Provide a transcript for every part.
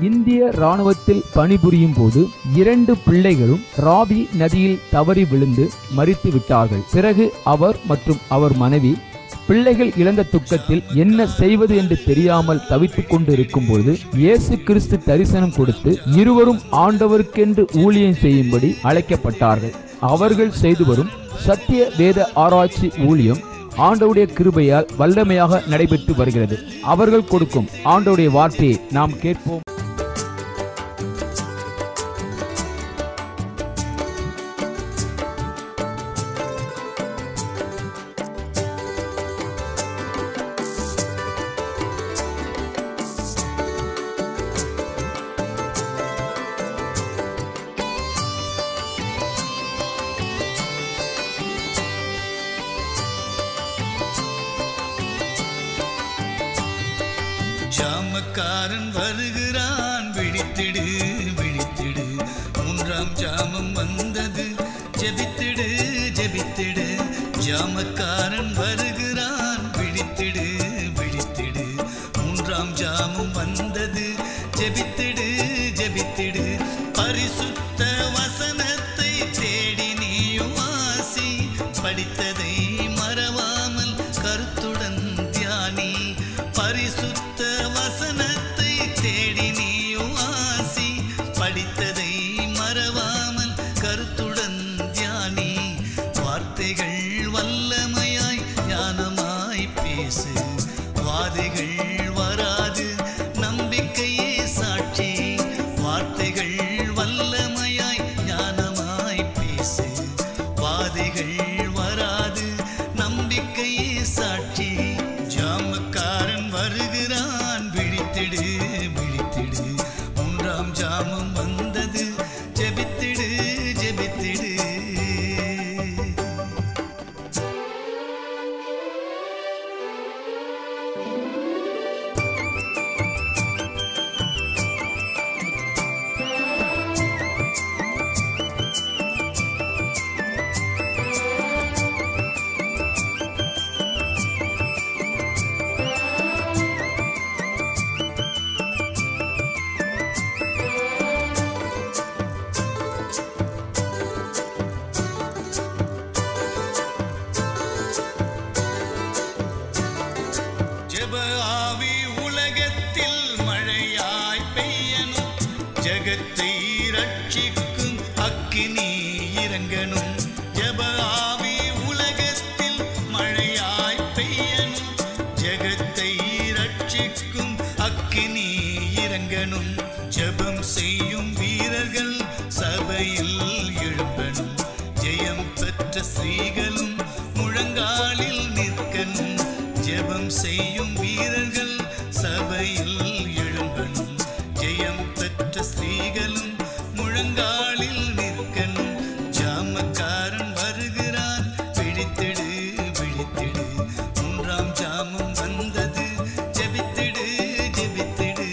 இந்திய இராணுவத்தில் பணிபுரியும் போது 2 பிள்ளைகளும் ராவி நதியில் தவறி விழுந்து மரித்து விட்டார்கள். பிறகு அவர் மற்றும் அவர் மனைவி பிள்ளைகள் இழந்த துக்கத்தில் என்ன செய்வது என்று தெரியாமல் தவித்துக் கொண்டு இருக்கும் பொழுது இயேசு கிறிஸ்து தரிசனம் கொடுத்து இருவரும் ஆண்டவருக்கென்று ஊழியம் செய்யும்படி அழைக்கப்பட்டார்கள். அவர்கள் செய்து வரும் சத்திய வேத ஆராய்ச்சி ஊழியம் ஆண்டவருடைய கிருபையால் வல்லமையாக நடைபெற்று வருகிறது. அவர்கள் கொடுக்கும் ஆண்டவருடைய வார்த்தையை நாம் கேட்போம். ஜாமக்காரன் வருகிறான், விழித்திடு விழித்திடு, 3ஆம் ஜாமம் வந்தது, ஜெபித்திடு ஜெபித்திடு. ஜாமக்காரன் வருகிறான், விழித்திடு விழித்திடு, 3ஆம் ஜாமம் வந்தது, ஜெபித்திடு ஜெபித்திடு. பரிசுத்த வசனத்தை தேடி நீயும் வாசி, படித்ததை மறவாமல் கருத்துடன் தியானி. பரிசுத்த வசனத்தை தேடி நீயும் வாசி, படித்ததை மறவாமல் கருத்துடன் தியானி. வார்த்தைகள் வல்லமையாய் ஞானமாய் பேசு, வாதைகள் வராது நம்பிக்கையே சாட்சி. வார்த்தைகள் வல்லமையாய் ஞானமாய் பேசு, வாதைகள் வராது நம்பிக்கையே சாட்சி. ஜாமக்காரன் வருகிறான், விழித்திடு விழித்திடு, 3ஆம் ஜாமம் வந்தது, ஜெபித்திடு ஜெபித்திடு. ஜெப ஆவி உலகத்தில் மழையாய் பெய்யணும், ஜெகத்தை ரட்சிக்கும் அக்கினி இறங்கணும். ஜெப ஆவி உலகத்தில் மழையாய் பெய்யணும், ஜெகத்தை ரட்சிக்கும் அக்கினி இறங்கணும். ஜெபம் செய்யும் வீரர்கள் சபையில் எழும்பணும், ஜெயம் பெற்ற ஸ்திரீகளும் முழங்காலில் நிற்கணும். ஜெபம் செய்யும் வீரர்கள் சபையில் எழும்பணும், ஜெயம் பெற்ற ஸ்திரீகளும் முழங்காலில் நிற்கணும். ஜாமக்காரன் வருகிறான், விழித்திடு விழித்திடு, 3ஆம் ஜாமம் வந்தது, ஜெபித்திடு ஜெபித்திடு.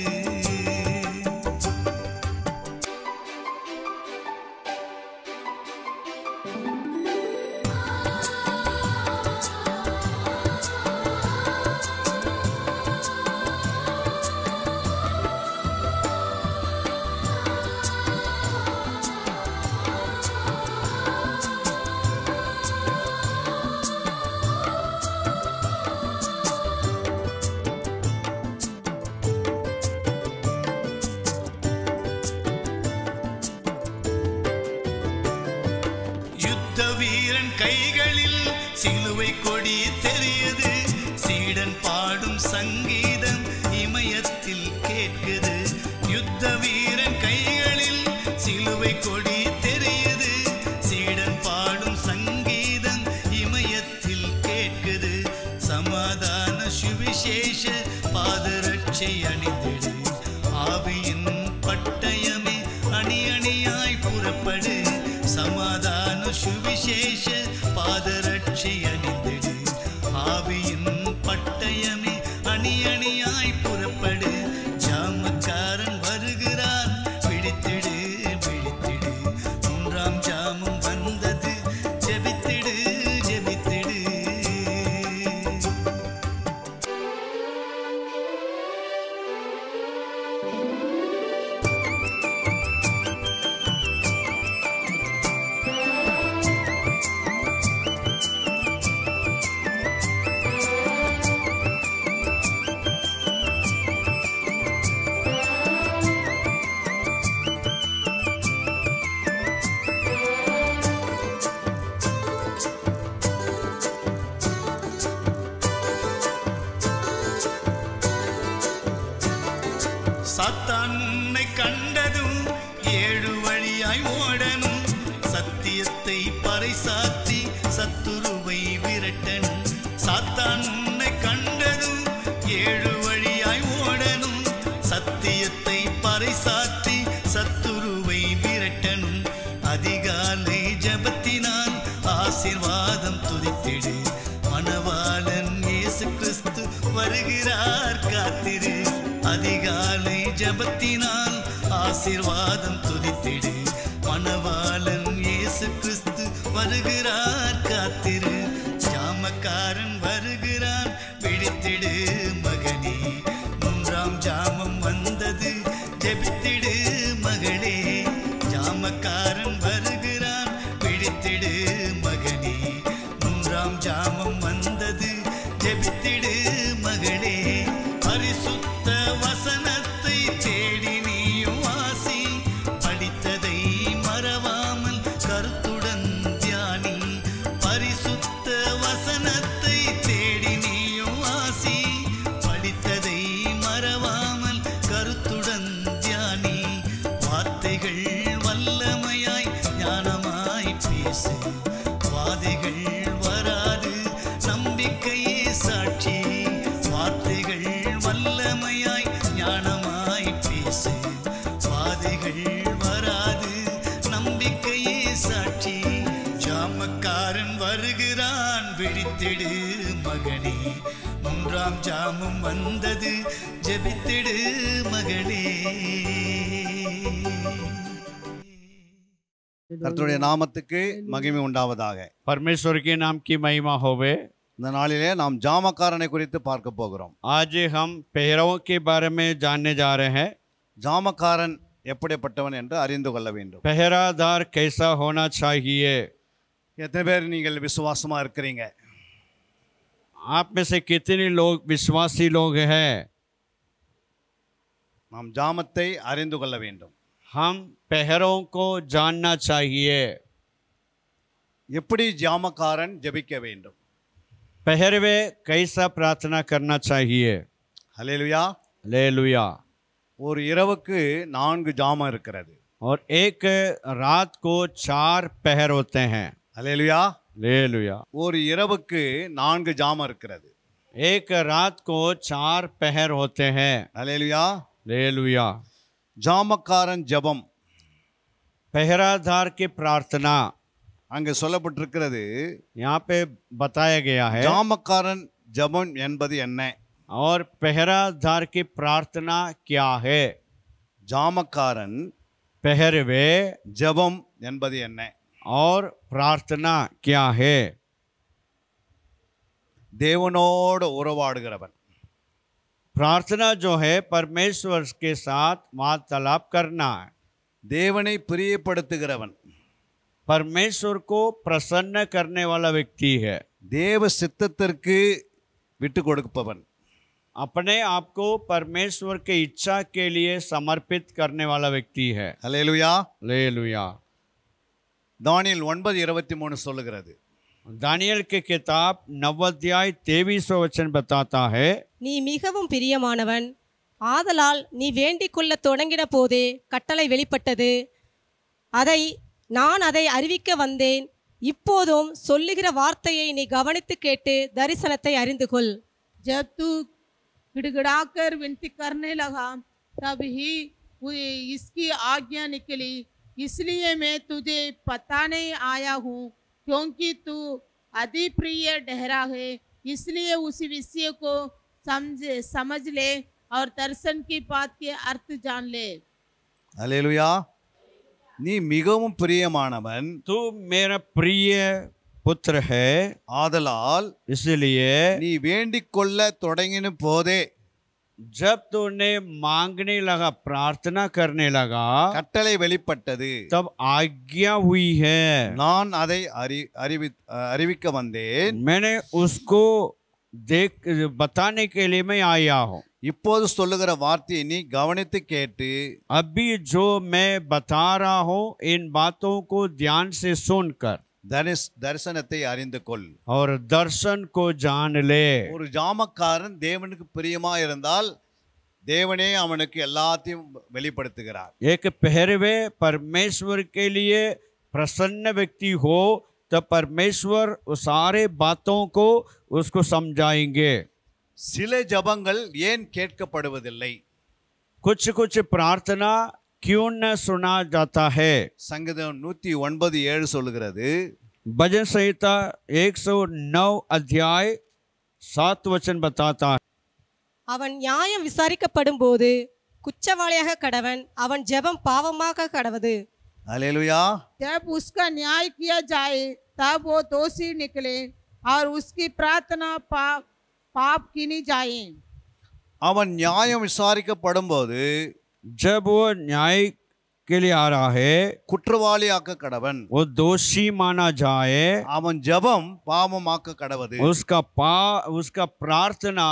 யுத்த வீரன் கைகளில் சிலுவை கொடி தெரியுது, சீடன் பாடும் சங்கீதம் இமயத்தில் கேட்குது. யுத்த வீரன் கைகளில் சிலுவை கொடி தெரியுது, சீடன் பாடும் சங்கீதம் இமயத்தில் கேட்குது. சமாதான சுவிசேஷ பாதரட்சை அணிந்திடு, ஆவியின் பட்டயமே அணி அணியாய் புறப்படு. சமாதான சுவிசேஷ பாதரட்சை அணிந்திடு, ஆவியின் பட்டயமே அணி அணியாய் புறப்படு. ஜாமக்காரன் வருகிறான், விழித்திடு விழித்திடு, 3ஆம் ஜாமம் வந்தது, ஜெபித்திடு ஜெபித்திடு. சாத்தான் உன்னை கண்டதும் ஏழு வழியாய் ஓடணும், சத்தியத்தை பறைசாற்றி சத்துருவை விரட்டணும். சாத்தான் உன்னை கண்டதும் ஏழு வழியாய் ஓடணும், சத்தியத்தை பறைசாற்றி சத்துருவை விரட்டணும். அதிகாலை ஜபத்தினால் ஆசீர்வாதம் துதித்திடு, மணவாளன் இயேசு கிறிஸ்து வருகிறார் காத்திரு. அதிகாலை ஜபத்தினால் ஆசீர்வாதம் துதித்திடு, மணவாளன் இயேசு கிறிஸ்து வருகிறார் காத்திரு. ஜாமக்காரன் வருகிறான் விழித்திடு மகனே, மூன்றாம் ஜாமம் வந்தது ஜெபித்திடு மகளே. ஜாமக்காரன் வருகிறான் விழித்திடு மகனே, மூன்றாம் ஜாமம் வந்தது ஜெபித்திடு மகளே. பரிசுத்த வசனத்தை தேடி நீயும் வாசி, படித்ததை மறவாமல் கருத்துடன் தியானி. பரிசுத்த வசனத்தை தேடி நீயும் வாசி, படித்ததை மறவாமல் கருத்துடன் தியானி. வார்த்தைகள் வல்லமையாய் ஞானமாய் பேசு, வாதைகள் வராது நம்பிக்கையே சாட்சி. வார்த்தைகள் வல்லமையாய் ஞானமாய் பேசு, வாதைகள் வராது நம்பிக்கையே சாட்சி. ஜாமக்காரன் வருகிறான் விழித்திடு மகனே, மூன்றாம் ஜாமம் வந்தது ஜெபித்திடு மகளே. கர்த்தருடைய நாமத்துக்கு மகிமை உண்டாவதாக. परमेश्वर के नाम की महिमा होवे। இந்த நாளிலே நாம் ஜாமக்காரனை குறித்து பார்க்க போகிறோம். आज हम पहरावों के बारे में जानने जा रहे हैं। ஜாமக்காரன் எப்படிப்பட்டவன் என்று அறிந்து கொள்ள வேண்டும். पहरादार कैसा होना चाहिए? எத்தனை பேர் நீங்கள் விசுவாசமா இருக்கிறீங்க? आप में से कितने लोग विश्वासी लोग हैं? நாம் ஜாமத்தை அறிந்து கொள்ள வேண்டும். हम पहरों को जानना चाहिए। எப்படி ஜாமக்காரன் ஜெபிக்க வேண்டும்? पहरवे कैसा प्रार्थना करना चाहिए? ஹல்லேலூயா. हालेलुया। ஒரு இரவுக்கு 4 ஜாமம் இருக்கிறது. और एक रात को 4 पहर होते हैं। ஹல்லேலூயா. हालेलुया। ஒரு இரவுக்கு 4 ஜாமம் இருக்கிறது. एक रात को 4 पहर होते हैं। ஹல்லேலூயா. हालेलुया। ஜாமக்காரன் ஜெபம் पहरादार की प्रार्थना அங்கே சொல்லப்பட்டிருக்கிறது. यहाँ पे बताया गया है। ஜாமக்காரன் ஜெபம் என்பது என்ன? और पहरादार की प्रार्थना क्या है? ஜாமக்காரன் पहरवे ஜெபம் என்பது என்ன? और प्रार्थना क्या है? தேவனோடு உறவாடுகிறவன். प्रार्थना जो है परमेश्वर के साथ वार्तालाप करना है। தேவனை பிரியப்படுத்துகிறவன். परमेश्वर को प्रसन्न करने वाला व्यक्ति है। தேவ சித்தத்திற்கு விட்டு கொடுப்பவன். अपने आप को परमेश्वर के इच्छा के लिए समर्पित करने वाला व्यक्ति है। ஹல்லேலூயா. हालेलुया। தானியேல் 9:23 சொல்லுகிறது. दानियल की किताब 9 अध्याय 23 वचन बताता है। நீ மிகவும் பிரியமானவன், ஆதலால் நீ வேண்டிக் கொள்ள தொடங்கின போதே கட்டளை வெளிப்பட்டது. நான் அதை அறிவிக்க வந்தேன். இப்போதும் சொல்லுகிற வார்த்தையை நீ கவனித்து கேட்டு தரிசனத்தை அறிந்து கொள். जब तू गिड़गिड़ाकर विनती करने लगा तब ही इसकी आज्ञा निकली, इसलिए मैं तुझे बताने आया हूँ, क्योंकि तू अति प्रिय ठहरा है। इसलिए उसी विषय को समझ ले और दर्शन की बात के अर्थ जान ले। ஹல்லேலூயா. நீ மிகவும் பிரியமானவன், तू मेरा प्रिय पुत्र है, ஆதலால் इसलिए நீ வேண்டிக் கொள்ள தொடங்கின போதே जब तूने मांगने लगा, प्रार्थना करने लगा, கட்டளை வெளிப்பட்டது. तब आज्ञा हुई है। நான் அதை அறிவிக்க வந்தேன். मैंने उसको बताने के लिए मैं आया हूँ। இப்போது சொல்லுகிற வார்த்தையை நீ கவனித்து கேட்டு अभी जो मैं बता रहा हूँ इन बातों को ध्यान से सुनकर தரிசனத்தை அறிந்து கொள். और दर्शन को जान ले। ஒரு ஜாமக்காரன் தேவனுக்கு பிரியமா இருந்தால் தேவனே அவனுக்கு எல்லாத்தையும் வெளிப்படுத்துகிறார். एक पहरवे परमेश्वर के लिए प्रसन्न व्यक्ति हो तो परमेश्वर उस सारे बातों को उसको समझाएंगे. சில ஜெபங்கள் ஏன் கேட்கப்படுவதில்லை? कुछ कुछ प्रार्थना क्यों न सुना जाता है? சங்கீதம் 109:7 சொல்லுகிறது, भजन संहिता 109 अध्याय 7 वचन बताता है, அவன் நியாயம் விசாரிக்கப்படும் போது குற்றவாளியாக கடவன், அவன் ஜெபம் பாவமாக கடவது. அல்லேலூயா. जब उसका न्याय किया जाए तब वो दोषी निकले और उसकी प्रार्थना पाप गिनी जाए. அவன் நியாயம் விசாரிக்கப்படும் போது जब वो न्याय के लिए आ रहा है, குற்றவாளியாக்க கடவன், वो दोषी माना जाए, அவன் ஜெபம் பாவமாக்க கடவது. उसका प्रार्थना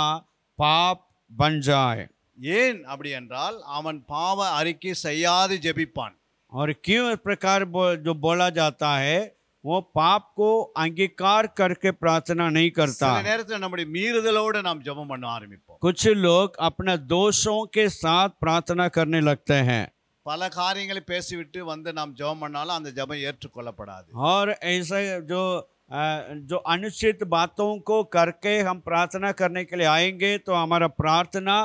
पाप बन जाए. ஏன் அப்படி என்றால் அவன் பாவ அறிக்கை செய்யாது ஜெபிப்பான். और क्यों इस प्रकार जो बोला जाता है, वो पाप को अंगीकार करके प्रार्थना नहीं करता. சில நேரத்தில் நம்முடைய மீறுதலோடு நாம் ஜெபம் பண்ண ஆரம்பிப்போம். कुछ लोग अपने दोषों के साथ प्रार्थना करने लगते हैं பல காரியங்களை பேசிவிட்டு வந்து நாம் ஜெபம் பண்ணாலும் அந்த ஜெபம் ஏற்றுக்கொள்ளப்படாது. और ऐसे जो अनुचित बातों को करके हम प्रार्थना करने के लिए आएंगे तो हमारा प्रार्थना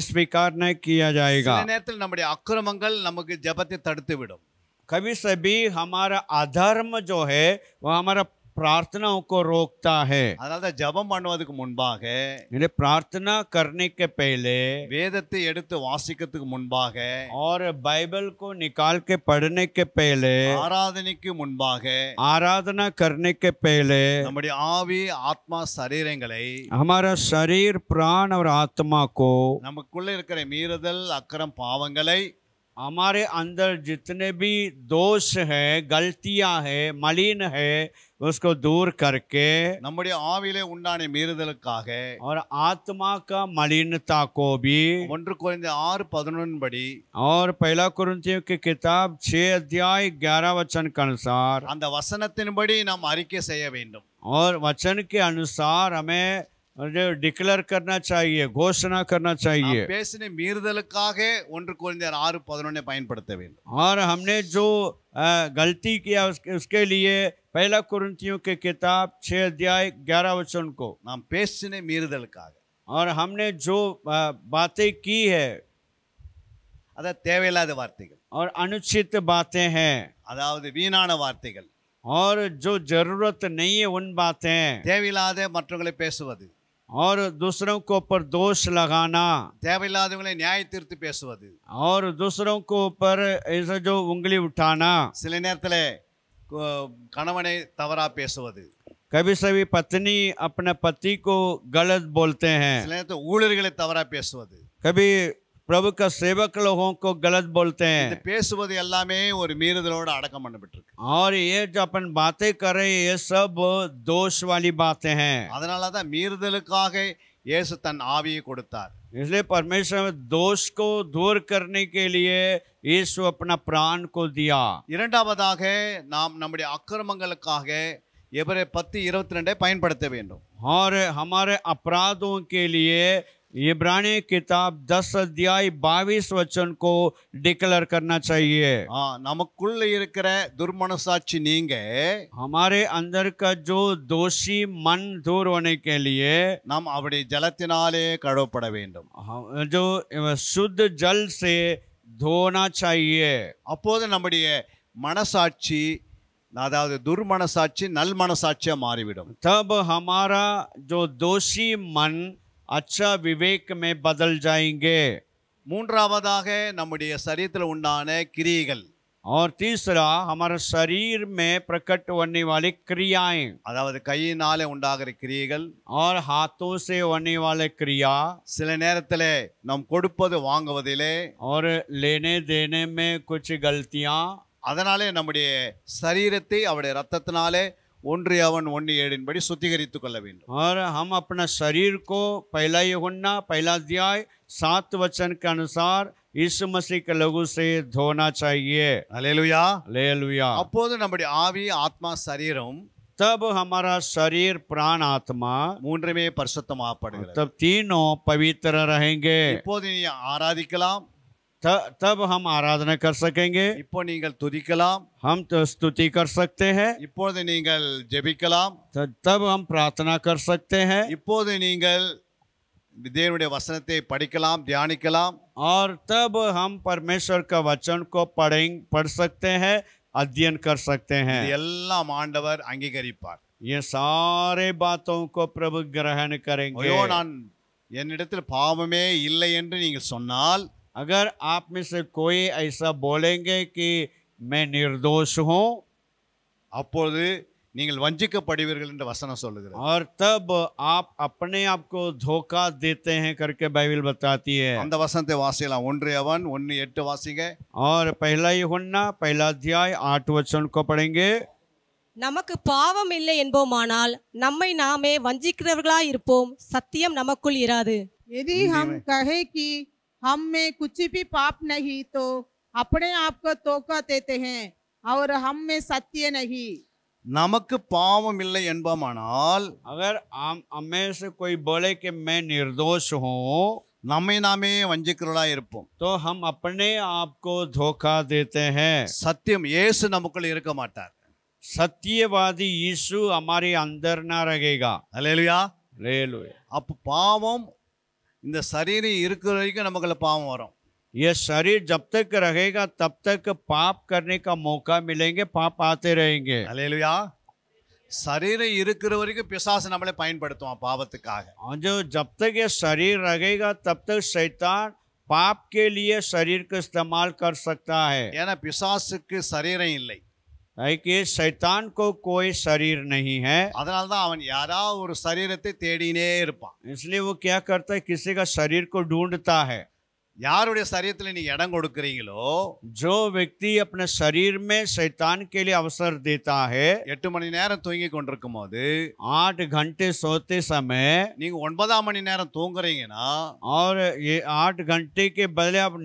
स्वीकार नहीं किया जाएगा. சில நேரத்தில் நம்முடைய அக்கிரமங்கள் நமக்கு ஜெபத்தை தடுத்து விடும். कभी सभी हमारा अधर्म जो है वो हमारा प्रार्थनाओं को रोकता है. அதனால தான் ஜெபம் பண்ணுவதற்கு முன்பாக, प्रार्थना करने के पहले வேதத்தை எடுத்து வாசிக்கிறதுக்கு முன்பாக, और बाइबल को निकाल के पढ़ने के पहले, ஆராதனைக்கு முன்பாக, आराधना करने के पहले நம்முடைய ஆவி ஆத்மா சரீரங்களை, हमारा शरीर प्राण और आत्मा को, நமக்குள்ள இருக்கிற மீறுதல் அக்கிரம் பாவங்களை, हमारे अंदर जितने भी दोष है, गलतियां है, मलिन है, उसको दूर करके, நம்முடைய ஆவியிலே உண்டான மீறுதலுக்காக और आत्मा का मलिनता को भी, 1 கொரிந்தியர் 6:11 படி, और पहला कुरिन्थियों की किताब 6 अध्याय 11 वचन के अनुसार, அந்த வசனத்தின்படி நாம் அறிக்கை செய்ய வேண்டும். और वचन के अनुसार हमें डिक्लेयर करना चाहिए, घोषणा करना चाहिए. நாம் பேசின மீறுதலுக்காக 1 கொரிந்தியர் 6:11 பயன்படுத்த வேண்டும். और हमने जो गलती किया उसके लिए पहला कुरिन्थियों की किताब 6 अध्याय 11 वचन को, நாம் பேசின மீறுதலுக்காக, और हमने जो बातें की है, அதாவது தேவையில்லாத வார்த்தைகள், और अनुचित बातें हैं, அதாவது வீணான வார்த்தைகள், और जो जरूरत नहीं है उन बातें, தேவையில்லாத மற்றவங்களை பேசுவது, और दूसरों को ऊपर दोष लगाना, தேவையில்லாதவங்களை நியாய தீர்த்து பேசுவது, और दूसरों को ऊपर ऐसा जो उंगली उठाना, சில நேரத்தில் கணவனை தவறா பேசுவது, कभी सभी पत्नी अपने पति को गलत बोलते हैं, சில நேரத்தில் ஊழியர்களை தவறா பேசுவது, कभी प्रभु का सेवक लोगों को गलत बोलते இந்த हैं. பேசுவது எல்லாமே ஒரு மீறுதலோடு அடக்கம் பண்ணப்பட்டிருக்கு. और ये जो अपन बातें कर रहे हैं, ये सब दोष वाली बातें हैं. அதனால தான் மீறுதலுக்காக இயேசு தன் ஆவியை கொடுத்தார். इसलिए परमेश्वर ने दोष को दूर करने के लिए यीशु अपना प्राण को दिया. இரண்டாவதாக நாம் நம்முடைய அக்கிரமங்களுக்காக எபிரேயர் 10:22 பயன்படுத்த வேண்டும். और हमारे अपराधों के लिए इब्रानी किताब 10 अध्याय 22 वचन को डिक्लेयर करना चाहिए. நமக்குள்ள இருக்கிற துர்மனசாட்சி நீங்க, हमारे अंदर का जो दोषी मन दूर होने के लिए நாம் அவருடைய ஜலத்தினாலே கழுவப்பட வேண்டும். जो शुद्ध जल से धोना चाहिए. அப்போது நம்முடைய மனசாட்சி, அதாவது துர்மனசாட்சி நல் மனசாட்சியா மாறிவிடும். तब हमारा जो दोषी मन अच्छा विवेक में बदल जाएंगे. மூன்றாவதாக நம்முடைய சரீரத்தில் உண்டான கிரியைகள், और तीसरा हमारे शरीर में प्रकट होने वाली क्रियाएं, அதாவது கையினாலே உண்டாகிற கிரியைகள், और हाथों से होने वाले क्रिया, சில நேரத்தில் நாம் கொடுப்பது வாங்குவதிலே, और लेने देने में कुछ गलतियां, அதனாலே நம்முடைய சரீரத்தை அவருடைய ரத்தத்தினாலே 1 யோவான் 1:7 படி சுத்திகரித்துக் கொள்ள வேண்டும். और हम अपना शरीर को पहला यूहन्ना पहला अध्याय 7 वचन के अनुसार यीशु मसीह के लहू से धोना चाहिए. அல்லேலூயா. हालेलुया. அப்போது நம்முடைய ஆவி ஆத்மா சரீரம் तब हमारा शरीर प्राण आत्मा மூன்றுமே பரிசுத்தமாக்கப்படுகிறது. तब तीनों पवित्र रहेंगे. இப்போது நீ ஆராதிக்கலாம், तब हम आराधना कर सकेंगे. இப்போ நீங்கள் துதிக்கலாம், हम तो स्तुति कर सकते हैं. இப்போது நீங்கள் ஜெபிக்கலாம், तब हम प्रार्थना कर सकते हैं. இப்போது நீங்கள் தேவனுடைய வசனத்தை படிக்கலாம், தியானிக்கலாம். और तब हम परमेश्वर का वचन को पढ़ सकते हैं, अध्ययन कर सकते हैं. இது எல்லாம் ஆண்டவர் அங்கீகரிப்பார். ये सारे बातों को प्रभु ग्रहण करेंगे. ஐயோ நான் என்னிடத்தில் பாவமே இல்லை என்று நீங்கள் சொன்னால், अगर आप में से कोई ऐसा बोलेंगे कि मैं निर्दोष हूँ, அப்பொழுது நீங்கள் வஞ்சிக்கப்படுவீர்கள் என்று வசனம் சொல்லுகிறது. और तब आप अपने आप को धोखा देते हैं करके बाइबल बताती है. அந்த வசனத்தை வாசிக்கலாம். 1:1-8 வாசிங்க. और पहला यूहन्ना पहला अध्याय 8 वचन को पढ़ेंगे. நமக்கு பாவம் இல்லை என்போமானால் நம்மை நாமே வஞ்சிக்கிறவர்களாய் இருப்போம், சத்தியம் நமக்குள் இராது. यदि हम कहे कि हम में कुछ भी पाप नहीं तो अपने आप को धोखा देते हैं और हम में सत्य नहीं. நமக்கு பாவம் இல்லை என்போமானால் अगर हम में से कोई बोले कि मैं निर्दोष हूँ, நம்மை நாமே வஞ்சிக்கிறவர்களாய் இருப்போம். तो हम अपने आप को धोखा देते हैं. சத்தியம் இயேசு நமக்குள்ள இருக்க மாட்டார். सत्यवादी यीशु हमारे अंदर ना रहेगा. அல்லேலூயா. हालेलुया. அப்போ பாவம் இந்த சரீரம் இருக்கிற வரைக்கும் நமக்குள்ள பாவம் வரும். ये शरीर जब तक रहेगा तब तक पाप करने का मौका मिलेंगे, पाप आते रहेंगे. அல்லேலூயா. சரீரம் இருக்கிற வரைக்கும் பிசாசு நம்மளை பயன்படுத்துவான் பாவத்துக்காக. और जो जब तक ये शरीर रहेगा तब तक शैतान पाप के लिए शरीर को इस्तेमाल कर सकता है. ஏன்னா பிசாசுக்கு சரீரம் இல்லை. कि शैतान को कोई शरीर नहीं है, அதனால தான் அவன் யாராவது ஒரு சரீரத்தை தேடினே இருப்பான். इसलिए वो क्या करता है, किसी का शरीर को ढूंढता है. யாருடைய சரீரத்தில் நீங்க இடம் கொடுக்கறீங்களோ, जो व्यक्ति अपने शरीर में शैतान के लिए अवसर देता है, 8 மணி நேரம் தூங்கி கொண்டிருக்கும் போது 8 घंटे सोते समय, நீங்க 9ஆம் மணி நேரம் தூங்குறீங்கன்னா, और ये 8 घंटे के बदले आप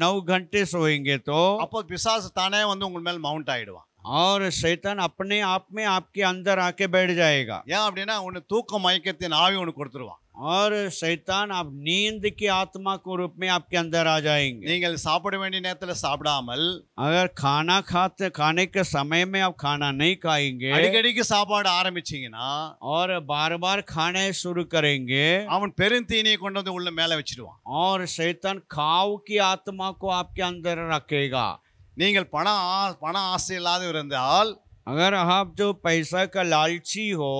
9 घंटे सोएंगे तो அப்போ பிசாசு தானே வந்து உங்க மேல் மவுண்ட் ஆயிடுவான். और शैतान अपने आप में आपके अंदर आके बैठ जाएगा. ஏன் அப்படின்னா உன்னை தூக்க மயக்கத்தின் ஆவி உனக்கு கொடுத்துருவான். और शैतान आप नींद की आत्मा को रूप में आपके अंदर आ जाएंगे. நீங்கள் சாப்பிட வேண்டிய நேரத்தில் சாப்பிடாமல் अगर खाने के समय में आप खाना नहीं खाएंगे அடிக்கடிக்கு சாப்பாடு ஆரம்பிச்சீங்கன்னா, और बार बार खाने शुरू करेंगे, அவன் பெருந்தீனியை கொண்டு வந்து உள்ள மேல வச்சிடுவான். और शैतान खाओ की आत्मा को आपके अंदर रखेगा. நீங்கள் பண ஆசை இல்லாத இருந்தால், अगर आप जो पैसा का लालची हो,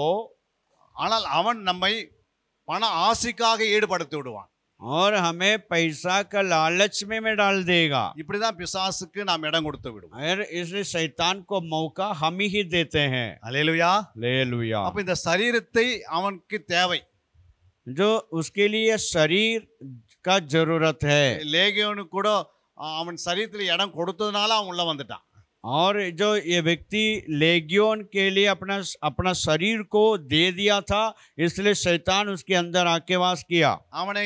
ஆனால் அவன் நம்மை பண ஆசைக்காக ஈடுபடுத்தி விடுவான். और हमें पैसा का लालच में डाल देगा. இப்படிதான் பிசாசுக்கு நாம் இடம் கொடுத்து விடுவோம். और इसलिए शैतान को मौका हम ही देते हैं. அல்லேலூயா. हालेलुया. அப்ப இந்த சரீரத்தை அவனுக்கு தேவை. जो उसके लिए शरीर का जरूरत है. லேகியோனுக்கு கூட அவன் சரீரத்தில் இடம் கொடுத்ததுனால அவன் உள்ள வந்துட்டான். और जो ये व्यक्ति लेगियोन के लिए अपना शरीर को दे दिया था, इसलिए शैतान उसके अंदर आके वास किया. அவன்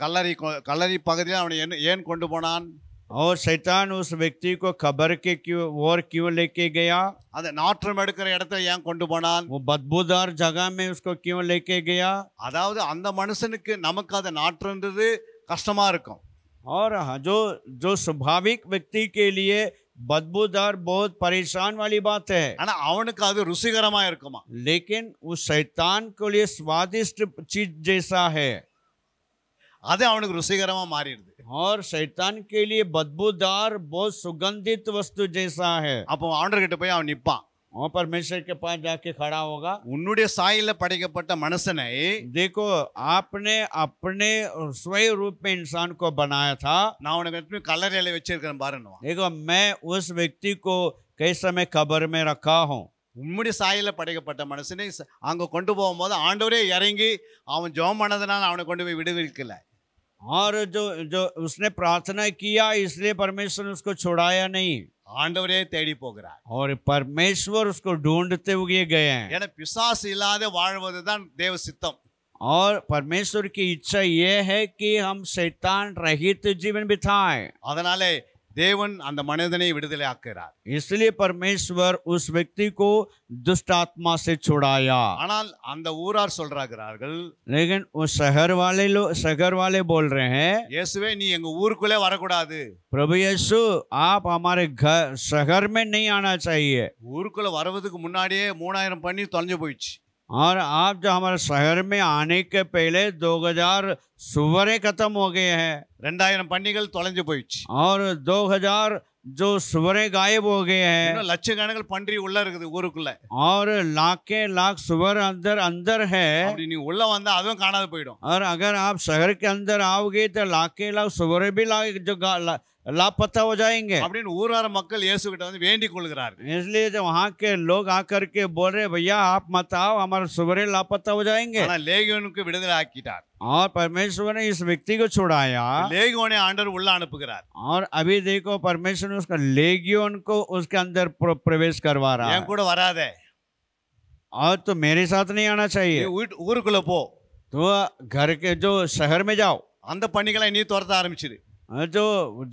கல்லறை பகுதியில் அவனை ஏன் கொண்டு போனான்? और शैतान उस व्यक्ति को खबर के क्यों लेके गया? அதை நாற்றம் எடுக்கிற இடத்துல ஏன் கொண்டு போனான்? वो बदबूदार जगह में उसको क्यों लेके गया? அதாவது அந்த மனுஷனுக்கு நமக்கு அதை நாற்றம்ன்றது கஷ்டமா இருக்கும். और जो स्वाभाविक व्यक्ति के लिए बदबूदार बहुत परेशान वाली बात है, ஆனா அவனுக்கு அது ருசிகரமா இருக்குமா? लेकिन उस शैतान के लिए स्वादिष्ट चीज जैसा है. அது அவனுக்கு ருசிகரமா மாறிடுது. और शैतान के लिए बदबूदार बहुत सुगंधित वस्तु जैसा है. அப்போ ஆண்டவர்கிட்ட போய் அவன் நிப்பான். और परमेश्वर के पास जाके खड़ा होगा. உன்னுடைய சாயல்ல படைக்கப்பட்ட மனுஷனை देखो, आपने अपने स्वयं रूप में इंसान को बनाया था. நான் உனக்கு கல்லறையில வச்சிருக்கிறேன் பாருன்னு. देखो, मैं उस व्यक्ति को कई समय कब्र में रखा हूँ. உம்முடைய சாயல்ல படைக்கப்பட்ட மனுஷனை அங்க கொண்டு போகும்போது ஆண்டவரே இறங்கி அவன் ஜெபம் பண்ணதுனால அவனை கொண்டு போய் விடுவிக்கல. और जो उसने प्रार्थना किया, इसलिए परमेश्वर उसको छुड़ाया नहीं. ஆண்டவரே தேடி போகிறார். और परमेश्वर उसको ढूंढते हुए गए हैं. ஏன்னா பிசாசு இல்லாத வாழ்வதுதான் தேவ சித்தம். और परमेश्वर की इच्छा यह है कि हम शैतान रहित जीवन बिताएं. அதனாலே தேவன் அந்த மனிதனை விடுதலை ஆக்குகிறார். इसलिए परमेश्वर उस व्यक्ति को दुष्ट आत्मा से छुड़ाया। ஆனால் அந்த ஊரார் சொல்றார்கள், लेकिन वो शहर वाले बोल रहे हैं, இயேசுவே நீ எங்க ஊருக்குள்ளே வரக்கூடாது. प्रभु यीशु आप हमारे घर शहर में नहीं आना चाहिए। ஊருக்குள்ள வரதுக்கு முன்னாடியே 3000 பண்ணி தொலைஞ்சு போயிடுச்சு. और आप जो हमारे शहर में आने के पहले 2000 सुवरें खत्म हो गए हैं 2000 பண்ணிகள் தொலைஞ்சு போயிடுச்சு. और 2000 जो सुवरें गायब हो गए हैं இன்னும் லட்சக்கணக்கில் பன்றி உள்ள இருக்குது ஊருக்குள்ள. और लाख सुवर अंदर है। அப்படி நீ உள்ள வந்தா அதுவும் காணாது போயிடும். और अगर आप शहर के अंदर आओगे तो लाख सुवरें भी लापता हो जाएंगे। அப்படின்னு ஊரார மக்கள் இயேசு கிட்ட வந்து வேண்டிக் கொள்கிறார்கள். इसलिए जो वहाँ के लोग आकर के बोल रहे भैया आप मत आओ हमारे सुवरें लापता हो जाएंगे। ஆனா லேகியோனுக்கு விடுதலை ஆக்கிட்டார். और परमेश्वर ने इस व्यक्ति को छुड़ाया। லேகியோனை ஆண்டவர் உள்ள அனுப்புகிறார். और अभी देखो परमेश्वर ने उसका लेगियोन को उसके अंदर प्रवेश करवा रहा என் है। கூட வராதே, और तो मेरे साथ नहीं आना நீ चाहिए, ஊருக்குள்ள போ, तो घर के जो शहर में जाओ, அந்த பண்ணிகளை நீ துரத்த ஆரம்பிச்சிரு.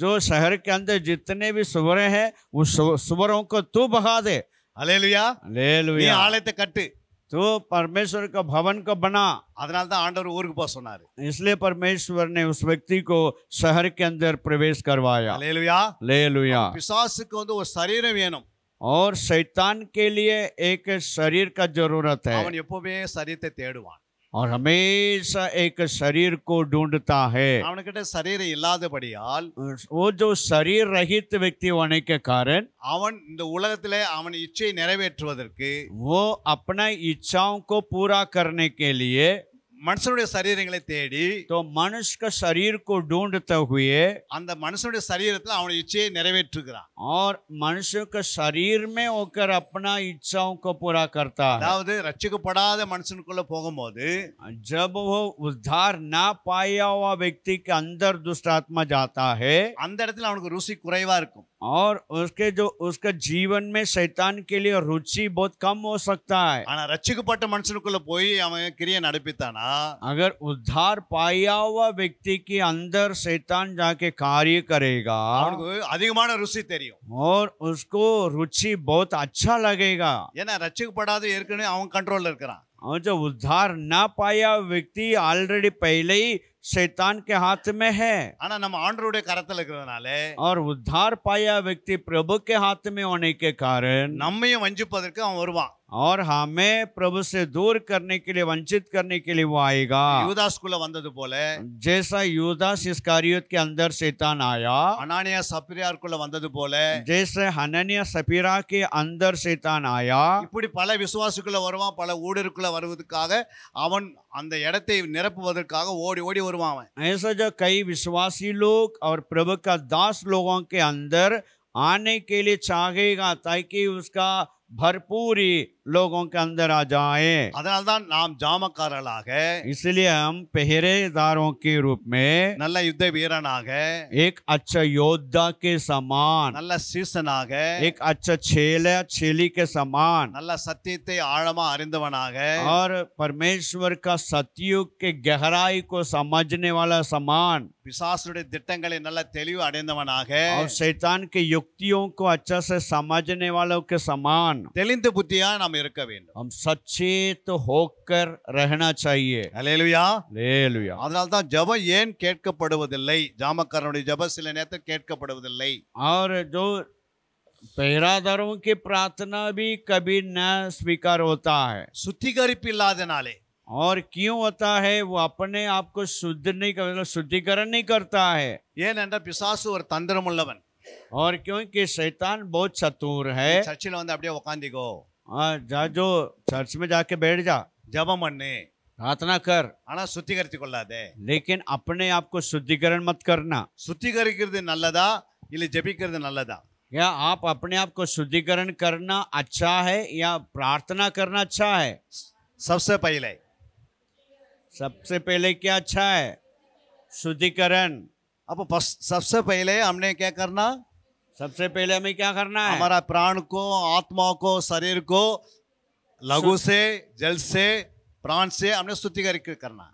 जो शहर के अंदर जितने भी सुवरें हैं वो सुवरों को तू भगा दे। அல்லேலூயா. நீ हालेलुया। ஆலயத்தை கட்டு. तो परमेश्वर का भवन को बना। அதனால தான் ஆண்டவர் ஊருக்கு போக சொன்னாரு. इसलिए परमेश्वर ने उस व्यक्ति को शहर के अंदर प्रवेश करवाया। அல்லேலூயா. हालेलुया। பிசாசுக்கு வந்து ஒரு சரீரம் வேணும். और शैतान के लिए एक शरीर का जरूरत है அவன் எப்பவுமே சரீரத்தை தேடுவான். और हमेशा एक शरीर को ढूंढता है। அவனுக்கிட்ட சரீரம் இல்லாதபடியால் वो जो शरीर रहित व्यक्ति होने के कारण அவன் இந்த உலகத்திலே அவன் இச்சையை நிறைவேற்றுவதற்கு वो अपना इच्छाओं को पूरा करने के लिए மனுஷனுடைய சரீரங்களை தேடி तो मनुष्य का शरीर को ढूंढते हुए அந்த மனுஷனுடைய சரீரத்தில் அவன் இச்சையை நிறைவேற்றுகிறான். और मनुष्य का शरीर में होकर अपना इच्छाओं को पूरा करता है। அதாவது ரட்சிக்கப்படாத மனுஷனுக்குள்ள போகும்போது जब वो उद्धार ना पाया हुआ व्यक्ति के अंदर दुष्ट आत्मा जाता है அந்த இடத்துல அவனுக்கு ருசி குறைவா இருக்கும். और उसके जीवन में शैतान के लिए रुचि बहुत कम हो सकता है। ஆனா ரட்சிக்கப்பட்ட மனுஷனுக்குள்ள போய் அவன் கிரியை நடப்பித்தானா अगर उद्धार पाया हुआ व्यक्ति के अंदर शैतान जाके कार्य करेगा அவனுக்கு அதிகமான ருசி தெரியும். और उसको रुचि बहुत अच्छा लगेगा। ஏன்னா ரட்சிக்கப்படாத ஏற்கனவே அவன் கண்ட்ரோல்ல இருக்கிறான். और जो उद्धार ना पाया व्यक्ति ऑलरेडी पहले ही शैतान के हाथ में है। ஆனா நம்ம ஆண்டவருடைய கரத்துல இருக்கிறதுனால और उद्धार पाया व्यक्ति प्रभु के हाथ में होने के कारण நம்மையும் வஞ்சிப்பதற்கு அவன் வருவான். और हमें प्रभु से दूर करने के लिए वंचित करने के लिए वो आएगा। யூதாஸ்குள்ள வந்தது போல जैसा यूदास इस्कारियोत के अंदर शैतान आया, அனானியா சப்பிரியாருக்குள்ள வந்தது போல जैसे हननिया सपीरा के अंदर शैतान आया, இப்படி பல விசுவாசிக்குள்ள வருவான். பல ஊழியருக்குள்ள வருவதற்காக அவன் அந்த இடத்தை நிரப்புவதற்காக ஓடி ஓடி வருவான் அவன். ऐसा जो कई विश्वासी लोग और प्रभु का दास लोगों के अंदर आने के लिए चाहेगा ताकि उसका भरपूरी लोगों के अंदर आ जाए। அதனால்தான் நாம் ஜாமக்காரர்களாக इसलिए हम पहरेदारों के रूप में நல்ல யுத்த வீரனாக एक अच्छा योद्धा के समान, நல்ல சீசனாக एक अच्छा छेली के समान நல்ல சத்தியத்தை ஆழமா அறிந்தவனாக और परमेश्वर का सतयुग के गहराई को समझने वाला समान பிசாசுடைய திட்டங்களை நல்ல தெளிவு அடைந்தவனாக और शैतान के युक्तियों को अच्छा से समझने वालों के समान தெளிந்த புத்தியா நாம் இருக்க வேண்டும். हम सचेत होकर रहना चाहिए। அல்லேலூயா. हालेलुया। அதனால்தான் ஜெபம் ஏன் கேட்கப்படுவதில்லை? ஜாமக்காரனுடைய ஜெபம் சில நேரத்தில் கேட்கப்படுவதில்லை. और जो पहरादारों की प्रार्थना भी कभी न स्वीकार होता है। சுத்திகரிப்பு இல்லாதனாலே और क्यों होता है? वो अपने आप को शुद्ध नहीं कर, शुद्धिकरण नहीं करता है। ஏனென்றால் பிசாசு ஒரு தந்திரம் உள்ளவன். और क्योंकि शैतान बहुत चतुर है। சர்ச்சில் வந்து அப்படியே உக்காந்திக்கோ, जो चर्च में जाके बैठ जा, ஜெபம் பண்ணு, प्रार्थना कर, ஆனா சுத்திகரித்து கொள்ளாதே. लेकिन अपने आप को शुद्धिकरण मत करना। சுத்திகரிக்கிறது நல்லதா இல்ல ஜெபிக்கிறது நல்லதா? क्या आप अपने आप को शुद्धिकरण करना अच्छा है या प्रार्थना करना अच्छा है? सबसे पहले सबसे पहले क्या अच्छा है? शुद्धिकरण। अब सबसे पहले हमने क्या करना? सबसे पहले हमें क्या करना है? हमारा प्राण को, आत्मा को, शरीर को लघु से, जल से, प्राण से हमने शुद्धिकरण करना।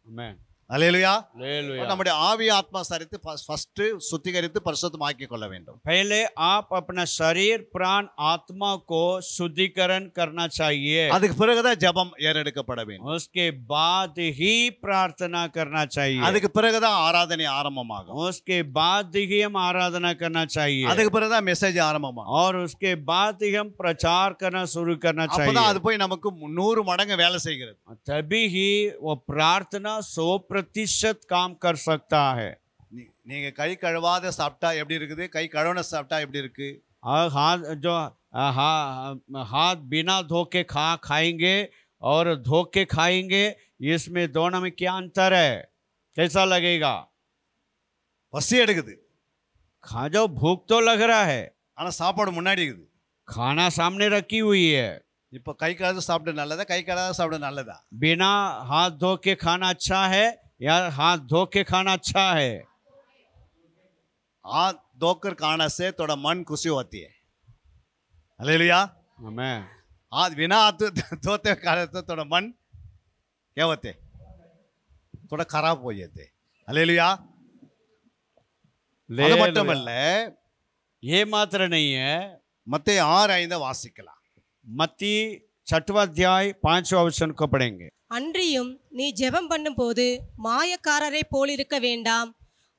आमेन। அல்லேலூயா. हालेलुया। நம்முடைய ஆவி ஆத்மா சரித்து ஃபர்ஸ்ட் சுத்திகரித்து பரிசுத்தமாக்கி கொள்ள வேண்டும். पहले आप अपना शरीर प्राण आत्मा को शुद्धिकरण करना चाहिए, அதுக்கு பிறகுதான் ஜெபம் ஏறெடுக்கப்பட வேண்டும். उसके बाद ही प्रार्थना करना चाहिए, அதுக்கு பிறகுதான் ஆராதனை ஆரம்பமாகும். उसके बाद ही हम आराधना करना चाहिए, அதுக்கு பிறகுதான் மெசேஜ் ஆரம்பமாகும். और उसके बाद ही हम प्रचार करना शुरू करना அப்பதான் चाहिए। அது போய் நமக்கு 100 மடங்கு வேலை செய்கிறது. तभी ही वो प्रार्थना 100% काम कर सकता है। நீங்க கை கழுவாத சாப்பிட்டா எப்படி இருக்குது, கை கழுவுன சாப்பிட்டா எப்படி இருக்கு? और हाथ बिना धो के खाएंगे और धो के खाएंगे, इसमें दोनों में क्या अंतर है? कैसा लगेगा? பசி எடுக்குது, खा जो भूख तो लग रहा है, ஆனா சாப்பாடு முன்னாடி இருக்குது. खाना सामने रखी हुई है। இப்போ கை கழுவு சாப்பிட நல்லதா, கை கழுவாத சாப்பிட நல்லதா? बिना हाथ धो के खाना अच्छा है या हाथ धो के खाना अच्छा है? हाथ धोकर खाने से थोड़ा मन खुशी होती है। हालेलुया। हमें हाथ बिना हाथ धोते खाने तो थोड़ा मन क्या होते, थोड़ा खराब हो जाते। हालेलुया। அது மட்டுமல்ல, ये मात्र नहीं है, மத்தேயு 6:5 வாசிக்கலாம். मत्ती 6वां अध्याय 5वां वचन को पढ़ेंगे। அன்றியும் நீ ஜெபம் பண்ணும்போது மாயக்காரரை போலிருக்க வேண்டாம்.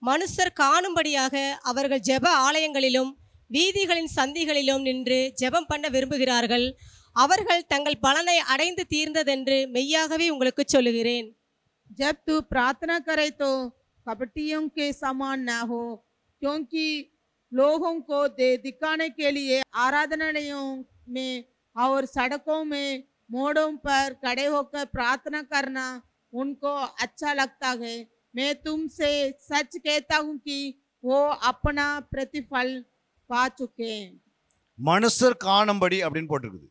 மனுஷர் காணும்படியாக அவர்கள் ஜெப ஆலயங்களிலும் வீதிகளின் சந்திகளிலும் நின்று ஜெபம் பண்ண விரும்புகிறார்கள். அவர்கள் தங்கள் பலனை அடைந்து தீர்ந்ததென்று மெய்யாகவே உங்களுக்கு சொல்லுகிறேன். जब तू प्रार्थना करे तो कपटियों के समान ना हो, क्योंकि लोगों को दिखाने के लिए आराधनालयों में और सड़कों में मोड़ों पर खड़े होकर प्रार्थना करना उनको अच्छा लगता है। मैं तुमसे सच कहता हूँ कि वो अपना प्रतिफल पा चुके हैं। மனுஷர் காணும்படி அப்படின்னு போட்டிருக்குது.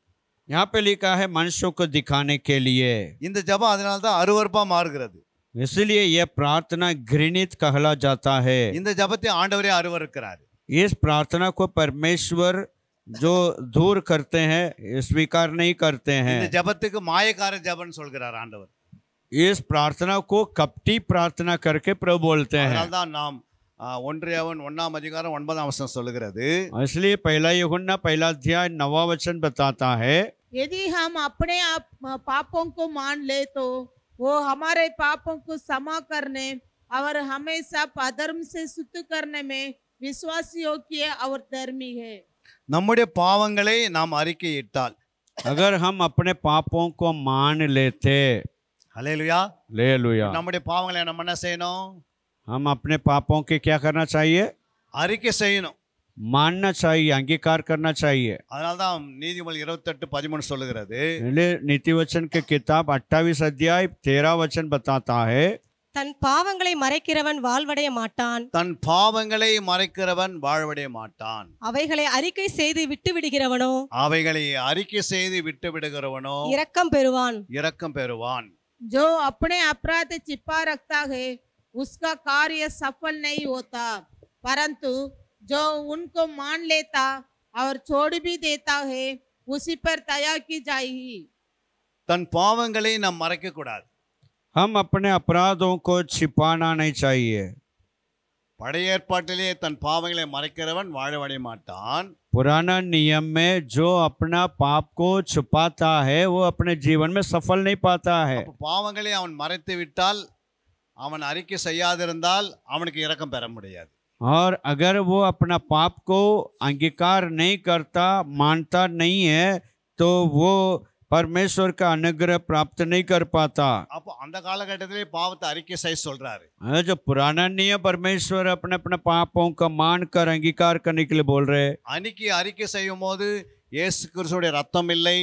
यहाँ पे लिखा है मनुष्यों को दिखाने के लिए। இந்த ஜெபம் அதனால தான் அருவருப்பா மாறுகிறது. इसलिए यह प्रार्थना घृणित कहला जाता है। இந்த ஜெபத்தை ஆண்டவரே அருவருக்கிறார். इस प्रार्थना को परमेश्वर जो दूर करते हैं, स्वीकार नहीं करते हैं। இந்த ஜெபத்துக்கு மாயக்கார ஜெபம்னு சொல்கிறார் ஆண்டவர். इस प्रार्थना को कपटी प्रार्थना करके प्रभु बोलते हैं। அதனால தான் நாம் 1 யோவான் 1 அதிகாரம் 9 வசனம் சொல்லுகிறது. इसलिए पहला यूहन्ना 1 अध्याय 9वां वचन बताता है, यदि हम अपने आप पापों को मान ले तो वो हमारे पापों को क्षमा करने और हमें सब अधर्म से शुद्ध करने में विश्वासी योग्य और धर्मी है। நம்முடைய பாவங்களை நாம் அறிக்கையிட்டால், अगर हम अपने पापों को मान लेते, ஹல்லேலூயா, हालेलुया, நம்முடைய பாவங்களை நம்ம என்ன செய்யணும்? हम अपने पापों के क्या करना चाहिए? அறிக்கை செய்யணும். मानना चाहिए, अंगीकार करना चाहिए। அதனால தான் நீதிமொழி 28:13 சொல்லுகிறது, नीति वचन के किताब 28 अध्याय 13 वचन बताता है, தன் பாவங்களை மறைக்கிறவன் வாழ்வடைய மாட்டான். தன் பாவங்களை மறைக்கிறவன் வாழ்வடைய மாட்டான். அவைகளை அறிக்கை செய்து விட்டு விடுகிறவனோ அவைகளை அறிக்கை செய்து விட்டு விடுகிறவனோ இரக்கம் பெறுவான். இரக்கம் பெறுவான். जो अपने अपराध छिपा रखता है उसका कार्य सफल नहीं होता, परंतु जो उनको मान लेता और छोड़ भी देता है उसी पर दया की जाएगी। தன் பாவங்களை நாம் மறைக்க கூடாது. हम अपने अपराधों को छिपाना नहीं चाहिए। பழைய ஏற்பாட்டிலே தன் பாவங்களை மறைக்கிறவன் வாழவடைய மாட்டான். पुराना नियम में जो अपना पाप को छुपाता है वो अपने जीवन में सफल नहीं पाता है। அப்ப பாவங்களை அவன் மறைத்து விட்டால், அவன் அறிக்கை செய்யாதிருந்தால் அவனுக்கு இரக்கம் பெற முடியாது. और अगर वो अपना पाप को अंगीकार नहीं करता, मानता नहीं है, तो वो परमेश्वर का अनुग्रह प्राप्त नहीं कर पाता। அப்போ அந்த காலகட்டத்திலே பாவத்தை அறிக்கை செய்ய சொல்றாரு. जो पुराना नियम परमेश्वर अपने अपने पापों का मान कर अंगीकार करने के लिए बोल रहे। அன்னைக்கு அறிக்கை செய்யும் போது இயேசு கிறிஸ்துடைய ரத்தம் இல்லை,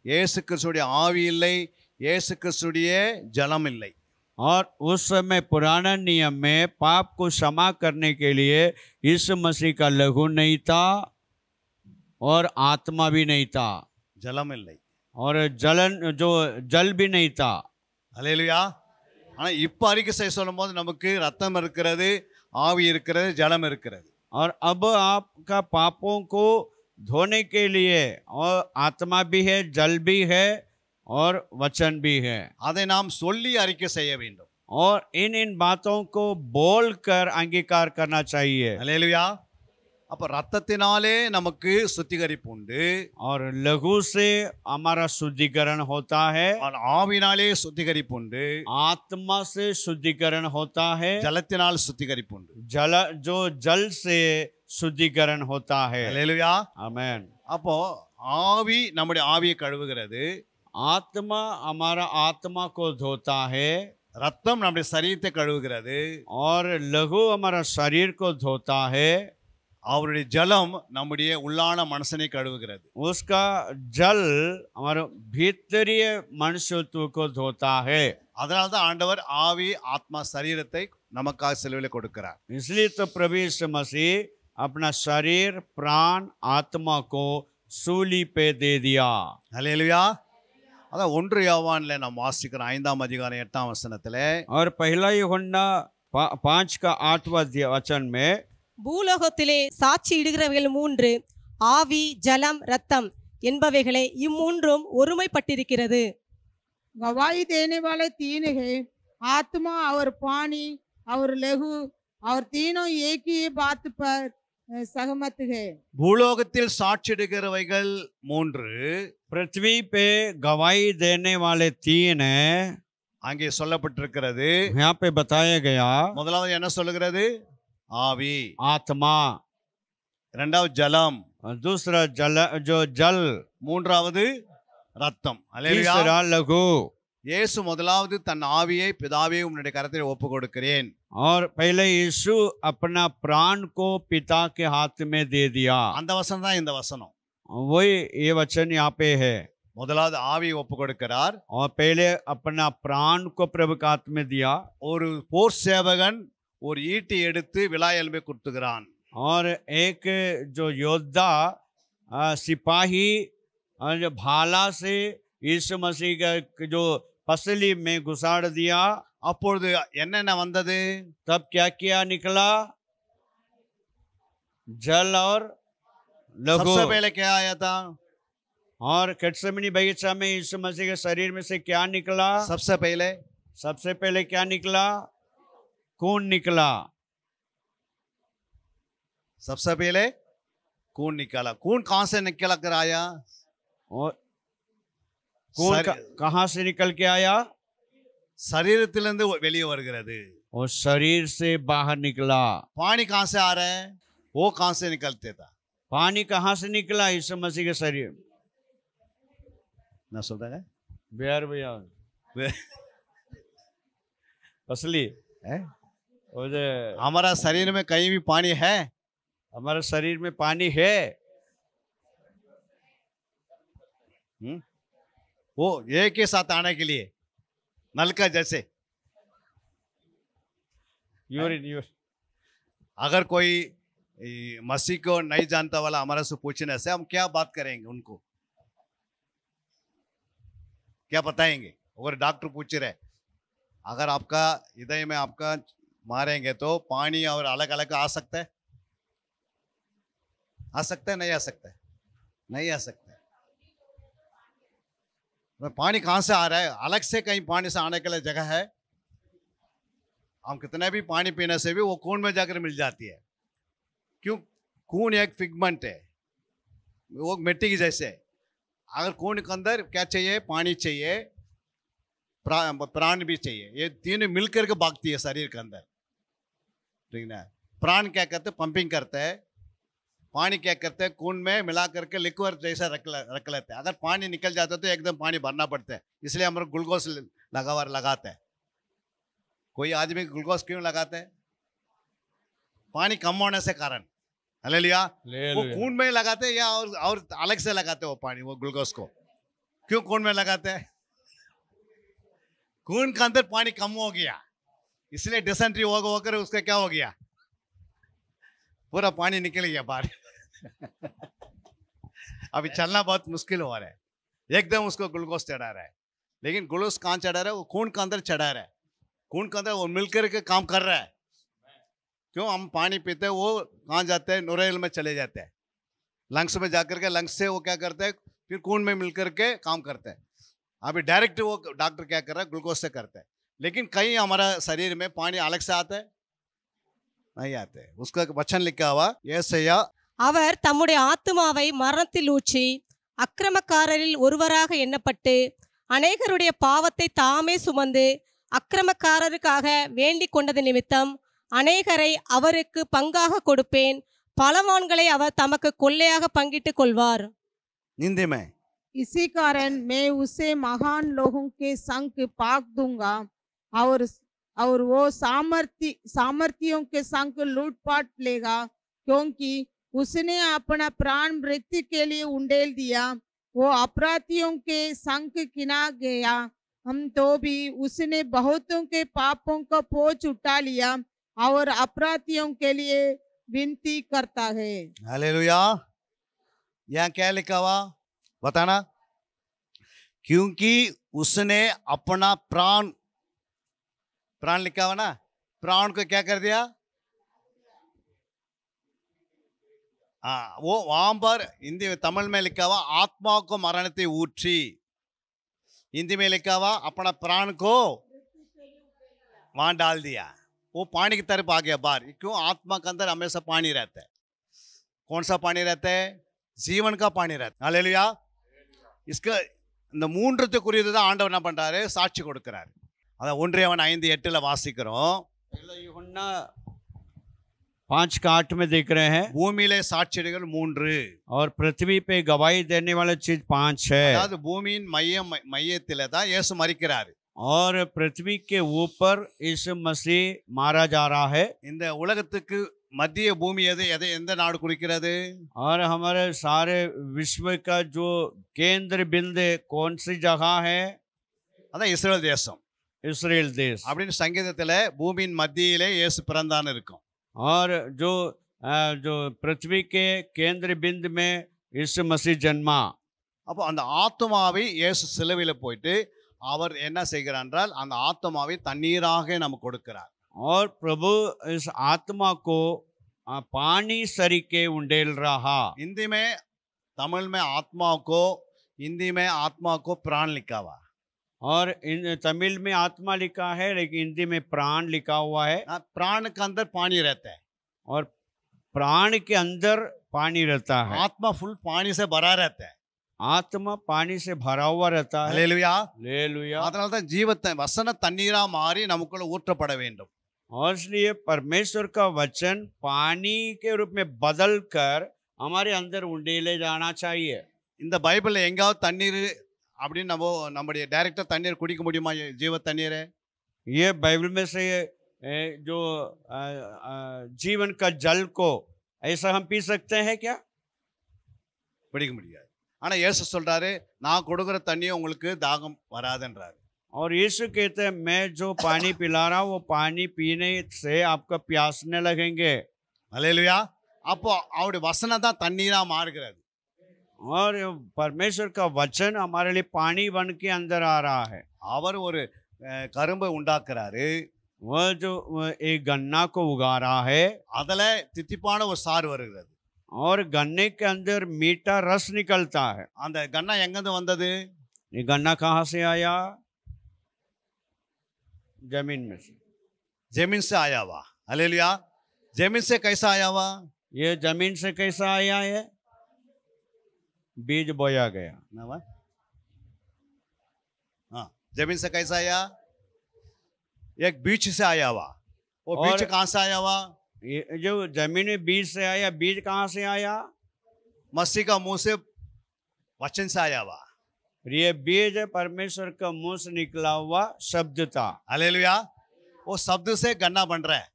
இயேசு கிறிஸ்துடைய ஆவி இல்லை, இயேசு கிறிஸ்துடைய ஜலம் இல்லை. और उस समय पुराना नियम में पाप को क्षमा करने के लिए यीशु मसीह का लहू नहीं था और आत्मा भी नहीं था, ஜலம் இல்லை, और जल भी नहीं था। அல்லேலூயா. ஆனா இப்போ அறிக்கை செய்ய சொல்லும் போது நமக்கு ரத்தம் இருக்கிறது, ஆவி இருக்கிறது, ஜலம் இருக்கிறது. और अब आपका पापों को धोने के लिए और आत्मा भी है, जल भी है और वचन भी है। அதை நாம் சொல்லி அறிக்கை செய்ய வேண்டும். और इन इन बातों को बोलकर अंगीकार करना चाहिए। அல்லேலூயா. அப்ப ரத்தத்தினாலே நமக்கு சுத்திகரிப்பு உண்டு. और लहू से हमारा शुद्धिकरण होता है, ஆனால் ஆவினாலே சுத்திகரிப்பு உண்டு. आत्मा से शुद्धिकरण होता है, ஜலத்தினால் சுத்திகரிப்பு உண்டு. जो जल से शुद्धिकरण होता है। அல்லேலூயா. आमेन। அப்போ ஆவி நம்முடைய ஆவியை கழுவுகிறது. आत्मा हमारा आत्मा को धोता है ரத்தம் நம்முடைய சரீரத்தை கழுவுகிறது. और लहू हमारा शरीर को धोता है। அவருடைய ஜலம் நம்முடைய உள்ளான மனசனை கழுவுகிறது. उसका जल हमारे भीतरीय मनुष्यत्व को धोता है। அதனால தான் ஆண்டவர் ஆவி ஆத்மா சரீரத்தை நமக்காக சிலுவையில் கொடுக்கிறார். इसलिए तो प्रभु यीशु मसीह अपना शरीर प्राण आत्मा को सूली पे दे दिया। அல்லேலூயா. அதான் 1 யோவான்ல நாம் வாசிக்கிறோம் 5ஆம் அதிகாரம் 8ஆம் வசனத்திலே. और पहला यूहन्ना 5 का 8वां वचन में பூலோகத்திலே சாட்சி இடுகிறவைகள் 3 ஆவி ஜலம் ரத்தம் என்பவைகளை இம்மூன்றும் ஒருமைப்பட்டிருக்கிறது. गवाही देने वाले 3 हैं, आत्मा और पानी और लहू, और तीनों एक ही बात पर सहमत है। பூலோகத்தில் சாட்சிடுகிறவைகள் 3 पृथ्वी पे गवाही देने वाले 3 हैं, அங்கே சொல்லப்பட்டிருக்கிறது. यहाँ पे बताया गया। முதலாவது என்ன சொல்லுகிறது? ஆவி. आत्मा, இரண்டாவது ஜலம், और दूसरा जल, மூன்றாவது ரத்தம். அல்லேலூயா. तीसरा लघु। இயேசு முதலாவது தன் ஆவியை பிதாவே உம்முடைய கரத்தில் ஒப்பு கொடுக்கிறேன். और पहले यीशु अपना प्राण को पिता के हाथ में दे दिया। அந்த வசனம் தான் இந்த வசனம். वही ये वचन यहाँ पे है। முதலாவது ஆவியை ஒப்பு கொடுக்கிறார். और पहले अपना प्राण को प्रभु के हाथ में दिया। ஒரு போர் சேவகன் ஒரு ஈட்டி எடுத்து விலாய் எலும்பை குத்துகிறான். और एक जो योद्धा सिपाही जो भाला से यीशु मसीह का जो पसली में घुसाड़ दिया। அப்பொழுது என்னென்ன வந்தது? तब क्या क्या निकला? जल और लघु। सबसे पहले क्या आया था? और गेत्सेमनी बगीचा में यीशु मसीह के शरीर में से क्या निकला? सबसे पहले क्या निकला? खून निकला। सबसे पहले खून निकाला. खून कहां से निकल कर आया? और खून कहां से निकल के आया? शरीरத்திலிருந்து வெளியே வருகிறது. और शरीर से बाहर निकला। पानी कहां से आ रहा है? वो कहां से निकलते था? पानी कहां से निकला? यीशु मसीह के शरीर ना सुनता है? बिहार भैया असली है? और जो हमारा शरीर में कहीं भी पानी है? हमारे शरीर में पानी है। वो एक के साथ आने के लिए नल का जैसे. यूरिन अगर कोई मसीह को नहीं जानता वाला हमारे से पूछने से हम क्या बात करेंगे? उनको क्या बताएंगे? अगर डॉक्टर पूछ रहे अगर आपका हृदय में आपका मारेंगे तो पानी और अलग अलग आ सकता है? आ सकता है? नहीं आ सकता है? नहीं आ सकता है. पानी कहां से आ रहा है? अलग से कहीं पानी से आने के लिए जगह है? हम कितने भी पानी पीने से भी वो खून में जाकर मिल जाती है. क्यों? खून एक पिगमेंट है, वो मिट्टी की जैसे है. अगर खून के अंदर क्या चाहिए? पानी चाहिए, प्राण भी चाहिए. ये तीनों मिलकर के भागती है शरीर के अंदर. ठीक ना? प्राण क्या करते हैं? पंपिंग करते हैं. पानी क्या करते हैं? खून में मिला करके लिक्विड जैसा रख लेते हैं. अगर पानी निकल जाता है तो एकदम पानी भरना पड़ता है. इसलिए हम ग्लूकोज लगाते हैं. कोई आदमी ग्लूकोज क्यों लगाते हैं? पानी कम होने से कारण. हालेलुया. वो खून में लगाते हैं या और अलग से लगाते हैं वो पानी, वो ग्लूकोज को? क्यों खून में लगाते हैं? खून के अंदर पानी कम हो गया, इसलिए डिसेंट्री होकर उसका क्या हो गया? पूरा पानी निकल गया बाहर. अभी चलना बहुत मुश्किल हो रहा है. एकदम उसको ग्लूकोज चढ़ा रहा है. लेकिन ग्लूकोज कहाँ चढ़ा रहा है? वो खून के अंदर चढ़ा रहा है. खून के अंदर वो मिलकर के काम कर रहा है. क्यों? हम पानी पीते हैं, वो कहाँ जाते हैं? नोरेल में चले जाते हैं, लंग्स में जाकर के लंग्स से वो क्या करते हैं? फिर खून में मिलकर के काम करते हैं. अभी डायरेक्ट वो डॉक्टर क्या कर रहा है? ग्लूकोज से करता है. लेकिन कहीं हमारा शरीर में पानी अलग से आता है नहीं आते। उसका वचन लिखा हुआ ஏசாயா அவர் தம்முடைய ஆத்துமாவை மரணத்தில் ஊற்றி அக்கிரமக்காரரில் ஒருவராக எண்ணப்பட்டு அநேகருடைய பாவத்தை தாமே சுமந்து அக்கிரமக்காரருக்காக வேண்டிக் கொண்டது நிமித்தம் அநேகரை அவருக்கு பங்காக கொடுப்பேன், பலவான்களை அவர் தமக்கு கொள்ளையாக பங்கிட்டுக் கொள்வார். हिंदी में इसी कारण मैं उसे महान लोगों के संग पाक दूंगा और वो सामर्थियों के संग लूटपाट लेगा, क्योंकि उसने अपना प्राण मृत्यु के लिए उंडेल दिया। वो अपराधियों के संग किना गया, हम तो भी उसने बहुतों के पापों का बोझ उठा लिया और अपराधियों के लिए विनती करता है। हालेलुया। यहाँ क्या लिखा हुआ बताना? क्योंकि उसने अपना प्राण लिखा हुआ ना, प्राण को क्या कर दिया? हाँ, वो वहां पर हिंदी में तमिल में लिखा हुआ आत्मा को मरणते ऊठी, हिंदी में लिखा हुआ अपना प्राण को वहां डाल दिया। वो पानी की तरफ आ गया बाहर। क्यों? आत्मा के अंदर हमेशा पानी रहता है। कौन सा पानी रहता है? जीवन का पानी रहता है। हालेलुया। इसका இந்த மூன்றுத்து குறித்து தான் ஆண்டவர் என்ன பண்றாரு? சாட்சி கொடுக்கிறார். அதான் 1 யோவான் 5:8 வாசிக்கிறோம். यूहन्ना 5:8 में देख रहे हैं, பூமியிலே சாட்சிகள் 3. और पृथ्वी पे गवाही देने वाला चीज 5 है। அதாவது பூமியின் மையத்திலே தான் இயேசு மரிக்கிறார். और पृथ्वी के ऊपर यीशु मसीह मारा जा रहा है। இந்த உலகத்துக்கு மத்திய பூமி எந்த நாடு குறிக்கிறது? और हमारे सारे विश्व का जो केंद्र बिंदु कौन सी जगह है? அதான் இஸ்ரேல் தேசம். इस्राएल देश। அப்படின்னு சங்கீதத்துல பூமியின் மத்தியிலே இயேசு பிறந்தான்னு இருக்கும். और जो पृथ्वी के केंद्र बिंदु में यीशु मसीह जन्मा। அப்போ அந்த ஆத்துமாவை இயேசு சிலுவையில போயிட்டு அவர் என்ன செய்கிறார் என்றால் அந்த ஆத்துமாவை தண்ணீராக நமக்கு கொடுக்கிறார். और प्रभु इस आत्मा को पानी सरीके उंडेल रहा। हिंदी में तमिल में आत्मा को, हिंदी में आत्मा को प्राण लिखा हुआ। और तमिल में आत्मा लिखा है, लेकिन हिंदी में प्राण लिखा हुआ है। प्राण के अंदर पानी रहता है और प्राण के अंदर पानी रहता है। आत्मा फुल पानी से भरा रहता है। आत्मा पानी से भरा हुआ रहता है। हालेलुया। हालेलुया। அதனால தான் ஜீவத்தை வசன தண்ணீரா மாறி நமக்குள்ள ஊற்றப்பட வேண்டும். और इसलिए परमेश्वर का वचन पानी के रूप में बदल कर हमारे अंदर उंडेले जाना चाहिए। இந்த பைபிள்ல எங்காவது தண்ணீர் அப்படின்னு நம்முடைய டைரக்டா தண்ணீர் குடிக்க முடியுமா? ஜீவ தண்ணீர் ये बाइबल में से जो जीवन का जल को ऐसा हम पी सकते हैं क्या? பிடிக்க முடியாது. ஆனா இயேசு சொல்றாரு, நான் கொடுக்கிற தண்ணியை உங்களுக்கு தாகம் வராதுன்றாரு. और यीशु कहते हैं, मैं जो पानी पिला रहा हूँ वो पानी पीने से आपका प्यासने लगेंगे। हालेलुया। அப்போ அவருடைய வசனம் தான் தண்ணீரா மாறுகிறது. और परमेश्वर का वचन हमारे लिए पानी बन के अंदर आ रहा है। அவர் ஒரு கரும்பை உண்டாக்குறாரு. वह जो एक गन्ना को उगा रहा है, அதுல தித்திப்பான ஒரு சாறு வருகிறது. और गन्ने के अंदर मीठा रस निकलता है। அந்த கன்னா எங்கிருந்து வந்தது? ये गन्ना कहाँ से आया? जमीन में से। जमीन से आया हुआ। हालेलुया। जमीन से कैसा आया हुआ? ये जमीन से कैसा आया है? बीज बोया गया। हाँ, जमीन से कैसा आया? एक बीज से आया हुआ। वो बीज कहाँ से आया हुआ? ये जो जमीन में बीज से आया, बीज कहाँ से आया? मसीह का मुंह से वचन से आया हुआ। ये बीज परमेश्वर का मुंह से निकला हुआ शब्द था। हालेलुया। वो शब्द से गन्ना बन रहा है।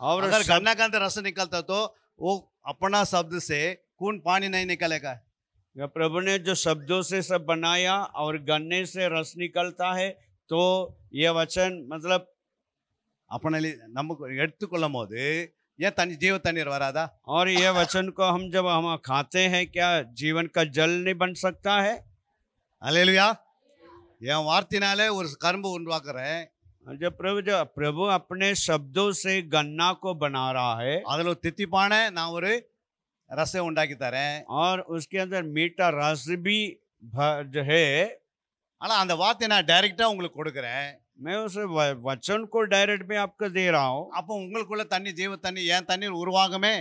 और अगर गन्ना का अंदर रस निकलता तो वो अपना शब्द से कौन पानी नहीं निकलेगा। प्रभु ने जो शब्दों से सब बनाया और गन्ने से रस निकलता है, तो ये वचन मतलब अपने நமக்கு எடுத்துக்கொள்ளும் போது ஏன் தண்ணி ஜீவ தண்ணீர் வராதா? और ये वचन को हम जब हम खाते हैं, क्या जीवन का जल नहीं बन सकता है? हालेलुया। என் வார்த்தையினாலே ஒரு கரும்பு உருவாக்குறேன். जब प्रभु अपने शब्दों से गन्ना को बना रहा है, அதுல தித்திப்பான நான் ஒரு ரசை உண்டாக்கி தரேன். और उसके अंदर मीठा रस भी जो है, ஆனா அந்த வார்த்தையை நான் டைரக்டா உங்களுக்கு கொடுக்குறேன். मैं उस वचन को डायरेक्ट में आपको दे रहा हूँ, அப்போ உங்களுக்குள்ள தண்ணி ஜீவ தண்ணி ஏன் தண்ணீர் உருவாகுமே.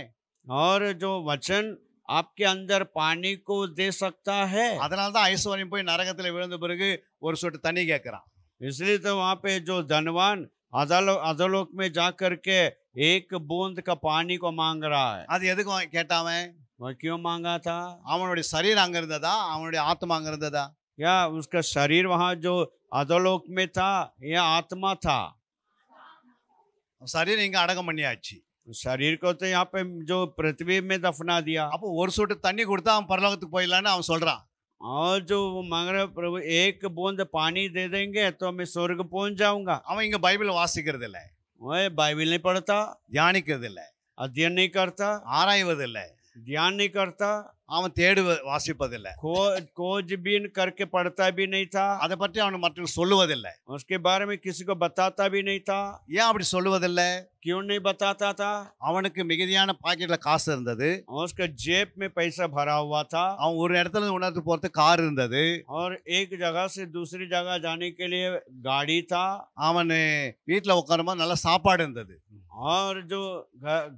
और जो वचन आपके अंदर पानी को दे सकता है, அதனால தான் ஐஸ்வர்யம் போய் நரகத்தில் விழுந்த பிறகு ஒரு சொட்டு தண்ணி கேட்கிறான். इसलिए तो वहां पे जो धनवान अधोलोक में जाकर के एक बूंद का पानी को मांग रहा है। அது எதுக்கு கேட்டாவன்? वह क्यों मांगा था? அவனுடைய சரீரம் அங்க இருந்ததா, அவனுடைய ஆத்மா அங்க இருந்ததா? क्या उसका शरीर वहां जो अधोलोक में था या आत्मा था? சரீரம் இங்க அடக்கம் பண்ணியாச்சு. शरीर को तो यहाँ पे जो पृथ्वी में दफना दिया। அப்போ ஒரு சொட்டு தண்ணி கொடுத்தா அவன் பரலோகத்துக்கு போயிடலான்னு அவன் சொல்றான். और जो वो मांग रहे प्रभु एक बूंद पानी दे देंगे तो मैं स्वर्ग पहुंच जाऊंगा। அவன் இங்க பைபிள் வாசிக்கிறது இல்ல, वह बाइबल नहीं पढ़ता, தியானிக்கிறது இல்ல, अध्ययन नहीं करता, ஆராய்வது இல்ல, ध्यान नहीं करता, அவன் வாசிப்பதில்லை, खोजबीन करके पढ़ता भी नहीं था, அதை பற்றி அவனுக்கு மற்றவங்க சொல்லுவதில்லை. उसके बारे में किसी को बताता भी नहीं था। ஏன் அப்படி சொல்லுவதில்லை? क्यों नहीं बताता था? அவனுக்கு மிகுதியான பாக்கெட்ல காசு இருந்தது, उसका जेब में पैसा भरा हुआ था, அவன் ஒரு இடத்துல இருந்து உணர்த்து போறது கார் இருந்தது, और एक जगह से दूसरी जगह जाने के लिए गाड़ी था, அவன் வீட்டுல உட்காரும்போது நல்ல சாப்பாடு இருந்தது, और जो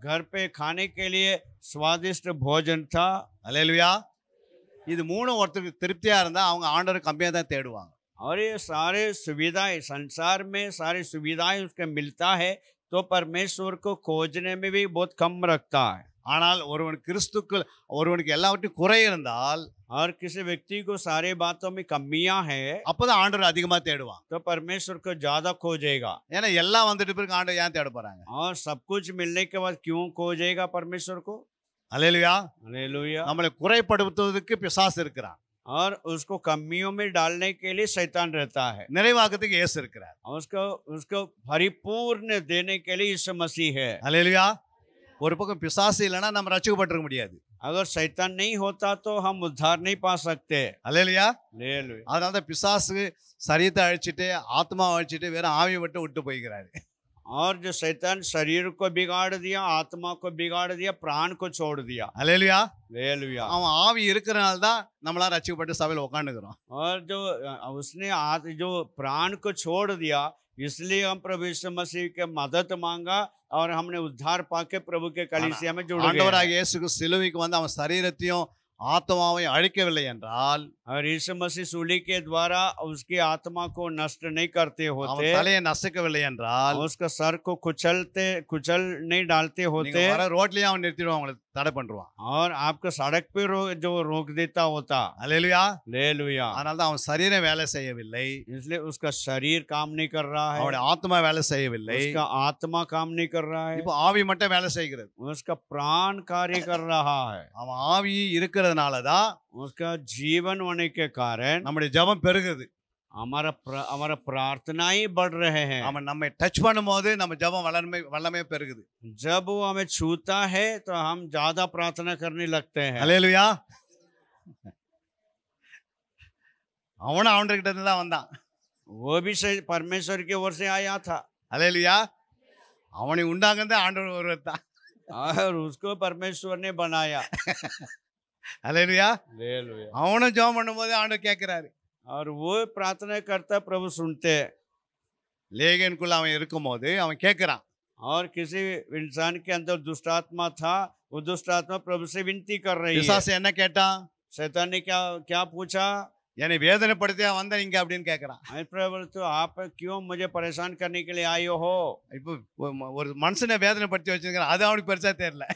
घर पे खाने के लिए स्वादिष्ट भोजन था। அல்லேலூயா. இது மூணு ஒருத்தருக்கு திருப்தியா இருந்தா அவங்க ஆண்டவர் கம்மியா தான் தேடுவாங்க. और ये सारे सुविधाएं संसार में सारी सुविधाएं उसको मिलता है तो परमेश्वर को खोजने में भी बहुत कम रखता है। ஆனால் ஒருவனுக்கு எல்லாவற்றையும் குறை இருந்தால், और किसी व्यक्ति को सारे बातों में कमियां हैं அப்பதான் ஆண்டவர் அதிகமா தேடுவான். तो परमेश्वर को ज्यादा खोजेगा। ஏன்னா எல்லாம் வந்துட்டு பிறகு ஆண்டவர் ஏன் தேட போறாங்க? और सब कुछ मिलने के बाद क्यों खोजेगा परमेश्वर को? அல்லேலூயா. हालेलुया। நம்மளை குறைப்படுத்துவதற்கு பிசாசு இருக்கிறான், और उसको कमियों में डालने के लिए शैतान रहता है, நிறைவாக்கத்துக்கு இயேசு இருக்கிறார். और उसको परिपूर्ण देने के लिए यीशु मसीह है। அல்லேலூயா. ஒரு பக்கம் பிசாசு இல்லைன்னா நம்ம ரட்சிக்கப்பட்டிருக்க முடியாது. अगर शैतान नहीं होता तो हम उद्धार नहीं पा सकते। அல்லேலூயா. हालेलुया। அதனால தான் பிசாசு சரீரத்தை அழிச்சிட்டு ஆத்மாவை அழிச்சிட்டு வேற ஆவியை விட்டு போய்கிறாரு. और जो शैतान शरीर को बिगाड़ दिया, आत्मा को बिगाड़ दिया, प्राण को छोड़ दिया। அல்லேலூயா. हालेलुया। அவன் ஆவி இருக்கிறனால தான் நம்மளாம் ரட்சிக்கப்பட்டு சபையில் உட்காந்துக்கிறோம். और जो उसने जो प्राण को छोड़ दिया, इसलिए हम प्रभु यीशु मसीह के मदद मांगा और हमने उद्धार पाके प्रभु के कलीसिया में जुड़ गए। ஆண்டவராகிய இயேசு சிலுவைக்கு வந்து அவன் சரீரத்தையும் ஆத்மாவையும் அழிக்கவில்லை என்றால், और यीशु मसीह सूली के द्वारा उसकी आत्मा को नष्ट नहीं करते அவன் होते, தலையை நசுக்கவில்லை என்றால், उसका सर को कुचल नहीं डालते நீங்க होते, வர ரோட்லயே அவன் நிறுத்திடுவான், அவங்களை தடை பண்ணுவான். और आपको सड़क पे जो रोक देता होता। அல்லேலூயா. हालेलुया। அதனால தான் அவன் சரீரம் வேலை செய்யவில்லை, इसलिए उसका शरीर काम नहीं कर रहा है, அவனுடைய ஆத்மா வேலை செய்யவில்லை. उसका आत्मा काम नहीं कर रहा है, இப்போ ஆவி மட்டும் வேலை செய்கிறது. उसका प्राण कार्य कर रहा है। அவன் ஆவி இருக்கிறதுனால தான் उसका जीवन होने के कारण நம்முடைய ஜெபம் பெருகுது. हमारा प्रार्थनाएं बढ़ रहे हैं। அவன் நம்மை டச் பண்ணும்போது நம்ம ஜெபம் வல்லமை பெருகுது. जब वो हमें छूता है तो हम ज्यादा प्रार्थना करने लगते हैं। அல்லேலூயா. அவனும் அவன்கிட்ட இருந்து தான் வந்தான். वो भी परमेश्वर की ओर से आया था। அல்லேலூயா. அவனை உண்டாக்குனது ஆண்டவர் ஒருவர் தான். और उसको परमेश्वर ने बनाया। அல்லேலூயா. हालेलुया। அவனும் ஜெபம் பண்ணும்போது ஆண்டவர் கேட்கிறாரு. और वो प्रार्थना करता प्रभु सुनते। லேகியனுக்குள்ள அவன் இருக்கும்போது அவன் கேட்கிறான். और किसी इंसान के अंदर दुष्ट आत्मा था, वो दुष्ट आत्मा प्रभु से विनती कर रही है। பிசாசு என்ன கேட்டான்? शैतान ने क्या पूछा? என்னை வேதனைப்படுத்தியா வந்த நீங்க அப்படின்னு கேட்கிறான். प्रभु तो आप क्यों मुझे परेशान करने के लिए आए हो? இப்போ ஒரு மனுஷனை வேதனைப்படுத்தி வச்சிருக்கிறான், அது அவனுக்கு பெருசா தெரியல.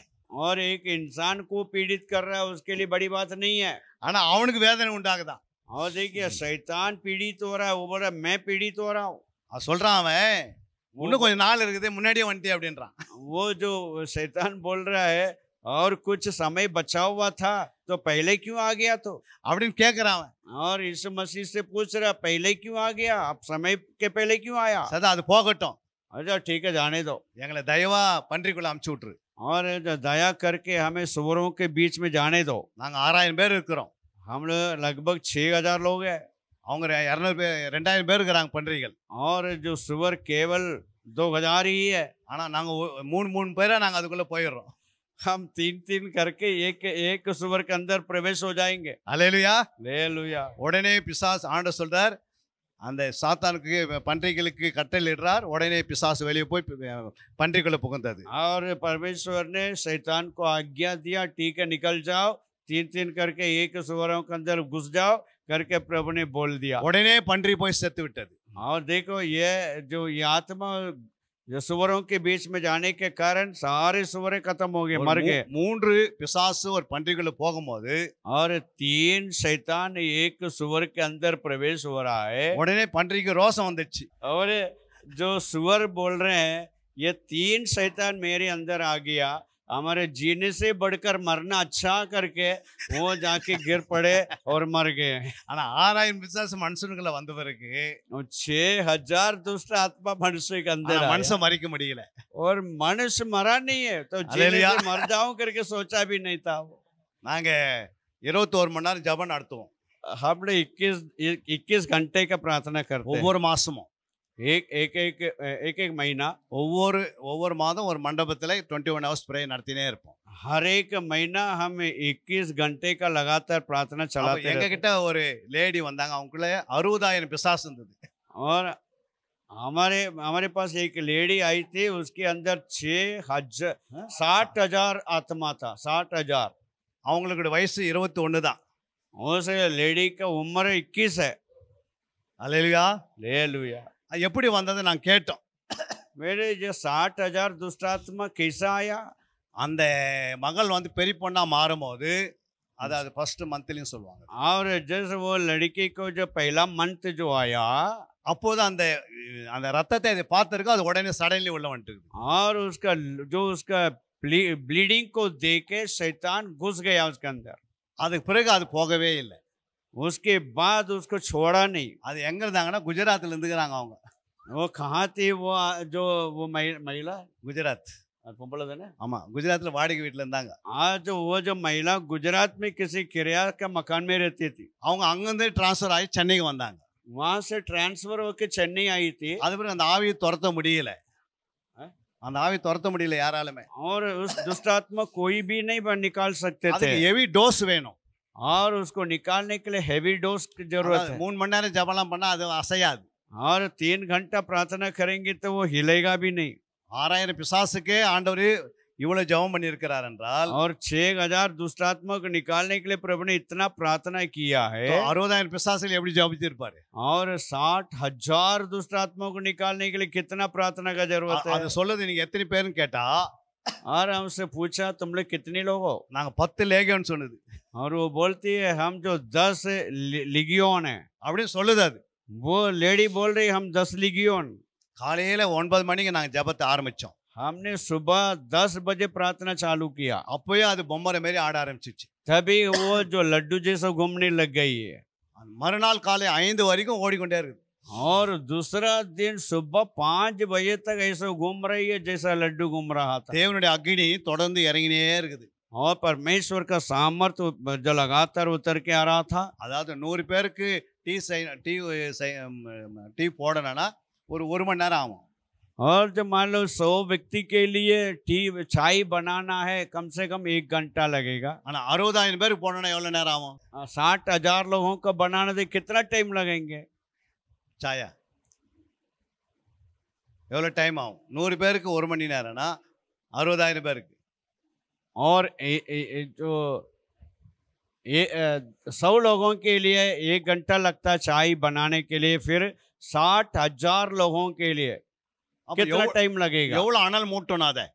और एक इंसान को पीड़ित कर रहा है उसके लिए बड़ी बात नहीं है, ஆனா அவனுக்கு வேதனை உண்டாகுதான். और देखिए शैतान पीड़ित हो रहा है, वो बोल रहा है मैं पीड़ित हो रहा हूँ। அவன் சொல்றான், அவன் இன்னும் கொஞ்சம் நாள் இருக்குது முன்னாடியே வந்துட்டே அப்படின்றான். वो जो शैतान बोल रहा है और कुछ समय बचा हुआ था तो पहले क्यों आ गया? तो அப்படின்னு கேட்கிறான் அவன். और यीशु मसीह से पूछ रहा पहले क्यों आ गया, आप समय के पहले क्यों आया? சதா அது போகட்டும், अच्छा ठीक है जाने दो, எங்களை தயவா பன்றிக்குள்ள அமுச்சு விட்டுரு. और दया करके हमें सुअरों के बीच में जाने दो। நாங்க 6000 பேர் இருக்கிறோம், हम लोग लगभग 6000 लोग हैं, அவங்க 200 பேர் 2000 பேர் இருக்கிறாங்க பன்றிகள். और जो सुअर केवल 2000 ही है। ஆனா நாங்க 3 பேரா நாங்க அதுக்குள்ள போயிடுறோம். हम 3 करके एक सुअर के अंदर प्रवेश हो जाएंगे। அல்லேலூயா. हालेलुया। உடனே பிசாசு ஆண்டவர் சொல்றார், அந்த சாத்தானுக்கு பன்றிகளுக்கு கட்டளையிடுறார், உடனே பிசாசு வெளியே போய் பன்றிக்குள்ள புகுந்தது. और परमेश्वर ने शैतान को आज्ञा दिया, ठीक है निकल जाओ, तीन तीन करके एक सुअरों के अंदर घुस जाओ करके प्रभु ने बोल दिया। உடனே பன்றி போய் செத்து விட்டது. और देखो ये जो ये आत्मा जो सुअरों के बीच में जाने के कारण सारे सुअरें खत्म हो गए, मर गए। 3 பிசாசு ஒரு பன்றிக்குள்ள போகும்போது और 3 शैतान एक सुअर के अंदर प्रवेश हो रहा है, உடனே பன்றிக்கு ரோசம் வந்துச்சு. और जो सुअर बोल रहे हैं ये 3 शैतान मेरे अंदर आ गया, हमारे जीने से बढ़कर मरना अच्छा करके वो जाके गिर पड़े और मर गए। ஆனா 6000 பிசாசு மனுஷனுக்குள்ள வந்த பிறகு 6000 दुष्ट आत्मा मनुष्य के अंदर आया, மனுஷன் மறிக்க முடியல. और मनुष्य मरा नहीं है, तो जीने हालेलुया। से मर जाऊं करके सोचा भी नहीं था वो। நாங்க 21 மணி நேரம் ஜெபம் நடத்துவோம் हमने 21 घंटे का प्रार्थना करते हैं, ஒவ்வொரு மாசமும். एक महीना, ஒவ்வொரு மாதம் ஒரு மண்டபத்துல 21 hours ப்ரே நடத்தினே இருப்போம். हर एक महीना हम 21 घंटे का लगातार प्रार्थना அப்ப चलाते எங்க रहते हैं। கிட்ட ஒரு லேடி வந்தாங்க, அவங்களுக்குள்ள 60000 பிசாசு இருந்தது. और हमारे पास एक लेडी आई थी, उसके अंदर 60,000 आत्मा था, 60,000। அவங்களுக்கு வயசு 21 தான். उस लेडी का उम्र 21 है। அல்லேலூயா. हालेलुया। அது எப்படி வந்தது நான் கேட்டோம். मेरे जो 60,000 दुष्ट आत्मा कैसा आया? அந்த மகள் வந்து பெரிய பொண்ணா மாறும்போது, அதாவது ஃபர்ஸ்ட் மந்த்லின்னு சொல்லுவாங்க, और जैसे वो लड़की को जो पहला मंथ जो आया, அப்போது அந்த அந்த ரத்தத்தை அதை பார்த்துருக்கு, அது உடனே சடன்லி உள்ள வந்துட்டு. और उसका ब्लीडिंग को देख के शैतान घुस गया उसके अंदर। அதுக்கு பிறகு அது போகவே இல்லை. उसके बाद उसको छोड़ा नहीं। அது எங்க இருந்தாங்கன்னா குஜராத்ல இருந்துக்கிறாங்க அவங்க. वो कहाँ थी वो महिला? குஜராத். ना? ஆமா, குஜராத்ல வாடகை வீட்டுல இருந்தாங்க. आज वो जो महिला गुजरात में किसी किराया का मकान में रहती थी, அவங்க அங்கிருந்து டிரான்ஸ்ஃபர் ஆகி சென்னைக்கு வந்தாங்க. वहां से ट्रांसफर होकर चेन्नई आई थी। அது பிறகு அந்த ஆவியை துரத்த முடியல, அந்த ஆவியை துரத்த முடியல யாராலுமே. और उस दुष्ट आत्मा कोई भी नहीं निकाल सकते थे, அதுக்கு ஹெவி டோஸ் வேணும். और उसको निकालने के लिए हेवी डोज की जरूरत है। 3 மணி நேரம் ஜெபம்லாம் பண்ணா அது அசையாது. और 3 घंटा प्रार्थना करेंगे तो वो हिलेगा भी नहीं। 6000 பிசாசுக்கே ஆண்டவர் இவ்வளவு ஜெபம் பண்ணி இருக்கிறார் என்றால், और 6000 दुष्ट आत्मा को निकालने के लिए प्रभु ने इतना प्रार्थना किया है, 60000 பிசாசுகள் எப்படி ஜெபிச்சிருப்பாரு? और 60,000 दुष्ट आत्मा को निकालने के लिए कितना प्रार्थना का जरूरत है। அது சொல்லுது நீங்க எத்தனை பேருன்னு கேட்டா, और हमसे पूछा तुम लोग कितने लोग हो, நாங்க 10 லேகியோன்னு சொன்னது. और वो बोलती है हम जो 10 लिगियोन है। அப்படின்னு சொல்லுது. அது वो लेडी बोल रही हम 10 लिगियोन। காலையில 9 மணிக்கு நாங்க ஜெபத்தை ஆரம்பிச்சோம். हमने सुबह 10 बजे प्रार्थना चालू किया, அப்பவே அது பொம்மரை மாதிரி ஆட ஆரம்பிச்சிச்சு. तभी वो जो लड्डू जैसा घूमने लग गई है। மறுநாள் காலை 5 வரைக்கும் ஓடிக்கொண்டே இருக்குது. और दूसरा दिन सुबह 5 बजे तक ऐसा घूम रही है जैसा लड्डू घूम रहा था। தேவனுடைய அக்கினி தொடர்ந்து இறங்கினே இருக்குது. और परमेश्वर का सामर्थ्य जो लगातार उतर के आ रहा था। அதாவது 100 பேருக்கு டீ போடணும்னா ஒரு 1 மணி நேரம் ஆகும். और जो मान लो 100 व्यक्ति के लिए चाय बनाना है कम से कम 1 घंटा लगेगा। ஆனா 60000 பேருக்கு போடணும்னா எவ்வளவு நேரம் ஆகும்? 60,000 लोगों को बनाने में कितना टाइम लगेंगे? சாயா எவ்வளவு டைம் ஆகும்? 100 பேருக்கு 1 மணி நேரம்னா 60000 பேருக்கு. और जो 100 लोगों के लिए 1 घंटा लगता है चाय बनाने के लिए, फिर 60,000 लोगों के लिए कितना टाइम लगेगा? எவ்வளவு அனல் மூட்டணும், அதை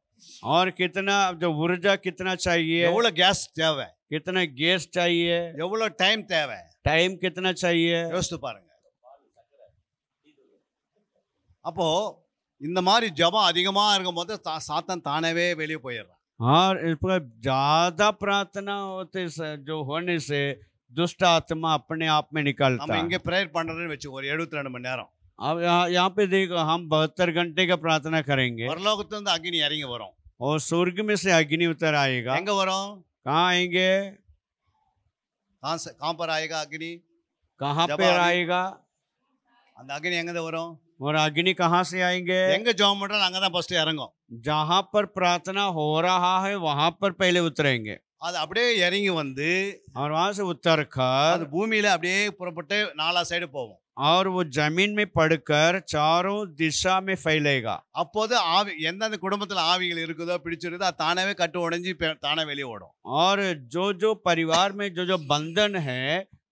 और कितना जो ऊर्जा कितना चाहिए, எவ்வளவு கேஸ் தேவை, कितना गैस चाहिए, எவ்வளவு டைம் தேவை, टाइम कितना चाहिए, யோசித்து பாருங்க. அப்போ இந்த மாதிரி ஜபம் அதிகமா இருக்கும்போது சாத்தான் தானவே வெளியே போயிடுறான். और इस पर ज्यादा प्रार्थना होते जो होने से दुष्ट आत्मा अपने आप में निकलता நம்ம है। இங்க பிரேயர் பண்றதுன்னு வெச்சு ஒரு 72 மணி நேரம் अब यहाँ पे देखो हम 72 घंटे का प्रार्थना करेंगे, பரலோகத்திலிருந்து அக்னி இறங்கி வரும். और स्वर्ग में से अग्नि उतर आएगा। எங்க வரும்? कहाँ आएंगे? कहाँ पर आएगा अग्नि? कहाँ जब पे आगे- आएगा? அந்த அக்னி எங்க வரும்? और अग्नि कहाँ से आएंगे? எங்க ஜெபம் பண்றோம் அங்கதான் ஃபர்ஸ்ட் இறங்கும். जहाँ पर प्रार्थना हो रहा है वहां पर पहले उतरेंगे, அது அப்படியே இறங்கி வந்து और वहां से उतर कर அது பூமியில அப்படியே புறப்பட்டு 4 சைடு போகும். और वो जमीन में पड़कर चारों दिशा में फैलेगा। அப்போது ஆவி எந்தெந்த குடும்பத்துல ஆவிகள் இருக்குதோ பிடிச்சிருக்குதோ அது தானாவே கட்டு உடைஞ்சு தானே வெளியே ஓடும். और जो परिवार में जो बंधन है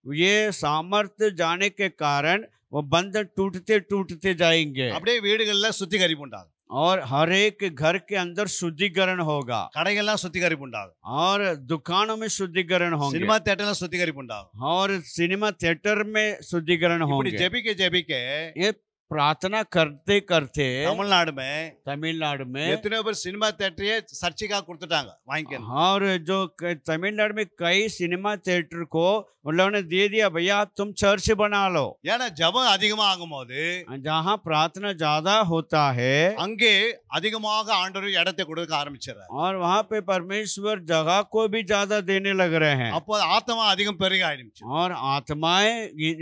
ये सामर्थ्य जाने के कारण वो बंधन टूटते टूटते जाएंगे அப்படியே வீடுகள்ல சுத்திகரிப்பு உண்டாகும். और हर एक घर के अंदर शुद्धिकरण होगा கடைகள்லாம் சுத்திகரிப்பு உண்டாகும். और दुकानों में शुद्धिकरण होंगे சினிமா தியேட்டர்ல சுத்திகரிப்பு உண்டாகும். और सिनेमा थिएटर में शुद्धिकरण இப்படி होंगे। ஜெபிக்க ஜெபிக்க ये प्रार्थना करते करते தமிழ்நாடு में तमिलनाडु में எத்தனை பேர் சினிமா தியேட்டரையே சர்ச்சைக்காக கொடுத்துட்டாங்க வாங்கிக்க. और जो तमिलनाडु में कई सिनेमा थिएटर को उन लोगों ने दे दिया, भैया आप तुम चर्च बना लो। ஏன்னா ஜெபம் அதிகமா ஆகும்போது जहाँ प्रार्थना ज्यादा होता है அங்கே அதிகமாக ஆண்டவர் இடத்தை கொடுக்க ஆரம்பிச்சிடறாரு. और वहाँ पे परमेश्वर जगह को भी ज्यादा देने लग रहे हैं அப்போ ஆத்மா அதிகம் பெருக ஆரம்பிச்சு. और आत्माएं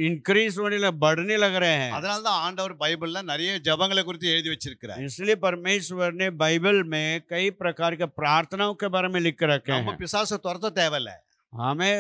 इंक्रीज होने लग बढ़ने लग रहे हैं। அதனால தான் ஆண்டவர் பைபிள்ல நிறைய ஜெபங்களை குறித்து எழுதி வச்சிருக்கிறார். इसलिए परमेश्वर ने बाइबल में कई प्रकार के प्रार्थनाओं के बारे में लिख के रखे நம்ம हैं। பிசாசை துரத்த தேவையில்ல. हमें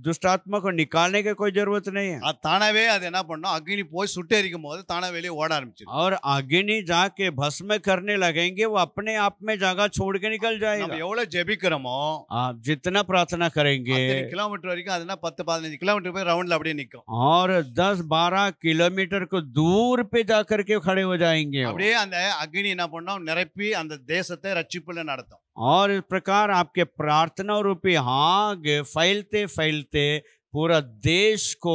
दुष्ट आत्मा को निकालने की कोई जरूरत नहीं है। அது தானாவே அது என்ன பண்ணும், அக்னி போய் சுட்டெரிக்கும் போது தானா வெளியே ஓட ஆரம்பிச்சிடும். और अग्नि जाके भस्म करने लगेंगे वो अपने आप में जगह छोड़ के निकल நம்ம जाएगा। எவ்வளவு ஜெபிக்கிறோமோ आप जितना प्रार्थना करेंगे அத்தனை கிலோமீட்டர் வரைக்கும் அதுனா 10-15 கிலோமீட்டர் போய் ரவுண்ட்ல அப்படியே நிக்கும். और 10-12 किलोमीटर को दूर पे जाकर के खड़े हो जाएंगे वो। அப்படியே அந்த அக்னி என்ன பண்ணும், நிரப்பி அந்த தேசத்தை ரட்சிப்புல நடத்தும். और इस प्रकार आपके प्रार्थना रूपी आग फैलते फैलते पूरा देश को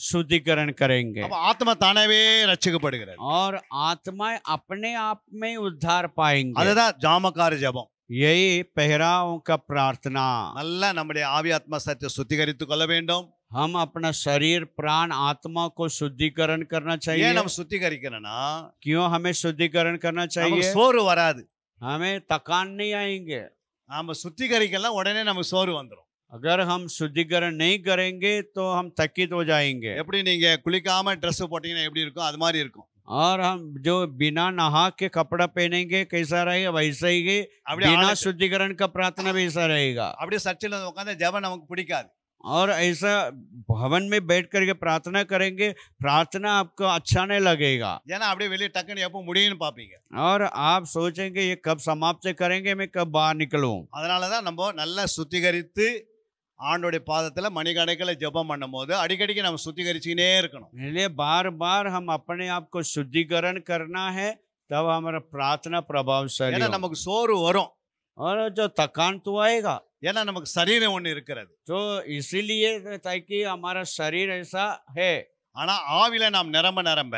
शुद्धिकरण करेंगे அப்ப ஆத்மா தானாவே ரட்சிக்கப்படுகிறது. और आत्माएं अपने आप में उद्धार पाएंगे। அதுதான் ஜாமக்கார ஜெபம். यही पहराओं का प्रार्थना। நல்லா நம்முடைய ஆவி ஆத்மா சத்தை சுத்திகரித்துக் கொள்ள வேண்டும். हम अपना शरीर प्राण आत्मा को शुद्धिकरण करना ஏன் चाहिए। நம்ம சுத்திகரிக்கணும்னா क्यों हमें शुद्धिकरण करना நமக்கு चाहिए? சோறு வராது. हमें थकान नहीं आएंगे। நாம சுத்திகரிக்கலாம் உடனே நமக்கு சோறு வந்துடும். अगर हम शुद्धिकरण नहीं करेंगे तो हम थकित हो जाएंगे। எப்படி நீங்க குளிக்காம ட்ரெஸ் போட்டீங்கன்னா எப்படி இருக்கும், அது மாதிரி இருக்கும். और हम जो बिना नहा के कपड़ा पहनेंगे कैसा रहेगा, वैसा ही அப்படியே बिना ஆளு- शुद्धिकरण का प्रार्थना भी ऐसा रहेगा। அப்படியே சர்ச்சில் வந்து உட்காந்து ஜெபம் நமக்கு பிடிக்காது. और ऐसा भवन में बैठ करके प्रार्थना करेंगे, प्रार्थना आपको अच्छा नहीं लगेगा। ஏன்னா அப்படியே வெளியே டக்குன்னு எப்போ முடியும்னு பார்ப்பீங்க. और आप सोचेंगे ये कब समाप्त करेंगे, मैं कब बाहर निकलूं। அதனால தான் நம்ம நல்லா சுத்திகரித்து ஆண்டோடைய பாதத்துல மணிக்கணக்கில் ஜெபம் பண்ணும் போது அடிக்கடிக்கு நம்ம சுத்திகரிச்சுக்கினே இருக்கணும். इसलिए बार बार हम अपने आप को शुद्धिकरण करना है, तब हमारा प्रार्थना प्रभावशाली ஏன்னா होगा। நமக்கு சோறு வரும். और जो थकान तो आएगा, ஏன்னா நமக்கு சரீரம் ஒன்று இருக்கிறது. तो इसीलिए ताकि हमारा शरीर ऐसा है। ஆனா ஆவில நாம் நிரம்ப நிரம்ப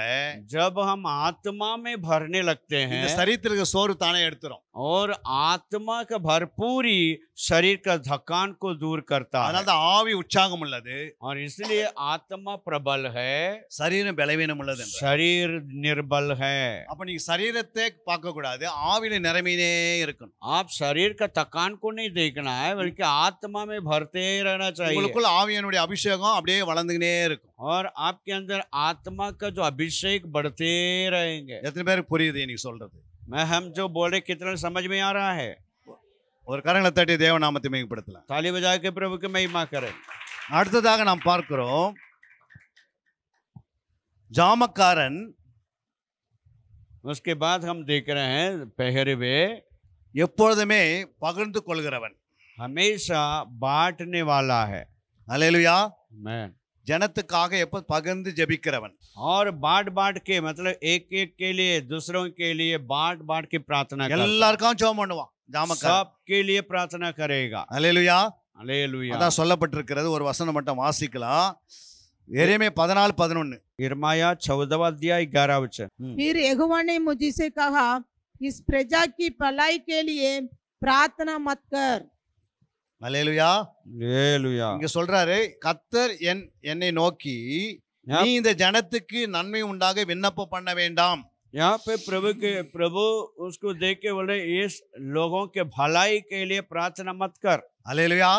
जब हम आत्मा में भरने लगते இந்த हैं சரீரத்திற்கு சோறு தானே எடுத்துரும். और आत्मा का भरपूरी शरीर का थकान को दूर करता है। அதனால தான் ஆவி உற்சாகம் உள்ளது, और इसलिए आत्मा प्रबल है, சரீரம் பலவீனம் உள்ளது என்ற. शरीर निर्बल है। அப்ப நீங்க சரீரத்தை பார்க்க கூடாது, ஆவில நிரம்பினே இருக்கணும். आप शरीर का थकान को नहीं देखना है, बल्कि आत्मा में भरते रहना चाहिए। உங்களுக்குள்ள ஆவியனுடைய அபிஷேகம் அப்படியே வளர்ந்துக்கினே இருக்கும். और आपके अंदर आत्मा का जो अभिषेक बढ़ते रहेंगे। எத்தனை பேருக்கு புரியுது நீங்க சொல்றது? मैं हम जो बोल रहे कितना समझ में आ रहा है? ஒரு கரங்களை தட்டி தேவ நாமத்தை மேம்படுத்தலாம். ताली बजा के प्रभु की महिमा करें। அடுத்ததாக நாம் பார்க்கிறோம், ஜாமக்காரன் उसके बाद हम देख रहे हैं पहरवे எப்பொழுதுமே பகிர்ந்து கொள்கிறவன். हमेशा बांटने वाला है। அல்லேலூயா. मैं ஜனத்துக்காக எப்போ பகிர்ந்து ஜெபிக்கிறவன். और बांट बांट के मतलब एक एक के लिए, दूसरों के लिए बांट बांट के प्रार्थना करता है। எல்லாருக்கும் ஜெபம் பண்ணுவான் ஜாமக்காரன். सबके लिए प्रार्थना करेगा। அல்லேலூயா. हालेलुया। அதான் சொல்லப்பட்டிருக்கிறது. ஒரு வசனம் மட்டும் வாசிக்கலாம். எரேமியா 14:11. यिर्मयाह 14वां अध्याय 11 वचन। फिर यहोवा ने मुझसे कहा, इस प्रजा की भलाई के लिए प्रार्थना मत कर। அல்லேலூயா. हालेलुया। இங்க சொல்றாரு, கர்த்தர் என்னை நோக்கி நீ இந்த ஜனத்துக்கு நன்மை உண்டாக விண்ணப்பம் பண்ண வேண்டாம். यहाँ पे प्रभु उसको देख के बोले इस लोगों के भलाई के लिए प्रार्थना मत कर। அல்லேலூயா.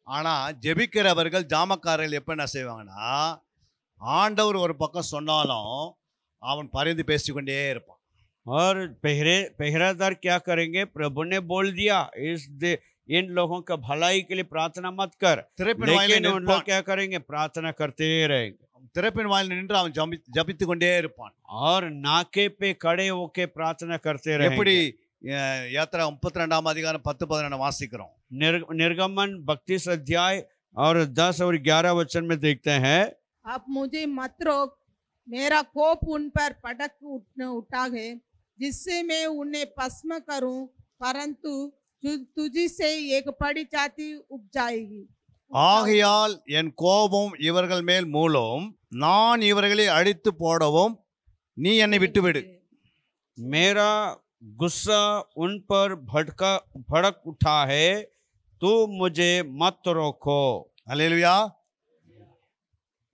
ஆனா ஜெபிக்கிறவர்கள் ஜாமக்காரர்கள் எப்ப என்ன செய்வாங்கன்னா, ஆண்டவர் ஒரு பக்கம் சொன்னாலும் அவன் பரிந்து பேசிக்கொண்டே இருப்பான். और पहरेदार क्या करेंगे? प्रभु ने बोल दिया इन लोगों का भलाई के लिए प्रार्थना मत कर, திரைப்பின் வாயிலே लेकिन उन लोग நிற்பான். क्या करेंगे? प्रार्थना करते रहेंगे। திறப்பின் வாயில் நின்று அவன் ஜபித்து கொண்டே இருப்பான். और नाके पे खड़े होके प्रार्थना करते எப்படி रहेंगे। யாத்திரா 32ஆம் அதிகாரம் 10-11 வாசிக்கிறோம். निर्गमन 32 अध्याय और 10 और 11 वचन में देखते हैं, अब मुझे मत रोक, मेरा कोप उन पर पटक उठा है, जिससे मैं उन्हें भस्म करूं, परंतु तुझी से एक बड़ी जाति उपजाएगी। ஆகையால் என் கோபம் இவர்கள் மேல் மூலம், நான் இவர்களை அழித்து போடவும் நீ என்னை விட்டுவிடு. मेरा गुस्सा उन पर भड़क उठा है, तू मुझे मत रोको। அல்லேலூயா.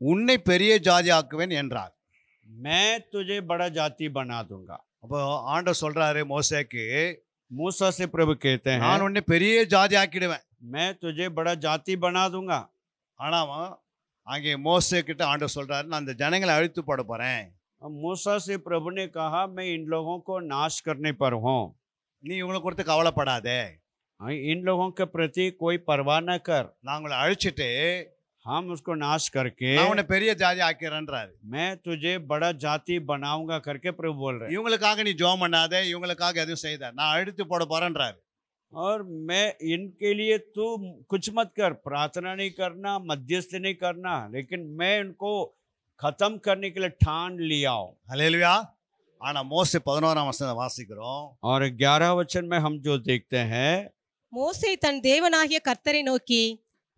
உன்னை பெரிய ஜாதி ஆக்குவேன் என்றார். मैं तुझे बड़ा जाति बना दूंगा। அப்போ ஆண்டவர் சொல்றாரு மோசேக்கு, मूसा से प्रभु कहते हैं, நான் உன்னை பெரிய ஜாதி ஆக்கிடுவேன். मैं तुझे बड़ा जाति बना दूंगा। ஆனா அங்கே மோசே கிட்ட ஆண்டவர் சொல்றாரு, நான் அந்த ஜனங்களை அழித்து போட போறேன். मूसा से प्रभु ने कहा, मैं इन लोगों को नाश करने पर हूँ, நீ இவங்களை குறித்து கவலைப்படாதே, इन लोगों के प्रति कोई परवाह न कर। நான் உங்களை அழிச்சிட்டு हम उसको नाश करके நான் உன்னை பெரிய ஜாதி ஆக்கிறேன்றாரு. मैं तुझे बड़ा जाति बनाऊंगा करके प्रभु बोल रहे हैं। இவங்களுக்காக நீ ஜெபம் பண்ணாதே, இவங்களுக்காக எதுவும் செய்த, நான் அழித்து போட போறேன்றாரு. और मैं इनके लिए तू कुछ मत कर, प्रार्थना नहीं करना, मध्यस्थ नहीं करना, लेकिन मैं इनको खत्म करने के लिए ठान लिया हूं। அல்லேலூயா. ஆனா மோசே 11ஆம் வசனம் வாசிக்கிறோம். और 11 वचन में हम जो देखते हैं, மோசே தன் தேவனாகிய கர்த்தரை நோக்கி,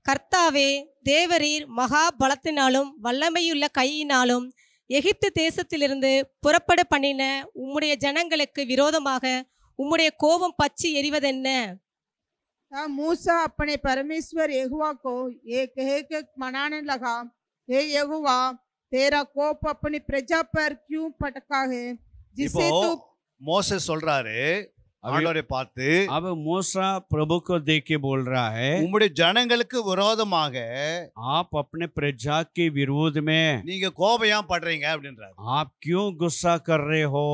கர்த்தாவே, தேவரீர் மகா பலத்தினாலும் வல்லமையுள்ள கையினாலும் எகிப்து தேசத்திலிருந்து புறப்பட பண்ணின உம்முடைய ஜனங்களுக்கு விரோதமாக உம்முடைய கோபம் பற்றி எரிவதென்ன? तब मूसा अपने परमेश्वर यहोवा को ये कह के मनाने लगा, हे यहोवा, तेरा कोप अपनी प्रजा पर क्यों पटका है, जिसे இப்போ तू மோசே சொல்றாரு ஆண்டவரை பார்த்து, अब मूसा प्रभु को देख के बोल रहा है, உம்முடைய ஜனங்களுக்கு விரோதமாக आप अपने प्रजा के विरोध में நீங்க கோபம் ஏன் படுறீங்க அப்படின்றாரு. आप क्यों गुस्सा कर रहे हो?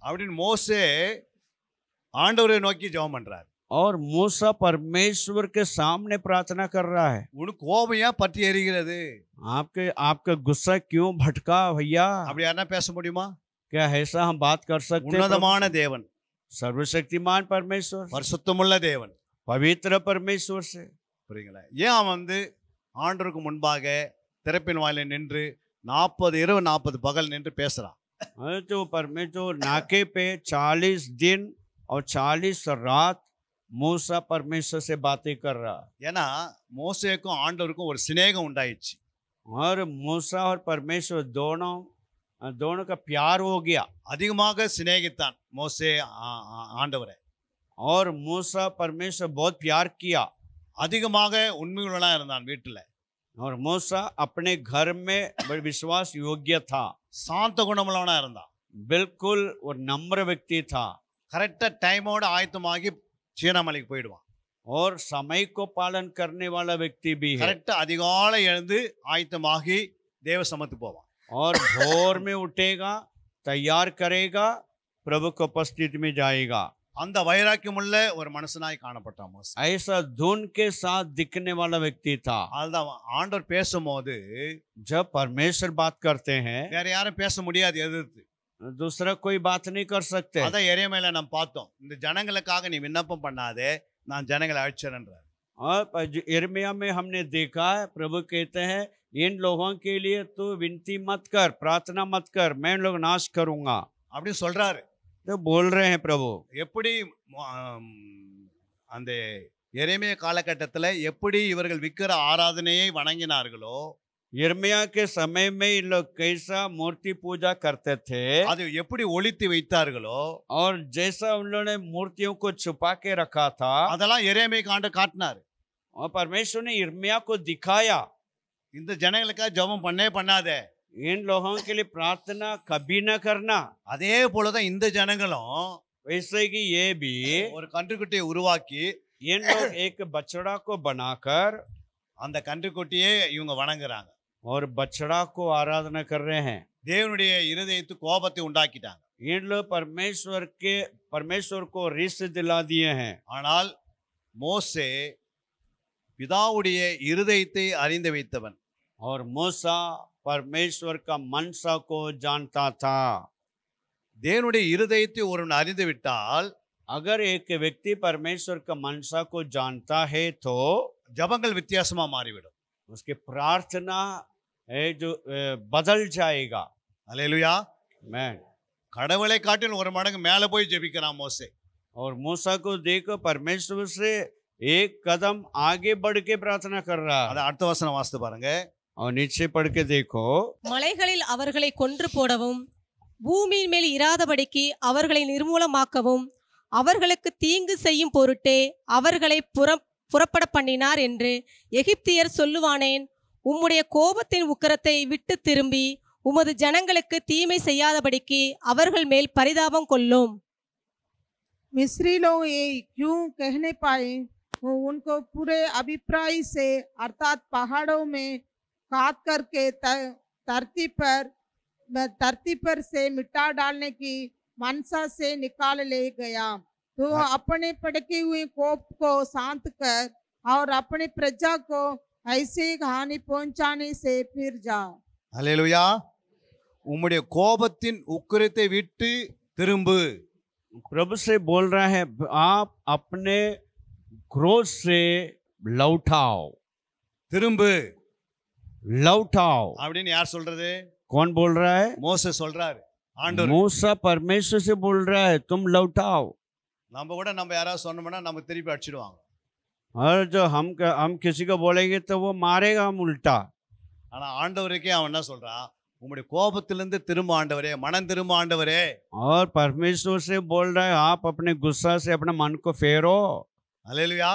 அப்படின்னு மோசே ஆண்டவரை நோக்கி ஜெபம் பண்றாரு. और मूसा परमेश्वर के सामने प्रार्थना कर रहा है, உனக்கு கோபம் ஏன் பற்றி எரிகிறது? आपका गुस्सा क्यों भटका भैया? அப்படி யாரா பேச முடியுமா? क्या ऐसा हम बात कर सकते हैं? உன்னதமான தேவன், सर्वशक्तिमान परमेश्वर, பரிசுத்தமுள்ள தேவன், पवित्र परमेश्वर से புரியுங்களா? ஏன் அவன் ஆண்டவருக்கு முன்பாக திறப்பின் வாயில நின்று 40 இரவு 40 பகல் நின்று பேசுறான். तो परमेश्वर नाके पे 40 दिन और 40 रात मूसा परमेश्वर से बातें कर रहा। ஏன்னா மோசேக்கும் ஆண்டவருக்கும் ஒரு சிநேகம் உண்டாயிடுச்சு. और मूसा और परमेश्वर दोनों का प्यार हो गया। அதிகமாக சிநேகித்தான் மோசே ஆண்டவரை. और मूसा परमेश्वर बहुत प्यार किया। அதிகமாக உண்மையுள்ளவனா இருந்தான் வீட்டுல. और मूसा अपने घर में विश्वास योग्य था, சாந்த குணமுள்ளவனா இருந்தான். बिल्कुल और नम्र व्यक्ति था। கரெக்டா டைமோட ஆயத்தமாகி சீனாமலைக்கு போயிடுவான். और समय को पालन करने वाला व्यक्ति भी है। கரெக்டா அதிகாலை எழுந்து ஆயத்தமாகி தேவ சமத்துக்கு போவான். और भोर में उठेगा, तैयार करेगा, प्रभु की उपस्थिति में जाएगा। அந்த வைராக்கியமுள்ள ஒரு மனுஷனாய் காணப்பட்டான் மோசே. ऐसा धुन के साथ दिखने वाला व्यक्ति था। அதுதான் ஆண்டவர் பேசும்போது जब परमेश्वर बात करते हैं, வேற யாரும் பேச முடியாது எதிர்த்து. दूसरा कोई बात नहीं कर सकते। அதான் எரேமியால நாம் பார்த்தோம், இந்த ஜனங்களுக்காக நீ விண்ணப்பம் பண்ணாதே, நான் ஜனங்களை அழிச்சிறேன்றார். और यिर्मयाह में हमने देखा है, प्रभु कहते हैं, इन लोगों के लिए तू विनती मत कर, प्रार्थना मत कर, मैं इन लोग नाश करूंगा। அப்படின்னு சொல்றாரு. तो बोल रहे हैं प्रभु। எப்படி அந்த எரேமியா காலகட்டத்தில் எப்படி இவர்கள் விக்கிர ஆராதனையை வணங்கினார்களோ, यिर्मयाह के समय में इन लोग कैसा मूर्ति पूजा करते थे, அது எப்படி ஒளித்து வைத்தார்களோ, और जैसा उन लोगों ने मूर्तियों को छुपा के रखा था, அதெல்லாம் எரேமியாக்கு ஆண்டவர் காட்டினார். और परमेश्वर ने यिर्मयाह को दिखाया, இந்த ஜனங்களுக்காக ஜெபம் பண்ணாதே, इन लोगों के लिए प्रार्थना कभी न करना। அதே போலதான் இந்த ஜனங்களும் वैसे कि ये भी ஒரு கன்றுக்குட்டியை உருவாக்கி इन लोग एक बछड़ा को बनाकर அந்த கன்றுக்குட்டியே இவங்க வணங்குறாங்க. और बछड़ा को आराधना कर रहे हैं। தேவனுடைய இருதயத்து கோபத்தை உண்டாக்கிட்டாங்க. इन लोग परमेश्वर को रिस दिला दिए हैं। ஆனால் மோசே பிதாவுடைய இருதயத்தை அறிந்து வைத்தவன். और मूसा परमेश्वर का मनसा को जानता था। தேவனுடைய இருதயத்தை ஒருவன் அறிந்து விட்டால் अगर एक व्यक्ति परमेश्वर का मनसा को जानता है तो ஜபங்கள் வித்தியாசமா மாறிவிடும். उसकी प्रार्थना है जो बदल जाएगा। அல்லேலூயா. मैं கடவுளை காட்டிலும் ஒரு மடங்கு மேலே போய் ஜெபிக்கிறான் மோசே. और मूसा को देखो परमेश्वर से एक कदम आगे बढ़ के प्रार्थना कर रहा அதை है। அடுத்த வசனம் வாசித்து பாருங்க. और नीचे पढ़ के देखो, மலைகளில் அவர்களை கொன்று போடவும் பூமியின் மேல் இராதபடிக்கு அவர்களை நிர்மூலமாக்கவும் அவர்களுக்கு தீங்கு செய்யும் பொருட்டே அவர்களை புறப்பட பண்ணினார் என்று எகிப்தியர் சொல்லுவானேன். உம்முடைய கோபத்தின் உக்கிரத்தை விட்டு திரும்பி உமது ஜனங்களுக்கு தீமை செய்யாதபடிக்கு அவர்கள் மேல் பரிதாபம் கொள்ளும். मिस्री लोग ये क्यों कहने पाए? वो उनको पूरे अभिप्राय से अर्थात पहाड़ों में काट करके धरती पर से मिटा डालने की मनसा से निकाल ले गया। तो अपने भड़के हुए कोप को शांत कर और अपनी प्रजा को ऐसी हानि पहुंचाने से फिर जा। அல்லேலூயா. உம்முடைய கோபத்தின் உக்கிரத்தை விட்டு திரும்பு. प्रभु से बोल रहा है आप अपने क्रोध से लौटाओ, திரும்பு लौटाओ। அப்படின்னு யார் சொல்றது? कौन बोल रहा है? மோசே சொல்றாரு. ஆண்டவர். मूसा परमेश्वर से बोल रहा है तुम लौटाओ। நம்ம கூட நம்ம யாராவது சொன்னோம்னா நம்ம திருப்பி அடிச்சிடுவாங்க. और जो हम किसी को बोलेंगे तो वो मारेगा हम उल्टा। ஆனா ஆண்டவருக்கே அவன் என்ன சொல்றான்? உம்முடைய கோபத்திலிருந்து திரும்ப ஆண்டவரே, மனம் திரும்ப ஆண்டவரே. और परमेश्वर से बोल रहा है आप अपने गुस्सा से अपने मन को फेरो। அல்லேலூயா.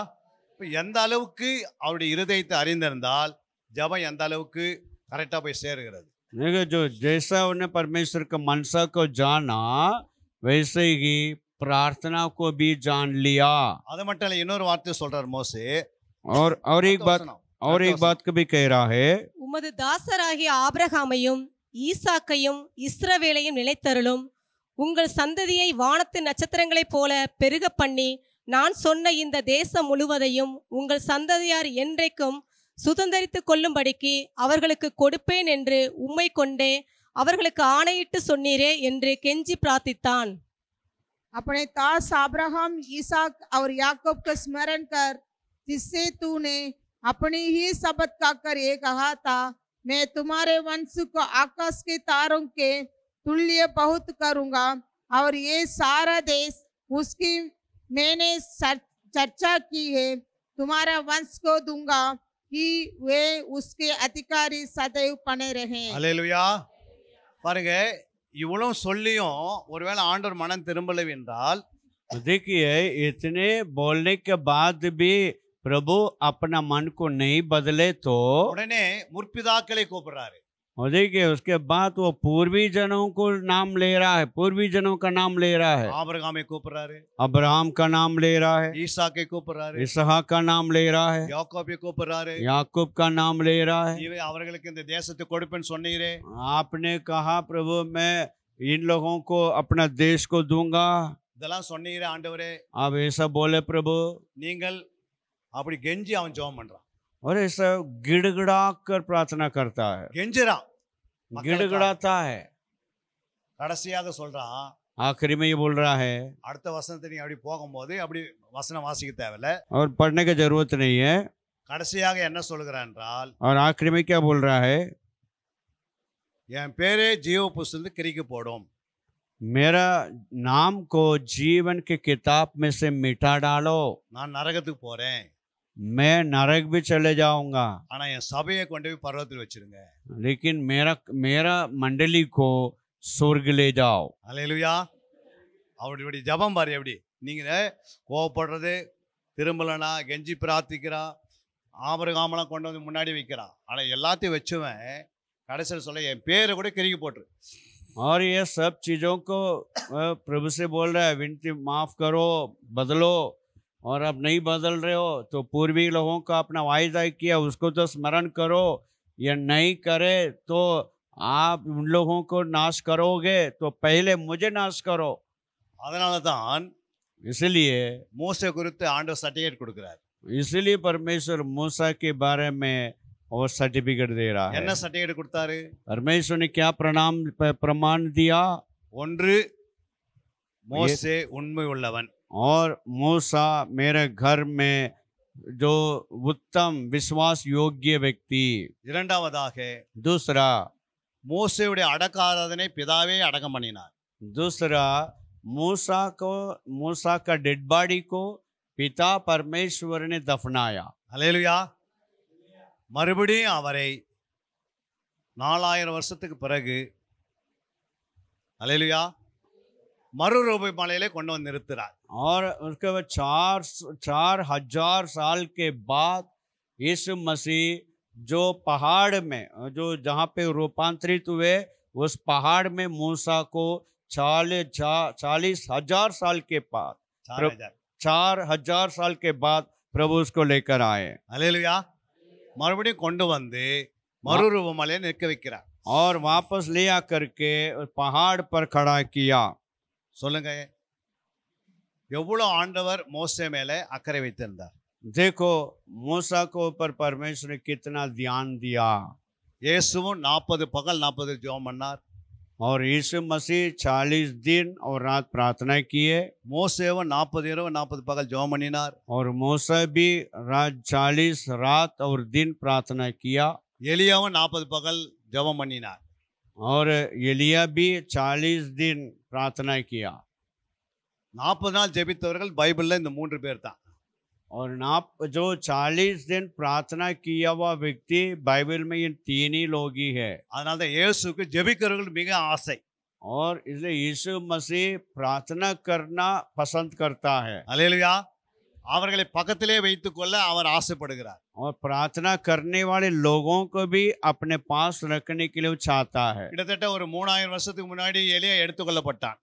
இப்போ எந்த அளவுக்கு அவருடைய இருதயத்தை அறிந்திருந்தால் ஜெபம் எந்த அளவுக்கு கரெக்டாக போய் சேருகிறது. देखो जो जैसा उन्हें परमेश्वर का मनसा को जाना वैसे ही प्रार्थना को भी जान लिया। அது மட்டும் இல்லை, இன்னொரு வார்த்தை சொல்றார் மோசே. और एक बात को भी कह रहा है, உமது தாசராகிய ஆபிரகாமையும் ஈசாக்கையும் இஸ்ரவேலையும் நிலைத்தருளும். உங்கள் சந்ததியை வானத்து நட்சத்திரங்களைப் போல பெருக பண்ணி நான் சொன்ன இந்த தேசம் முழுவதையும் உங்கள் சந்ததியார் என்றைக்கும் சுதந்தரித்து கொள்ளும்படிக்கு அவர்களுக்கு கொடுப்பேன் என்று உம்மை கொண்டே அவர்களுக்கு ஆணையிட்டு சொன்னீரே என்று கெஞ்சி பிரார்த்தித்தான். अपने दास अब्राहम, इसहाक और याकूब का स्मरण कर जिससे तूने अपनी ही शपथ खाकर ये कहा था मैं तुम्हारे वंश को आकाश के तारों के तुल्य बहुत करूंगा और ये सारा देश उसकी मैंने चर्चा की है तुम्हारा वंश को दूंगा कि वे उसके अधिकारी सदैव बने रहें। அல்லேலூயா. பாருங்க, இவ்வளவு சொல்லியும் ஒருவேளை ஆண்டவர் மனம் திரும்பலை என்றால் देखिए इतने बोलने के बाद भी प्रभु अपना मन को नहीं बदले तो உடனே முற்பிதாக்களை கூப்பிடுறாரு. और देखिए उसके बाद वो पूर्वी जनों को नाम ले रहा है, पूर्वी जनों का नाम ले रहा है। ஆபிரகாமை கூப்பிடுறாரு, अब्राहम का नाम ले रहा है, ஈசாக்கை கூப்பிடுறாரு, इसहाक का नाम ले रहा है, யாக்கோபை கூப்பிடுறாரு. याकूब का नाम ले रहा है। இவை அவர்களுக்கு இந்த தேசத்தை கொடுப்பேன்னு சொன்னீரே. आपने कहा प्रभु मैं इन लोगों को अपना देश को दूंगा, இதெல்லாம் சொன்னீரே ஆண்டவரே. आप ऐसा बोले प्रभु। நீங்கள் அப்படி கெஞ்சி அவன் ஜெபம் பண்றான். और ऐसा गिड़गिड़ा कर प्रार्थना करता है, கெஞ்சுறான், गिड़गिड़ाता है। கடைசியாக சொல்றான். आखिरी में ये बोल रहा है, அடுத்த வசனத்தை நீ அப்படி போகும்போது அப்படி வசனம் வாசிக்க தேவையில்ல. और पढ़ने की जरूरत नहीं है। கடைசியாக என்ன சொல்கிறான் என்றால், और आखिरी में क्या बोल रहा है, என் பேரே ஜீவ புஸ்தகத்தில் கிறுக்கி போடும். मेरा नाम को जीवन की किताब में से मिटा डालो। நான் நரகத்துக்கு போறேன், मैं नरक भी चले जाऊंगा, ஆனா என் சபையை கொண்டு போய் பர்வதத்தில் வச்சிருங்க. लेकिन मेरा मंडली को स्वर्ग ले जाओ। அல்லேலூயா. அவருடைய ஜெபம் பாரு எப்படி. நீங்க கோவப்படுறது, திரும்பலனா கெஞ்சி பிரார்த்திக்கிறா, ஆபிரகாமெல்லாம் கொண்டு வந்து முன்னாடி வைக்கிறான். ஆனா எல்லாத்தையும் வச்சுவன் கடைசியில் சொல்ல என் பேரை கூட கிறுக்கி போட்டுரு. और ये सब चीज़ों को प्रभु से बोल रहा है विनती माफ़ करो, बदलो। और अब नहीं बदल रहे हो तो पूर्वी लोगों का अपना वायदा किया उसको तो स्मरण करो। ये नहीं करे तो आप उन लोगों को नाश करोगे तो पहले मुझे नाश करो। அதனால தான் इसलिए மோசே குறித்து ஆண்டவர் சர்டிஃபிகேட் கொடுக்கிறார். इसलिए परमेश्वर मूसा के बारे में और सर्टिफिकेट दे रहा என்ன है। சர்டிஃபிகேட் கொடுத்தாரு? परमेश्वर ने क्या प्रमाण दिया? ஒன்று, மோசே உண்மை உள்ளவன். और मूसा मेरे घर में जो उत्तम विश्वास योग्य व्यक्ति। இரண்டாவதாக दूसरा, மோசேவுடைய அடக்க ஆராதனை பிதாவே அடக்கம் பண்ணினார். दूसरा मूसा का डेड बॉडी को पिता परमेश्वर ने दफनाया। அல்லேலூயா. மறுபடியும் அவரை 4000 வருஷத்துக்கு பிறகு அல்லேலூயா மறுரூபை மலையிலே கொண்டு வந்து நிறுத்துறார். और उसके बाद 4,000 साल के बाद यीशु मसीह जो पहाड़ में जो जहाँ पे रूपांतरित हुए उस पहाड़ में मूसा को 40,000 साल के बाद 4,000 साल के बाद प्रभु उसको लेकर आए। அல்லேலூயா. மறுபடியும் கொண்டு வந்து மறுரூப மலையை நிற்க வைக்கிறார். और वापस ले आकर के उस पहाड़ पर खड़ा किया। சொல்லுங்க, எவ்வளவு ஆண்டவர் மோசே மேலே அக்கறை வைத்திருந்தார். देखो मूसा को ऊपर परमेश्वर ने कितना ध्यान दिया। இயேசுவும் 40 பகல் 40 ஜெபம் பண்ணார். और यीशु मसीह 40 दिन और रात प्रार्थना किए। மோசேவும் 40 இரவு 40 பகல் ஜெபம் பண்ணினார். और मूसा भी 40 रात और दिन प्रार्थना किया। எலியாவும் 40 பகல் ஜெபம் பண்ணினார். और एलिया भी 40 दिन प्रार्थना किया। 40 நாள் ஜெபித்தவர்கள் பைபிள்ல இந்த 3 பேர் தான். और जो 40 दिन प्रार्थना किया हुआ व्यक्ति बाइबल में इन 3 ही लोग ही है। அதனால தான் இயேசுக்கு ஜெபிக்கிறவர்கள் மிக ஆசை. और इसलिए यीशु मसीह प्रार्थना करना पसंद करता है। அல்லேலூயா. அவர்களை பக்கத்திலே வைத்துக்கொள்ள அவர் ஆசைப்படுகிறார். और प्रार्थना करने वाले लोगों को भी अपने पास रखने के लिए वो चाहता है। கிட்டத்தட்ட ஒரு 3000 வருஷத்துக்கு முன்னாடி எலியா எடுத்துக்கொள்ளப்பட்டான்.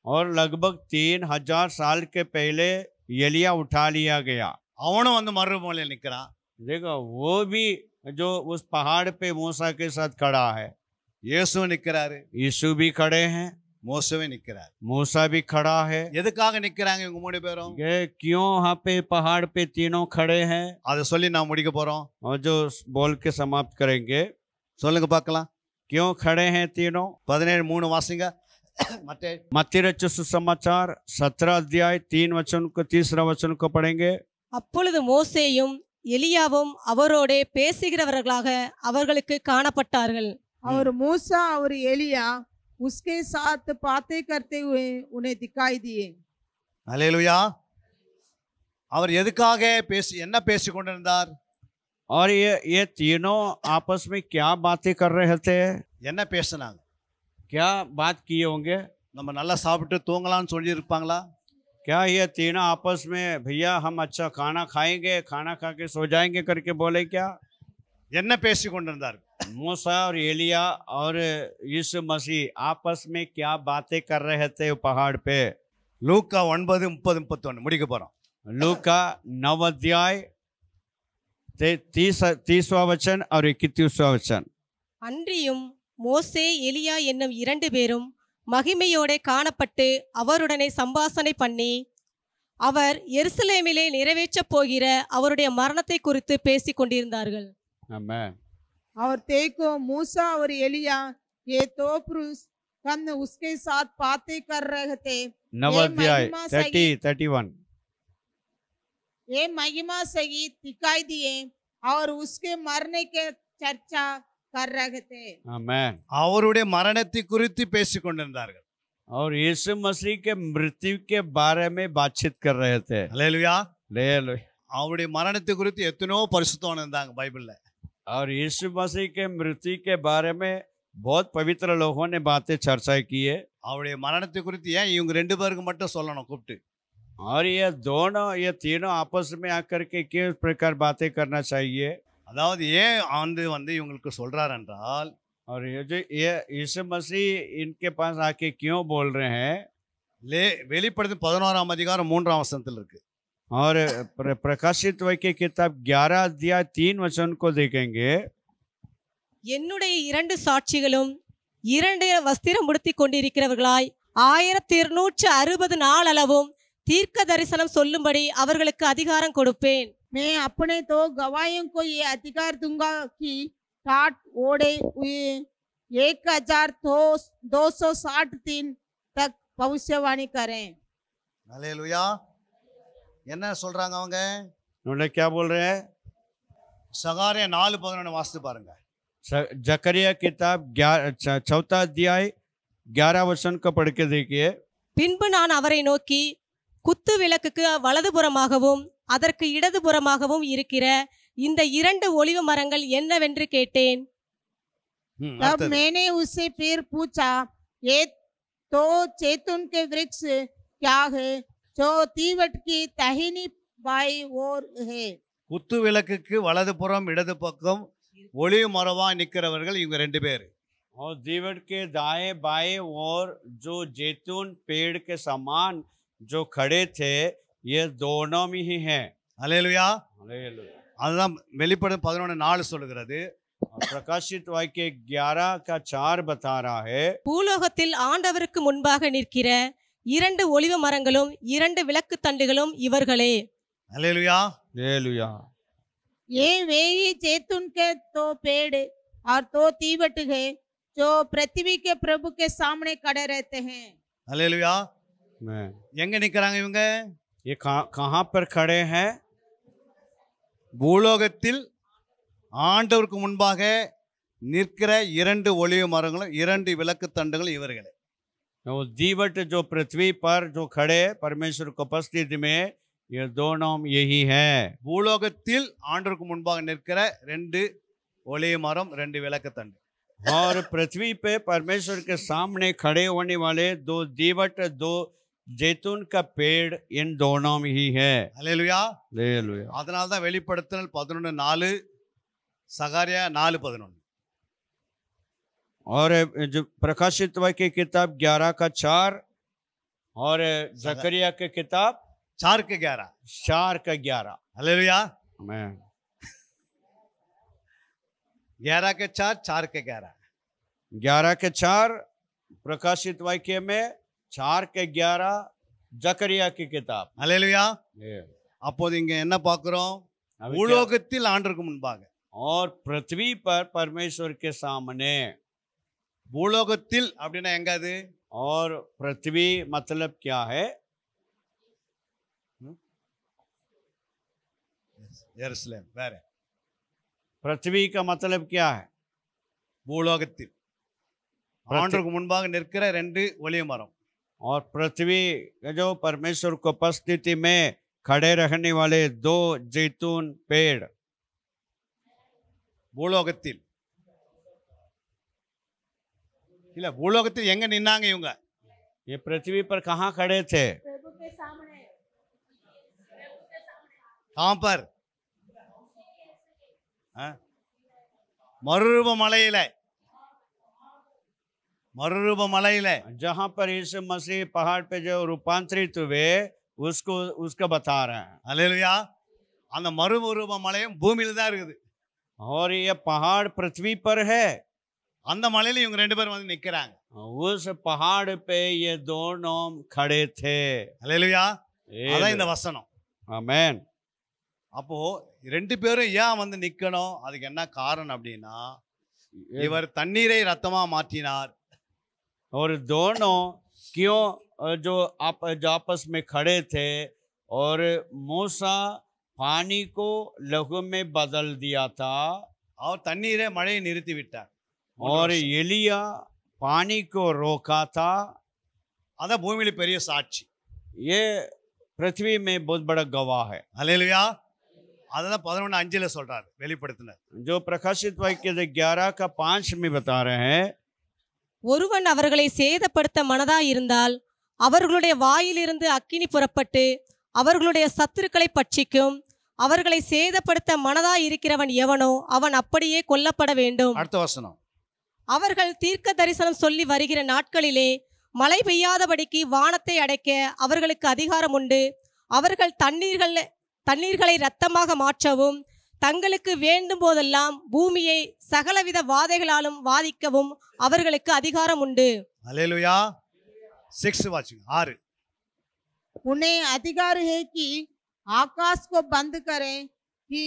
और लगभग 3,000 साल के पहले एलिया उठा लिया गया। அவனும் வந்து மறுரூபமலையில் நிற்கிறான். देखो वो भी जो उस पहाड़ पे मूसा के साथ खड़ा है। இயேசுவும் நிற்கிறாரு, यीशु भी खड़े हैं, மோசேவும் நிற்கிறார். मूसा भी खड़ा है। எதுக்காக நிற்கிறாங்க இவங்க 3 பேரும்? ये क्यों यहाँ पे पहाड़ पे तीनों खड़े हैं? அதை சொல்லி நான் முடிக்க போறோம். और जो बोल के समाप्त करेंगे। சொல்லுங்க பார்க்கலாம். क्यों खड़े हैं तीनों? 17:3 வாசிங்க. மத்தேயு मत्ती रचित सुसमाचार 17 अध्याय 3 वचन को 3 वचन को पढ़ेंगे। அப்பொழுது மோசேயும் எலியாவும் அவரோடே பேசுகிறவர்களாக அவர்களுக்கு காணப்பட்டார்கள். और मूसा और एलिया उसके साथ बातें करते हुए उन्हें दिखाई दिए। அல்லேலூயா. அவர் எதுக்காக என்ன பேசிக் கொண்டிருந்தார்? और ये तीनों आपस में क्या बातें कर रहे थे? என்ன பேசினாங்க? क्या बात किए होंगे? நம்ம நல்லா சாப்பிட்டு தூங்கலாம்னு சொல்லி இருப்பாங்களா? क्या ये तीनों आपस में भैया हम अच्छा खाना खाएंगे, खाना खा के सो जाएंगे करके बोले क्या? என்ன பேசிக் கொண்டிருந்தார்? मूसा और एलिया और यीशु मसीह आपस में क्या बातें कर रहे थे पहाड़ पे? லூக்கா 9:30-31 முடிக்க போறோம். लूका 9 अध्याय 30वां वचन और 31वां वचन। அன்றியும் மோசே எலியா என்னும் 2 பேரும் மகிமையோடே காணப்பட்டு அவருடனே சம்பாஷணை பண்ணி அவர் எருசலேமிலே நிறைவேற்றப் போகிற அவருடைய மரணத்தை குறித்து பேசிக் கொண்டிருந்தார்கள். आमेन। और देखो मूसा और एलिया ये दो पुरुष कम उसके साथ बातें कर रहे थे। 9 अध्याय 31। ये महिमा सहित दिखाई दिए और उसके मरने के चर्चा कर रहे थे। आमेन। அவருடைய மரணத்தை குறித்து பேசிக் கொண்டிருந்தார்கள். और यीशु मसीह के मृत्यु के बारे में बातचीत कर रहे थे। அல்லேலூயா. ले அவருடைய மரணத்தை குறித்து எத்தனையோ பரிசுத்தவான் இருந்தாங்க பைபிள்ல. और यीशु मसीह के मृत्यु के बारे में बहुत पवित्र लोगों ने बातें चर्चा की है। அவருடைய மரணத்தை குறித்து ஏன் இவங்க 2 பேருக்கு மட்டும் சொல்லணும் கூப்பிட்டு? और ये तीनों आपस में आकर के किस प्रकार बातें करना चाहिए? அதாவது ஏன் ஆண்டு வந்து இவங்களுக்கு சொல்றார் என்றால், और ये यीशु मसीह इनके पास आके क्यों बोल रहे हैं? வெளிப்படுத்தி 11ஆம் அதிகாரம் 3ஆம் வசனத்தில் இருக்கு. और प्रकाशित वाक्य किताब 11 अध्याय 3 वचन को देखेंगे। என்னுடைய 2 சாட்சிகளும் 2 வஸ்திரம் உடுத்திக் கொண்டிருக்கிறவர்களாய் 1260 நாள் அளவும் தீர்க்க தரிசனம் சொல்லும்படி அவர்களுக்கு அதிகாரம் கொடுப்பேன். मैं अपने तो गवाहियों को ये अधिकार दूंगा कि टाट ओढ़े हुए 1260 दिन तक भविष्यवाणी करें। அல்லேலூயா. என்ன சொல்றாங்க அவங்க? उन्होंने क्या बोल रहे हैं? சகாரியா 4:11 வாசித்து பாருங்க. जकरिया किताब 4 अध्याय 11 वचन को पढ़ के देखिए। பின்பு நான் அவரை நோக்கி, குத்து விளக்குக்கு வலதுபுறமாகவும் அதற்கு இடதுபுறமாகவும் இருக்கிற இந்த 2 ஒலிவ மரங்கள் என்னவென்று கேட்டேன். तब அடுத்தது. मैंने उससे फिर पूछा, ये तो जैतून के वृक्ष क्या है जो तीवट की दाहिनी बाई ओर है? குத்து விளக்குக்கு வலது புறம் இடது பக்கம் ஒளிவு மரமா நிக்கிறவர்கள் இவங்க 2 பேர். और दीवट के दाएं बाएं और जो जैतून पेड़ के समान जो खड़े थे, ये दोनों में ही हैं। அல்லேலூயா. हालेलुया। அதுதான் வெளிப்படும் 11:4 சொல்லுகிறது. और प्रकाशित वाक्य 11 का 4 बता रहा है, பூலோகத்தில் ஆண்டவருக்கு முன்பாக நிற்கிற 2 ஒலிவ மரங்களும் 2 விளக்கு தண்டுகளும் இவர்களே. அல்லேலூயா. हालेलुया। ये वे ही जैतून के तो पेड़ और तो तीवट है जो पृथ्वी के प्रभु के सामने खड़े रहते हैं। அல்லேலூயா. मैं எங்க நிக்கிறாங்க இவங்க? ये कहाँ पर खड़े हैं? பூலோகத்தில் ஆண்டவருக்கு முன்பாக நிற்கிற 2 ஒலிவு மரங்களும் 2 விளக்கு தண்டுகளும் இவர்களே. वो दीवट जो पृथ्वी पर जो खड़े परमेश्वर की उपस्थिति में, ये दोनों यही है। பூலோகத்தில் ஆண்டவருக்கு முன்பாக நிற்கிற 2 ஒலிவு மரம் 2 விளக்கு தண்டு. और पृथ्वी पे परमेश्वर के सामने खड़े होने वाले 2 दीवट 2 जैतून का पेड़, इन दोनों में ही है। அல்லேலூயா. हालेलुया। அதனால தான் வெளிப்படுத்தல் 11:4 சகாரியா 4:11. और जो प्रकाशित वाक्य की किताब 11 का 4 और जकरिया की किताब 4:11. 4 का 11। அல்லேலூயா. आमीन। 11 के 4 4 के 11. 11 के 4 प्रकाशित वाक्य में, 4 के 11 जकरिया की किताब। அல்லேலூயா. ये। அப்போது இங்க என்ன பார்க்கிறோம்? अभी क्या? பூலோகத்தில் ஆண்டவருக்கு முன்பாக. और पृथ्वी पर परमेश्वर के सामने। பூலோகத்தில் அப்படின்னா எங்க அது? और पृथ्वी मतलब क्या है? எருசலேம். வேற पृथ्वी का मतलब क्या है? பூலோகத்தில் ஆண்டவருக்கு முன்பாக நிற்கிற 2 ஒலிவ மரம். और पृथ्वी जो परमेश्वर को उपस्थिति में खड़े रहने वाले 2 जैतून पेड़। பூலோகத்தில் இல்ல, பூலோகத்தில் எங்க நின்னாங்க இவங்க? ये पृथ्वी पर कहाँ खड़े थे? प्रभु के सामने। कहां पर? மறுரூப மலையில. மறுரூப மலையில जहाँ पर यीशु मसीह पहाड़ पे जो रूपांतरित हुए, उसको बता रहे हैं। அல்லேலூயா. அந்த மறுரூப மலையும் பூமியில தான் இருக்குது. और ये पहाड़ पृथ्वी पर है। அந்த மலையில இவங்க 2 பேரும் வந்து நிக்கிறாங்க. उस पहाड़ पे ये दोनों खड़े थे। அல்லேலூயா. அதான் இந்த வசனம். आमीन। அப்போ 2 பேரும் ஏன் வந்து நிக்கணும்? அதுக்கு என்ன காரணம் அப்படின்னா, இவர் தண்ணீரை ரத்தமா மாற்றினார். और दोनों क्यों जो आपस में खड़े थे, और मूसा पानी को लहू में बदल दिया था, அவர் தண்ணீரை மழையை நிறுத்தி விட்டார். और एलिया पानी को रोका था। அதான் பூமியில பெரிய சாட்சி. ये पृथ्वी में बहुत बड़ा गवाह है। அல்லேலூயா. அதான் 11:5 சொல்றாரு வெளிப்படுத்தினார். जो प्रकाशित वाक्य 11 का 5 में बता रहे हैं, ஒருவன் அவர்களை சேதப்படுத்த மனதாயிருந்தால் அவர்களுடைய வாயிலிருந்து அக்கினி புறப்பட்டு அவர்களுடைய சத்துருக்களை பட்சிக்கும். அவர்களை சேதப்படுத்த மனதாயிருக்கிறவன் எவனோ அவன் அப்படியே கொல்லப்பட வேண்டும். அடுத்த வசனம். அவர்கள் தீர்க்க தரிசனம் சொல்லி வருகிற நாட்களிலே மழை பெய்யாதபடிக்கு வானத்தை அடைக்க அவர்களுக்கு அதிகாரம் உண்டு. அவர்கள் தண்ணீர்களை இரத்தமாக மாற்றவும் தங்களுக்கு வேண்டும் போதெல்லாம் பூமியை சகலவித வாதைகளாலும் வாதிக்கவும் அவர்களுக்கு அதிகாரம் உண்டு. அல்லேலூயா. 6 வாசிங்க. 6. उन्हें अधिकार है कि आकाश को बंद करें कि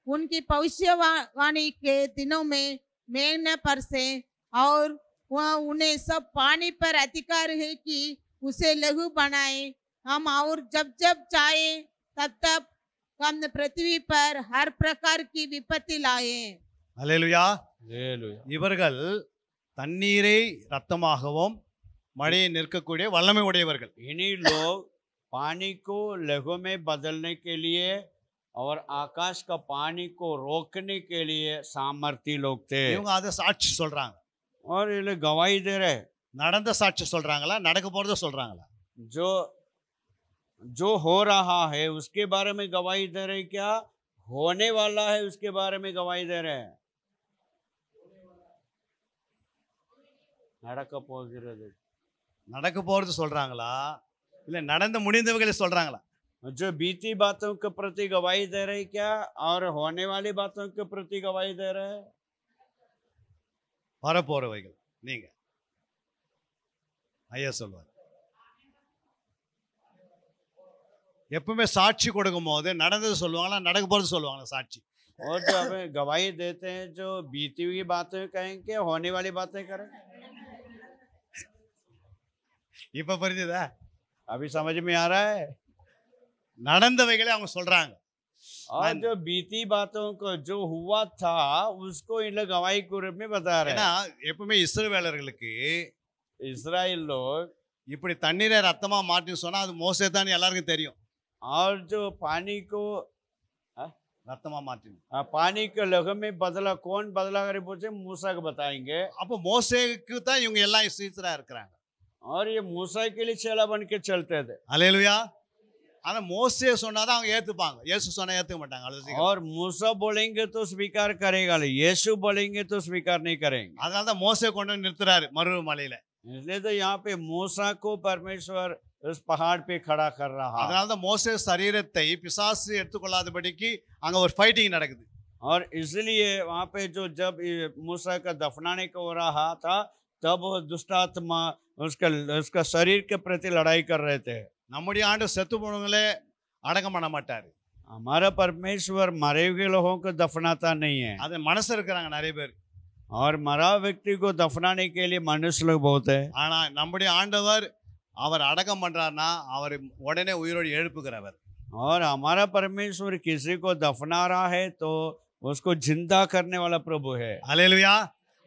उनकी भविष्यवाणी के दिनों में मेघ न बरसे और वह उन्हें सब पानी पर अधिकार है कि उसे लघु बनाए हम और जब जब चाहे तब तब हम पृथ्वी पर हर प्रकार की विपत्ति लाए। அல்லேலூயா. हालेलुया। இவர்கள் தண்ணீரை ரத்தமாகவும் மழையை நிற்கக்கூடிய வல்லமை உடையவர்கள். इन्हीं लोग पानी को लहू में बदलने के लिए और आकाश का पानी को रोकने के लिए सामर्थी लोग थे। இவங்க அதை சாட்சி சொல்றாங்க. और ये लोग गवाही दे रहे, நடந்த சாட்சி சொல்றாங்களா, நடக்க போறத சொல்றாங்களா? जो जो हो रहा है उसके बारे में गवाही दे रहे, क्या होने वाला है उसके बारे में गवाही दे रहे हैं? நடக்க போகிறது, நடக்க போறது சொல்றாங்களா, இல்ல நடந்து முடிந்தவைகளை சொல்றாங்களா? जो बीती बातों के प्रति गवाही दे रहे क्या और होने वाली बातों के प्रति गवाही दे रहे हैं? வரப்போறவைகள். நீங்க ஐயா சொல்வார். எப்பவுமே சாட்சி கொடுக்கும் போது நடந்தது சொல்லுவாங்களா, நடக்க போறது சொல்லுவாங்களா சாட்சி? और जो हमें गवाही देते हैं जो बीती हुई बातें कहेंगे, होने वाली बातें करें? இப்ப புரிஞ்சுதா? अभी समझ में आ रहा है? நடந்தவைகளை அவங்க சொல்றாங்க. और जो बीती बातों को जो हुआ था उसको इन लोग गवाही के रूप में बता रहे ஏன்னா हैं। எப்பவுமே இஸ்ரவேலர்களுக்கு इस्राएल लोग இப்படி தண்ணீரை ரத்தமா மாற்றி சொன்னா அது மோசே தான் எல்லாருக்கும் தெரியும். और जो पानी को ரத்தமா மாற்றி पानी के लहू में बदला, कौन बदला करे पूछे, मूसा को बताएंगे। அப்போ மோசேக்கு தான் இவங்க எல்லாம் சீசரா இருக்கிறாங்க. और ये मूसा के लिए चेला बन के चलते थे। அல்லேலூயா. ஆனா மோசே சொன்னாதான் அவங்க ஏத்துப்பாங்க. இயேசு சொன்னா ஏத்துக்க மாட்டாங்க. அவ்வளவு சீக்கிரம். और मूसा बोलेंगे तो स्वीकार करेगा, यीशु बोलेंगे तो स्वीकार नहीं करेंगे। அதனால தான் மோசே கொண்டு வந்து நிறுத்துறாரு மறு மலையில. इसलिए तो यहाँ पे मूसा को परमेश्वर उस पहाड़ पे खड़ा कर रहा है। அதனால தான் மோசே சரீரத்தை பிசாசு எடுத்துக்கொள்ளாதபடிக்கு அங்க ஒரு ஃபைட்டிங் நடக்குது. और इसलिए वहाँ पे जो जब मूसा का दफनाने को हो रहा था तब वो दुष्ट आत्मा उसका शरीर के प्रति लड़ाई कर रहे थे। நம்முடைய ஆண்டு செத்து போனவங்களே அடக்கம் பண்ண மாட்டாரு. हमारा परमेश्वर मरे हुए लोगों को दफनाता नहीं है। அது மனசு இருக்கிறாங்க நிறைய பேர். और मरा व्यक्ति को दफनाने के लिए मनुष्य लोग बहुत है। ஆனா நம்முடைய ஆண்டவர் அவர் அடக்கம் பண்றாருன்னா அவர் உடனே உயிரோடு எழுப்புகிறவர். और हमारा परमेश्वर किसी को दफना रहा है तो उसको जिंदा करने वाला प्रभु है। அல்லேலூயா.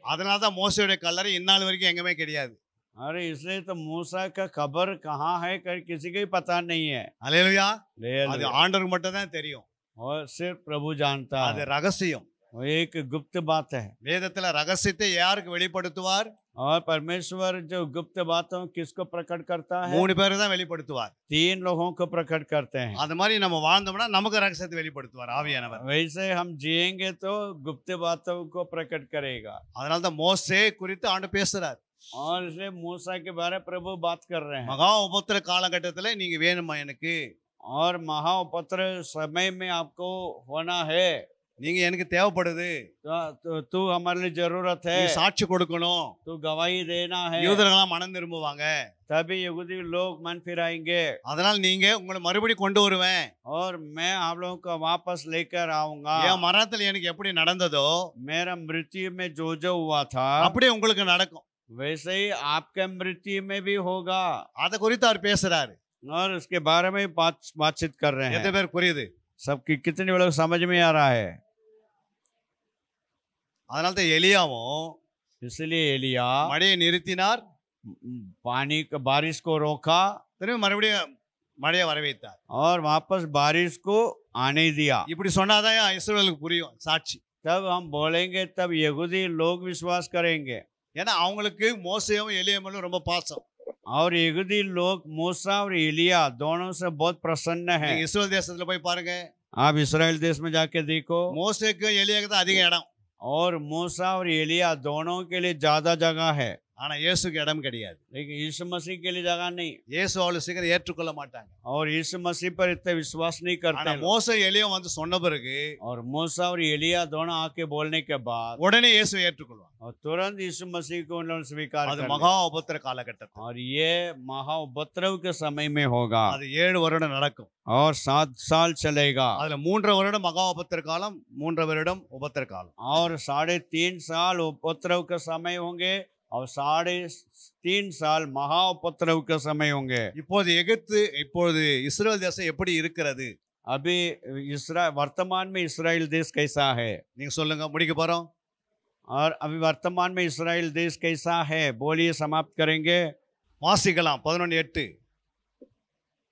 அதனால தான் மோசேயுடைய கல்லறை இந்நாள் வரைக்கும் எங்கேயுமே கிடையாது. अरे इसलिए तो मूसा का कब्र कहाँ है कर किसी को ही पता नहीं है। அல்லேலூயா. அது हालेलुया। ஆண்டவருக்கு மட்டும் தான் தெரியும். और सिर्फ प्रभु जानता அது है, ரகசியம். वो एक गुप्त बात है। வேதத்துல ரகசியத்தை யாருக்கு வெளிப்படுத்துவார்? और परमेश्वर जो गुप्त बातों किसको प्रकट करता है? 3 பேருக்கு தான் வெளிப்படுத்துவார். 3 लोगों को प्रकट करते हैं। அது மாதிரி நம்ம வாழ்ந்தோம்னா நமக்கு ரகசியத்தை வெளிப்படுத்துவார் ஆவியானவர். वैसे हम जिएंगे तो गुप्त बातों को प्रकट करेगा। அதனால தான் மோசே குறித்து ஆண்டு பேசுறார். और इसलिए मूसा के बारे में प्रभु बात कर रहे हैं। மகா உபத்திர காலகட்டத்துல நீங்க வேணுமா எனக்கு? और महाउपत्र समय में आपको होना है, நீங்க எனக்கு தேவைப்படுது. तू हमारे लिए जरूरत है, நீ சாட்சி கொடுக்கணும். तू गवाही देना है, யூதர்களாம் மனம் திரும்புவாங்க. तभी यहूदी लोग मन फिराएंगे। அதனால நீங்க உங்களை மறுபடியும் கொண்டு வருவேன். और मैं आप लोगों को वापस लेकर आऊंगा। என் மரணத்துல எனக்கு எப்படி நடந்ததோ मेरा मृत्यु में जो जो हुआ था அப்படியே உங்களுக்கு நடக்கும். वैसे ही आपके मृत्यु में भी होगा। அதை குறித்து அவர் பேசுறாரு. और उसके बारे में बातचीत कर रहे எத்தனை हैं। பேர் புரியுது? सबकी कितने लोग समझ में आ रहा है? அதனால தான் எலியாவும் इसलिए एलिया மழையை நிறுத்தினார். पानी का बारिश को रोका திரும்பி மறுபடியும் மழையை வரவைத்தார். और वापस बारिश को आने दिया। இப்படி சொன்னாதான் இஸ்ரவேலுக்கு புரியும் சாட்சி. तब हम बोलेंगे तब यहूदी लोग विश्वास करेंगे। ஏன்னா அவங்களுக்கு மோசேயும் எலியாவும் ரொம்ப பாசம். और यहूदी लोग मूसा और एलिया दोनों से बहुत प्रसन्न हैं। நீங்க இஸ்ரவேல் தேசத்துல போய் பாருங்க. आप इस्राएल देश में जाके देखो, மோசேக்கு எலியாவுக்கு தான் அதிக இடம். और मूसा और एलिया दोनों के लिए ज्यादा जगह है। ஆனா இயேசுக்கு இடம் கிடையாது. लेकिन यीशु मसीह के लिए जगह नहीं, இயேசு அவ்வளவு சீக்கிரம் ஏற்றுக்கொள்ள மாட்டாங்க. और यीशु मसीह पर इतना विश्वास नहीं करते ஆனா हैं लोग। மோசே எலியும் வந்து சொன்ன பிறகு और मूसा और एलिया दोनों आके बोलने के बाद உடனே இயேசு ஏற்றுக்கொள்வாங்க. और तुरंत यीशु मसीह को उन लोगों ने स्वीकार அது कर लिया। மகா உபத்திர காலகட்டத்தில் और ये महा उपद्रव के समय में होगा அது 7 வருடம் நடக்கும். और 7 साल चलेगा அதுல 3 வருடம் மகா உபத்திர காலம், 3 வருடம் உபத்திர காலம். और 3.5 साल उपद्रव के समय होंगे और 3.5 साल महा उपद्रव के समय होंगे। இப்பொழுது இஸ்ரேல் தேசம் எப்படி இருக்கிறது? अभी वर्तमान में इस्राएल देश कैसा है? நீங்க சொல்லுங்க, முடிக்க போறோம். और अभी वर्तमान में इस्राएल देश कैसा है? बोलिए, समाप्त करेंगे। வாசிக்கலாம் 11:8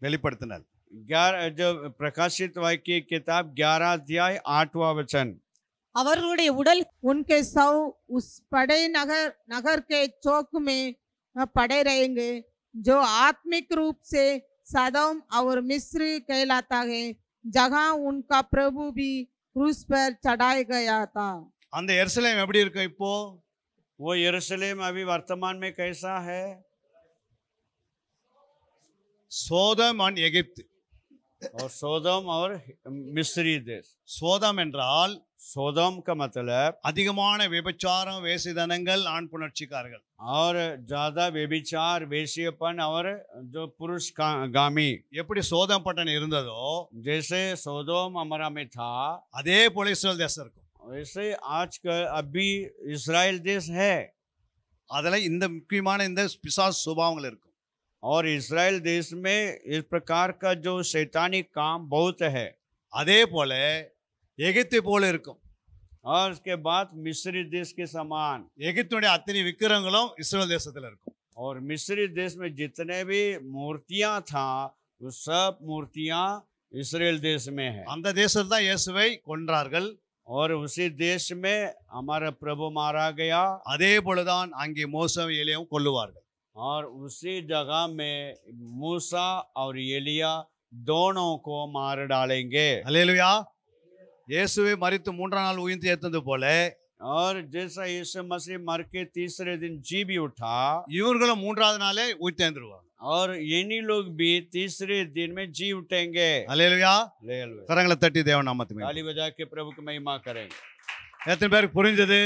வெளிப்படுத்தினல் 11 जो प्रकाशित वाक्य की किताब 11 अध्याय 8वां वचन। அவர்களுடைய உடல் उनके शव उस बड़े नगर के चौक में पड़े रहेंगे जो आत्मिक रूप से सदोम और मिस्र कहलाता है, जहां उनका प्रभु भी क्रूस पर चढ़ाया गया था। அந்த எருசலேம் எப்படி இருக்கும் இப்போ? वो यरूशलेम अभी वर्तमान में कैसा है? சோதம் and எகிப்து. और सोदोम और मिस्री देश। சோதம் என்றால் सोदोम का मतलब அதிகமான விபச்சாரம், வேசிதனங்கள், ஆண் புணர்ச்சிக்காரர்கள். और ज्यादा व्यभिचार, वेश्यपन और जो पुरुष गामी। எப்படி சோதம் பட்டணம் இருந்ததோ जैसे सोदोम अमरा में था, அதே போல இஸ்ரேல் தேசம் இருக்கும். वैसे आज का अभी इस्राएल देश है। அதுல இந்த முக்கியமான இந்த பிசாசு சுபாவங்கள் இருக்கும். और इस्राएल देश में इस प्रकार का जो शैतानिक काम बहुत है। அதே போல எகிப்து போல இருக்கும். और उसके बाद मिस्री देश के समान। எகிப்துடைய அத்தனை விக்கிரங்களும் இஸ்ரேல் தேசத்துல இருக்கும். और मिस्री देश में जितने भी मूर्तियां था, वो सब मूर्तियां इस्राएल देश में है। அந்த தேசத்துல தான் இயேசுவை கொன்றார்கள். और उसी देश में हमारा प्रभु मारा गया। அதே போலதான் அங்கே மோசே எலியாவும் கொல்லுவார்கள். और उसी जगह में मूसा और एलिया दोनों को मार डालेंगे। அல்லேலூயா. இயேசுவை மரித்து 3ஆம் நாள் உயிர்த்து ஏத்தது போல और जैसा यीशु मसीह मर के तीसरे दिन जी भी उठा, இவர்களும் 3ஆவது நாளே உயிர்த்தெழுந்துருவாங்க. और इन्हीं लोग भी तीसरे दिन में जी उठेंगे। அல்லேலூயா. हालेलुया। கரங்களை தட்டி தேவ நாமத்துக்கு ताली बजा के प्रभु की महिमा करेंगे। எத்தனை பேருக்கு புரிஞ்சது?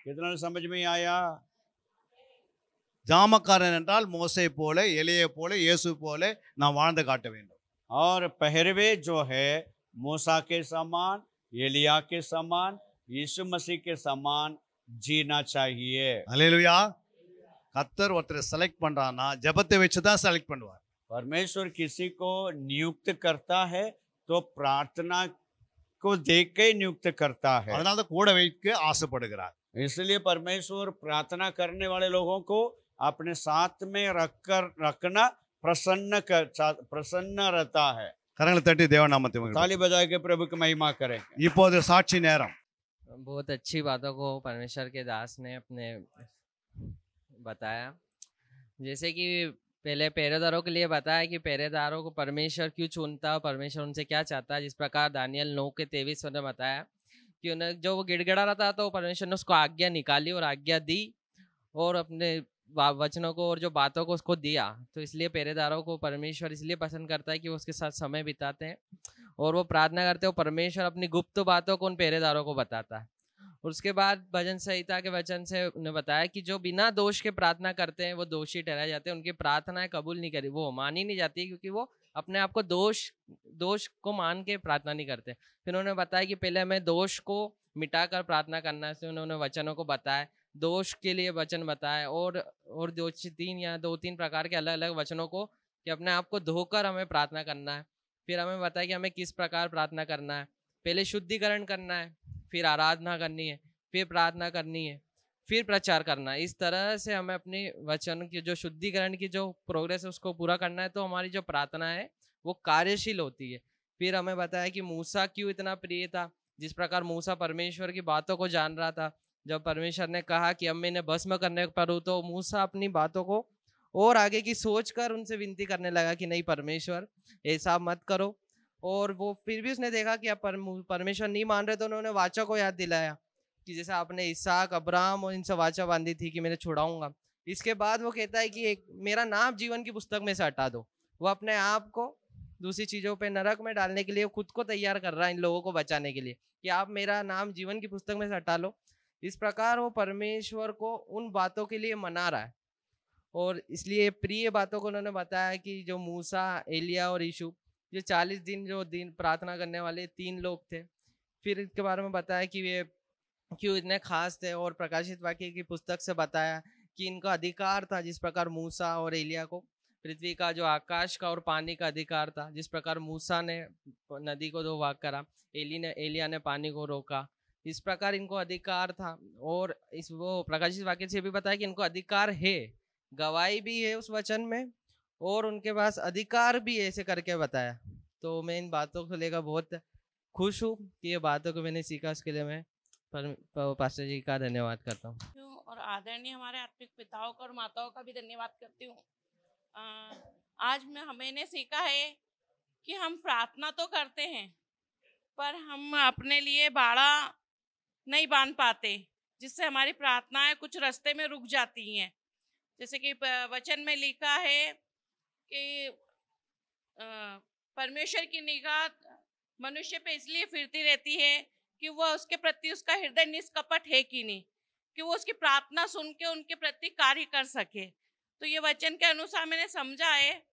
कितना समझ में आया? ஜாமக்காரன் என்றால் மோசே போல, எலியை போல, இயேசு போல நாம் வாழ்ந்து காட்ட வேண்டும். और पहरवे जो है मूसा के समान, एलिया के समान, यीशु मसीह के समान जीना चाहिए। அல்லேலூயா. கர்த்தர் ஒருத்தரை செலக்ட் பண்றான்னா ஜெபத்தை வச்சு தான் செலக்ட் பண்ணுவார். परमेश्वर किसी को नियुक्त करता है तो प्रार्थना को देख के नियुक्त करता है। அதனால தான் கூட வைக்க ஆசைப்படுகிறார். इसलिए परमेश्वर प्रार्थना करने वाले लोगों को अपने साथ में रखना प्रसन्न रहता है। கரங்களை தட்டி தேவ நாமத்துக்கு ताली बजा के प्रभु की महिमा करें। இப்போது சாட்சி நேரம். बहुत अच्छी बातों को परमेश्वर के दास ने अपने बताया। जैसे कि पहले पहरेदारों के लिए बताया कि पहरेदारों को परमेश्वर क्यों चुनता है, परमेश्वर उनसे क्या चाहता है। जिस प्रकार दानियल 9:23 ने बताया कि उन्हें जो वो गिड़गिड़ा रहा था तो परमेश्वर ने उसको आज्ञा निकाली और आज्ञा दी और अपने वचनों को और जो बातों को उसको दिया। तो इसलिए पहरेदारों को परमेश्वर इसलिए पसंद करता है कि वो उसके साथ समय बिताते हैं और वो प्रार्थना करते हैं। परमेश्वर अपनी गुप्त बातों को उन पहरेदारों को बताता है। उसके बाद भजन संहिता के वचन से उन्हें बताया कि जो बिना दोष के प्रार्थना करते हैं वो दोषी ठहराए जाते हैं, उनकी प्रार्थनाएं कबूल नहीं करी, वो मानी नहीं जाती, क्योंकि वो अपने आप को दोष को मान के प्रार्थना नहीं करते। फिर उन्होंने बताया कि पहले हमें दोष को मिटाकर प्रार्थना करना है। उन्होंने वचनों को बताया, दोष के लिए वचन बताए और 2-3 प्रकार के अलग अलग वचनों को कि अपने आप को धोकर हमें प्रार्थना करना है। फिर हमें बताया कि हमें किस प्रकार प्रार्थना करना है। पहले शुद्धिकरण करना है, फिर आराधना करनी है, फिर प्रार्थना करनी है, फिर प्रचार करना है। इस तरह से हमें अपने वचन की जो शुद्धिकरण की जो प्रोग्रेस है उसको पूरा करना है, तो हमारी जो प्रार्थना है वो कार्यशील होती है। फिर हमें बताया कि मूसा क्यों इतना प्रिय था। जिस प्रकार मूसा परमेश्वर की बातों को जान रहा था, जब परमेश्वर ने कहा कि अब मैं इन्हें भस्म करने पर हूँ, तो मूसा अपनी बातों को और आगे की सोच कर उनसे विनती करने लगा कि नहीं परमेश्वर ऐसा मत करो। और वो फिर भी उसने देखा कि अब परमेश्वर नहीं मान रहे, तो उन्होंने वाचा को याद दिलाया कि जैसे आपने इसहाक, अब्राहम और इनसे वाचा बांधी थी कि मैं छुड़ाऊंगा, इसके बाद वो कहता है कि एक मेरा नाम जीवन की पुस्तक में से हटा दो। वो अपने आप को दूसरी चीज़ों पे नरक में डालने के लिए खुद को तैयार कर रहा है इन लोगों को बचाने के लिए कि आप मेरा नाम जीवन की पुस्तक में से हटा लो। इस प्रकार वो परमेश्वर को उन बातों के लिए मना रहा है और इसलिए प्रिय बातों को उन्होंने बताया कि जो मूसा, एलिया और यीशु जो 40 दिन जो दिन प्रार्थना करने वाले 3 लोग थे, फिर इसके बारे में बताया कि वे क्यों इतने खास थे और प्रकाशित वाक्य की पुस्तक से बताया कि इनका अधिकार था जिस प्रकार मूसा और एलिया को पृथ्वी का जो आकाश का और पानी का अधिकार था, जिस प्रकार मूसा ने नदी को 2 भाग करा, एलिया ने पानी को रोका, इस प्रकार इनको अधिकार था। और इस वो प्रकाशित वाक्य से भी बताया कि इनको अधिकार है, गवाही भी है उस वचन में और उनके पास अधिकार भी है, ऐसे करके बताया। तो मैं इन बातों को लेकर बहुत खुश हूँ कि ये बातों को मैंने सीखा, उसके लिए मैं पास्टर जी का धन्यवाद करता हूँ और आदरणीय हमारे आत्मिक पिताओं का और माताओं का भी धन्यवाद करती हूँ। आज मैंने सीखा है कि हम प्रार्थना तो करते हैं पर हम अपने लिए बाड़ा नहीं बांध पाते, जिससे हमारी प्रार्थनाएं कुछ रास्ते में रुक जाती हैं। जैसे कि वचन में लिखा है कि परमेश्वर की निगाह मनुष्य पे इसलिए फिरती रहती है कि वह उसके प्रति उसका हृदय निष्कपट है कि नहीं, कि वो उसकी प्रार्थना सुन के उनके प्रति कार्य कर सके। तो ये वचन के अनुसार मैंने समझा है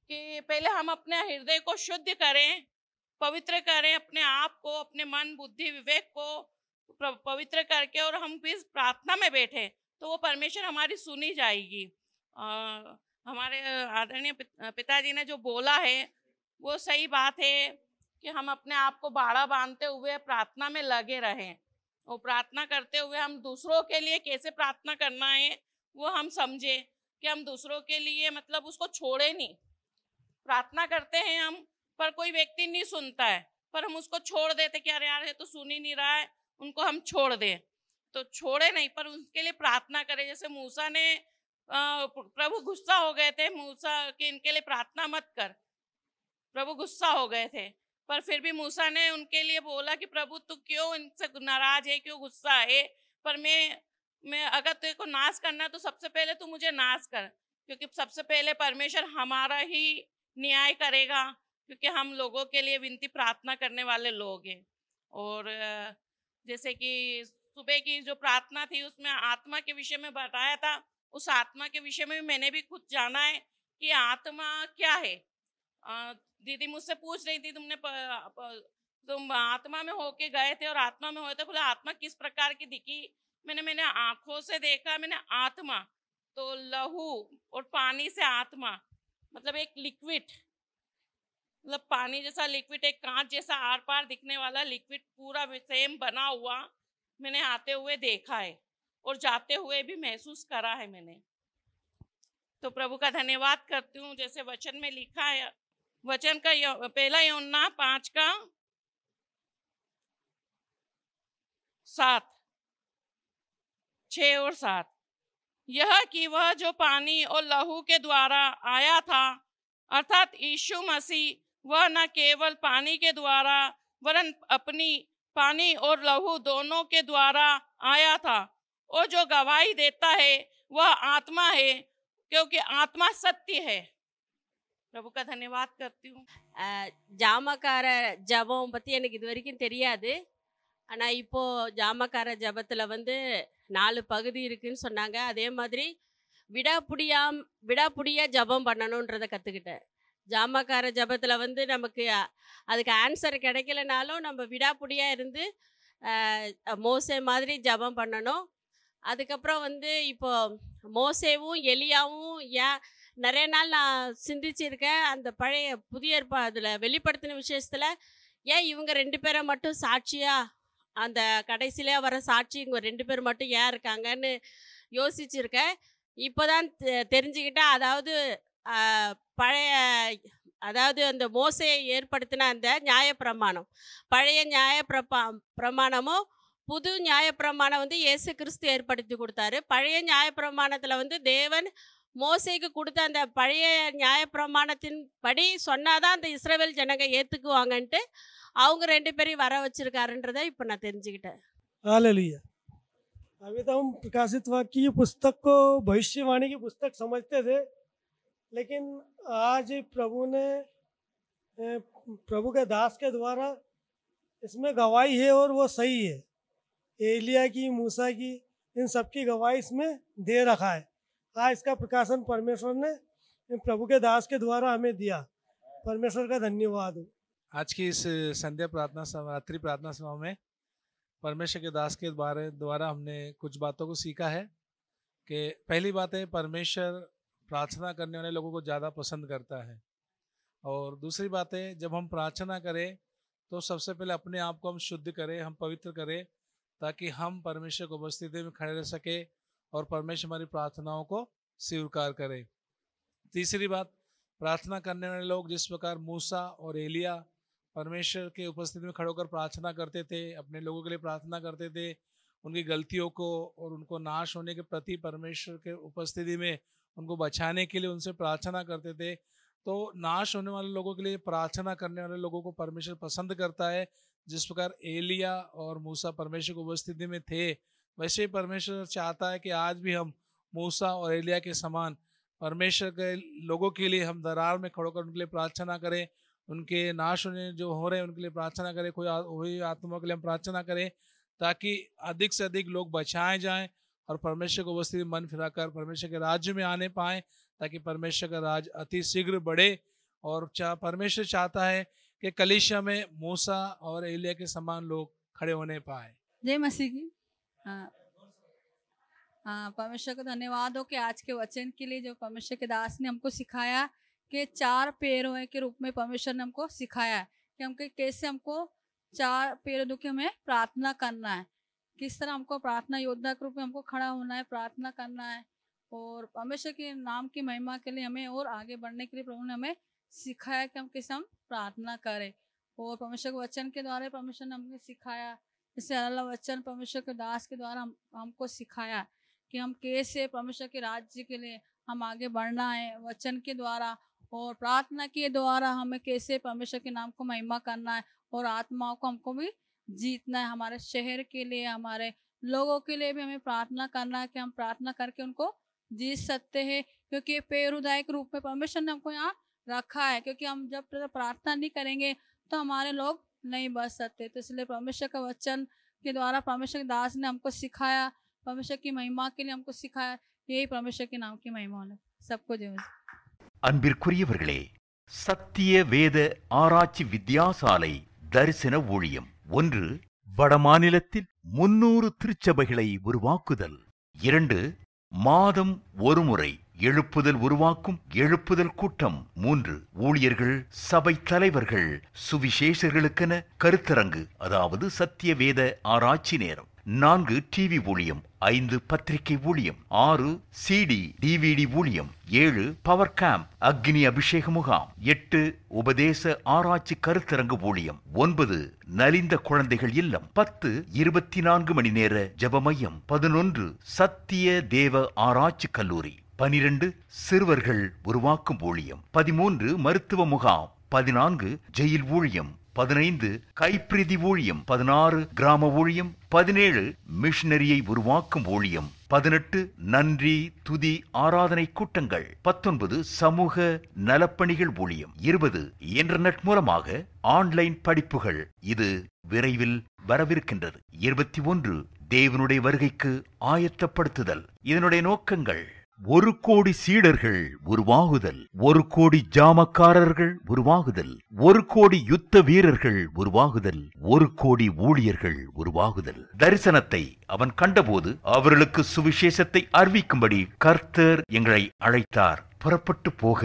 कि पहले हम अपने हृदय को शुद्ध करें, पवित्र करें, अपने आप को, अपने मन, बुद्धि, विवेक को पवित्र करके और हम भी प्रार्थना में बैठे तो वो परमेश्वर हमारी सुनी जाएगी। हमारे आदरणीय पिताजी ने जो बोला है वो सही बात है कि हम अपने आप को बाड़ा बांधते हुए प्रार्थना में लगे रहें और प्रार्थना करते हुए हम दूसरों के लिए कैसे प्रार्थना करना है वो हम समझे कि हम दूसरों के लिए मतलब उसको छोड़े नहीं। प्रार्थना करते हैं हम पर कोई व्यक्ति नहीं सुनता है पर हम उसको छोड़ देते कि अरे यार ये तो सुन ही नहीं रहा है, उनको हम छोड़ दें। तो छोड़े नहीं पर उसके लिए प्रार्थना करें। जैसे मूसा ने प्रभु गुस्सा हो गए थे मूसा कि इनके लिए प्रार्थना मत कर, प्रभु गुस्सा हो गए थे पर फिर भी मूसा ने उनके लिए बोला कि प्रभु तू क्यों इनसे नाराज है, क्यों गुस्सा है, पर मैं अगर तेरे को नाश करना है तो सबसे पहले तू मुझे नाश कर, क्योंकि सबसे पहले परमेश्वर हमारा ही न्याय करेगा क्योंकि हम लोगों के लिए विनती प्रार्थना करने वाले लोग हैं। और जैसे कि सुबह की जो प्रार्थना थी उसमें आत्मा के विषय में बताया था, उस आत्मा के विषय में मैंने भी कुछ जाना है कि आत्मा क्या है। दीदी मुझसे पूछ रही थी तुम आत्मा में होके गए थे और आत्मा में हुए थे, बोले आत्मा किस प्रकार की दिखी। मैंने आंखों से देखा, मैंने आत्मा तो लहू और पानी से आत्मा मतलब एक लिक्विड, मतलब पानी जैसा लिक्विड, एक कांच जैसा आर पार दिखने वाला लिक्विड पूरा सेम बना हुआ मैंने आते हुए देखा है और जाते हुए भी महसूस करा है मैंने। तो प्रभु का धन्यवाद करती हूँ। जैसे वचन में लिखा है, वचन का पहला यूहन्ना 5:6 और 7, यह कि वह जो पानी और लहू के द्वारा आया था अर्थात यीशु मसीह, वह न केवल पानी के द्वारा वरन अपनी पानी और लहू दोनों के द्वारा आया था, और जो गवाही देता है वह आत्मा है क्योंकि आत्मा सत्य है। प्रभु का धन्यवाद करती हूँ। ஜாமக்கார ஜபம் பற்றி எனக்கு இது வரைக்கும் தெரியாது. ஆனால் இப்போது ஜாமக்கார ஜபத்தில் வந்து 4 பகுதி இருக்குதுன்னு சொன்னாங்க. அதே மாதிரி விடாப்புடியாக ஜபம் பண்ணணுன்றதை கற்றுக்கிட்டேன். ஜாமக்கார ஜபத்தில் வந்து நமக்கு அதுக்கு ஆன்சர் கிடைக்கலனாலும் நம்ம விடாப்புடியாக இருந்து மோசே மாதிரி ஜபம் பண்ணணும். அதுக்கப்புறம் வந்து இப்போது மோசேவும் எலியாவும் நிறைய நாள் நான் சிந்திச்சிருக்கேன். அந்த பழைய புதிய அதில் வெளிப்படுத்தின விஷயத்தில் ஏன் இவங்க 2 பேரை மட்டும் சாட்சியாக, அந்த கடைசியிலே வர சாட்சி இவங்க 2 பேர் மட்டும் ஏன் இருக்காங்கன்னு யோசிச்சிருக்கேன். இப்போ தான் தெரிஞ்சுக்கிட்டேன். அதாவது அந்த மோசையை ஏற்படுத்தின அந்த நியாயப்பிரமாணம், பழைய பிரமாணமும் புது நியாயப்பிரமாணம் வந்து இயேசு கிறிஸ்து ஏற்படுத்தி கொடுத்தாரு. பழைய நியாயப்பிரமாணத்தில் வந்து தேவன் மோசேக்கு கொடுத்த அந்த பழைய நியாயப்பிரமாணத்தின் படி சொன்னாதான் அந்த இஸ்ரவேல் ஜனங்க अभी तो हम प्रकाशित वाक्य की पुस्तक को भविष्यवाणी की पुस्तक समझते थे, लेकिन आज प्रभु के दास के द्वारा इसमें गवाही है और वो सही है। एलिया की, मूसा की, इन सब की गवाही इसमें दे रखा है। आज इसका प्रकाशन परमेश्वर ने प्रभु के दास के द्वारा हमें दिया। परमेश्वर का धन्यवाद हो। आज की इस संध्या प्रार्थना सभा, रात्रि प्रार्थना सभा में परमेश्वर के दास के द्वारा हमने कुछ बातों को सीखा है कि पहली बात है, परमेश्वर प्रार्थना करने वाले लोगों को ज़्यादा पसंद करता है। और दूसरी बात है, जब हम प्रार्थना करें तो सबसे पहले अपने आप को हम शुद्ध करें, हम पवित्र करें, ताकि हम परमेश्वर की उपस्थिति में खड़े रह सके और परमेश्वर हमारी प्रार्थनाओं को स्वीकार करे। तीसरी बात, प्रार्थना करने वाले लोग जिस प्रकार मूसा और एलिया परमेश्वर के उपस्थिति में खड़े होकर प्रार्थना करते थे, अपने लोगों के लिए प्रार्थना करते थे, उनकी गलतियों को और उनको नाश होने के प्रति परमेश्वर के उपस्थिति में उनको बचाने के लिए उनसे प्रार्थना करते थे। तो नाश होने वाले लोगों के लिए प्रार्थना करने वाले लोगों को परमेश्वर पसंद करता है। जिस प्रकार एलिया और मूसा परमेश्वर की उपस्थिति में थे, वैसे ही परमेश्वर चाहता है कि आज भी हम मूसा और एलिया के समान परमेश्वर के लोगों के लिए हम दरार में खड़े होकर उनके लिए प्रार्थना करें, उनके नाश होने जो हो रहे हैं उनके लिए प्रार्थना करें, कोई हुई आत्माओं के लिए हम प्रार्थना करें, ताकि अधिक से अधिक लोग बचाए जाएं और परमेश्वर को उपस्थिति मन फिराकर परमेश्वर के राज्य में आने पाएँ, ताकि परमेश्वर का राज अति शीघ्र बढ़े। और परमेश्वर चाहता है कि कलीसिया में मूसा और एलिया के समान लोग खड़े होने पाए। जय मसीह की। परमेश्वर को धन्यवाद हो कि आज के वचन के लिए जो परमेश्वर के दास ने हमको सिखाया कि 4 पैरों के रूप में परमेश्वर ने हमको सिखाया कि हमको कैसे हमको 4 पैरों के हमें प्रार्थना करना है, किस तरह हमको प्रार्थना योद्धा के रूप में हमको खड़ा होना है, प्रार्थना करना है। और परमेश्वर के नाम की महिमा के लिए हमें और आगे बढ़ने के लिए प्रभु ने हमें सिखाया कि हम कैसे हम प्रार्थना करें। और परमेश्वर के वचन के द्वारा परमेश्वर ने हमने सिखाया, जैसे अल्लाह वचन परमेश्वर के दास के द्वारा हमको सिखाया कि हम कैसे परमेश्वर के राज्य के लिए हम आगे बढ़ना है वचन के द्वारा, और प्रार्थना के द्वारा हमें कैसे परमेश्वर के नाम को महिमा करना है और आत्माओं को हमको भी जीतना है। हमारे शहर के लिए, हमारे लोगों के लिए भी हमें प्रार्थना करना है कि हम प्रार्थना करके उनको जीत सकते हैं, क्योंकि पेरुदायक रूप में परमेश्वर ने हमको यहाँ रखा है। क्योंकि हम जब प्रार्थना नहीं करेंगे तो हमारे लोग नहीं बच सकते। तो इसलिए परमेश्वर का वचन के द्वारा परमेश्वर के दास ने हमको सिखाया, परमेश्वर की महिमा के लिए हमको सिखाया। यही परमेश्वर के नाम की महिमा है। सबको जय मसीह। அன்பிற்குரியவர்களே, சத்திய வேத ஆராய்ச்சி வித்தியாசாலை தரிசன ஊழியம் 1. வடமாநிலத்தில் 300 திருச்சபைகளை உருவாக்குதல். 2. மாதம் ஒருமுறை எழுப்புதல் உருவாக்கும் எழுப்புதல் கூட்டம். 3. ஊழியர்கள், சபை தலைவர்கள், சுவிசேஷர்களுக்கென கருத்தரங்கு, அதாவது சத்திய வேத ஆராய்ச்சி நேரம். 4. டிவி ஊழியம். 5. பத்திரிகை ஊழியம். 6. CD DVD ஊழியம். 7. பவர் கேம்ப் அக்னி அபிஷேக முகாம். 8. உபதேச ஆராய்ச்சி கருத்தரங்கு ஊழியம். 9. நலிந்த குழந்தைகள் இல்லம். 10. 24 மணி நேர ஜெப மையம். 11. சத்திய தேவ ஆராய்ச்சி கல்லூரி. 12. சிறுவர்கள் உருவாக்கும் ஊழியம். 13. மருத்துவ முகாம். 14. ஜெயில் ஊழியம். 15. கைப்பிரதி ஊழியம். 16. கிராம ஊழியம். 17. மிஷனரியை உருவாக்கும் ஊழியம். 18. நன்றி துதி ஆராதனை கூட்டங்கள். 19. சமூக நலப்பணிகள் ஊழியம். 20. இன்டர்நெட் மூலமாக ஆன்லைன் படிப்புகள். இது விரைவில் வரவிருக்கின்றது. 21. தேவனுடைய வருகைக்கு ஆயத்தப்படுத்துதல். இதனுடைய நோக்கங்கள்: 1 கோடி சீடர்கள் உருவாகுதல், 1 கோடி ஜாமக்காரர்கள் உருவாகுதல், 1 கோடி யுத்த வீரர்கள் உருவாகுதல், 1 கோடி ஊழியர்கள் உருவாகுதல். தரிசனத்தை அவன் கண்டபோது அவர்களுக்கு சுவிசேஷத்தை அறிவிக்கும்படி கர்த்தர் எங்களை அழைத்தார். புறப்பட்டு போக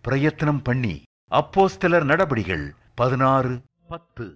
பிரயத்தனம் பண்ணி. அப்போஸ்தலர் நடபடிகள் 16:10.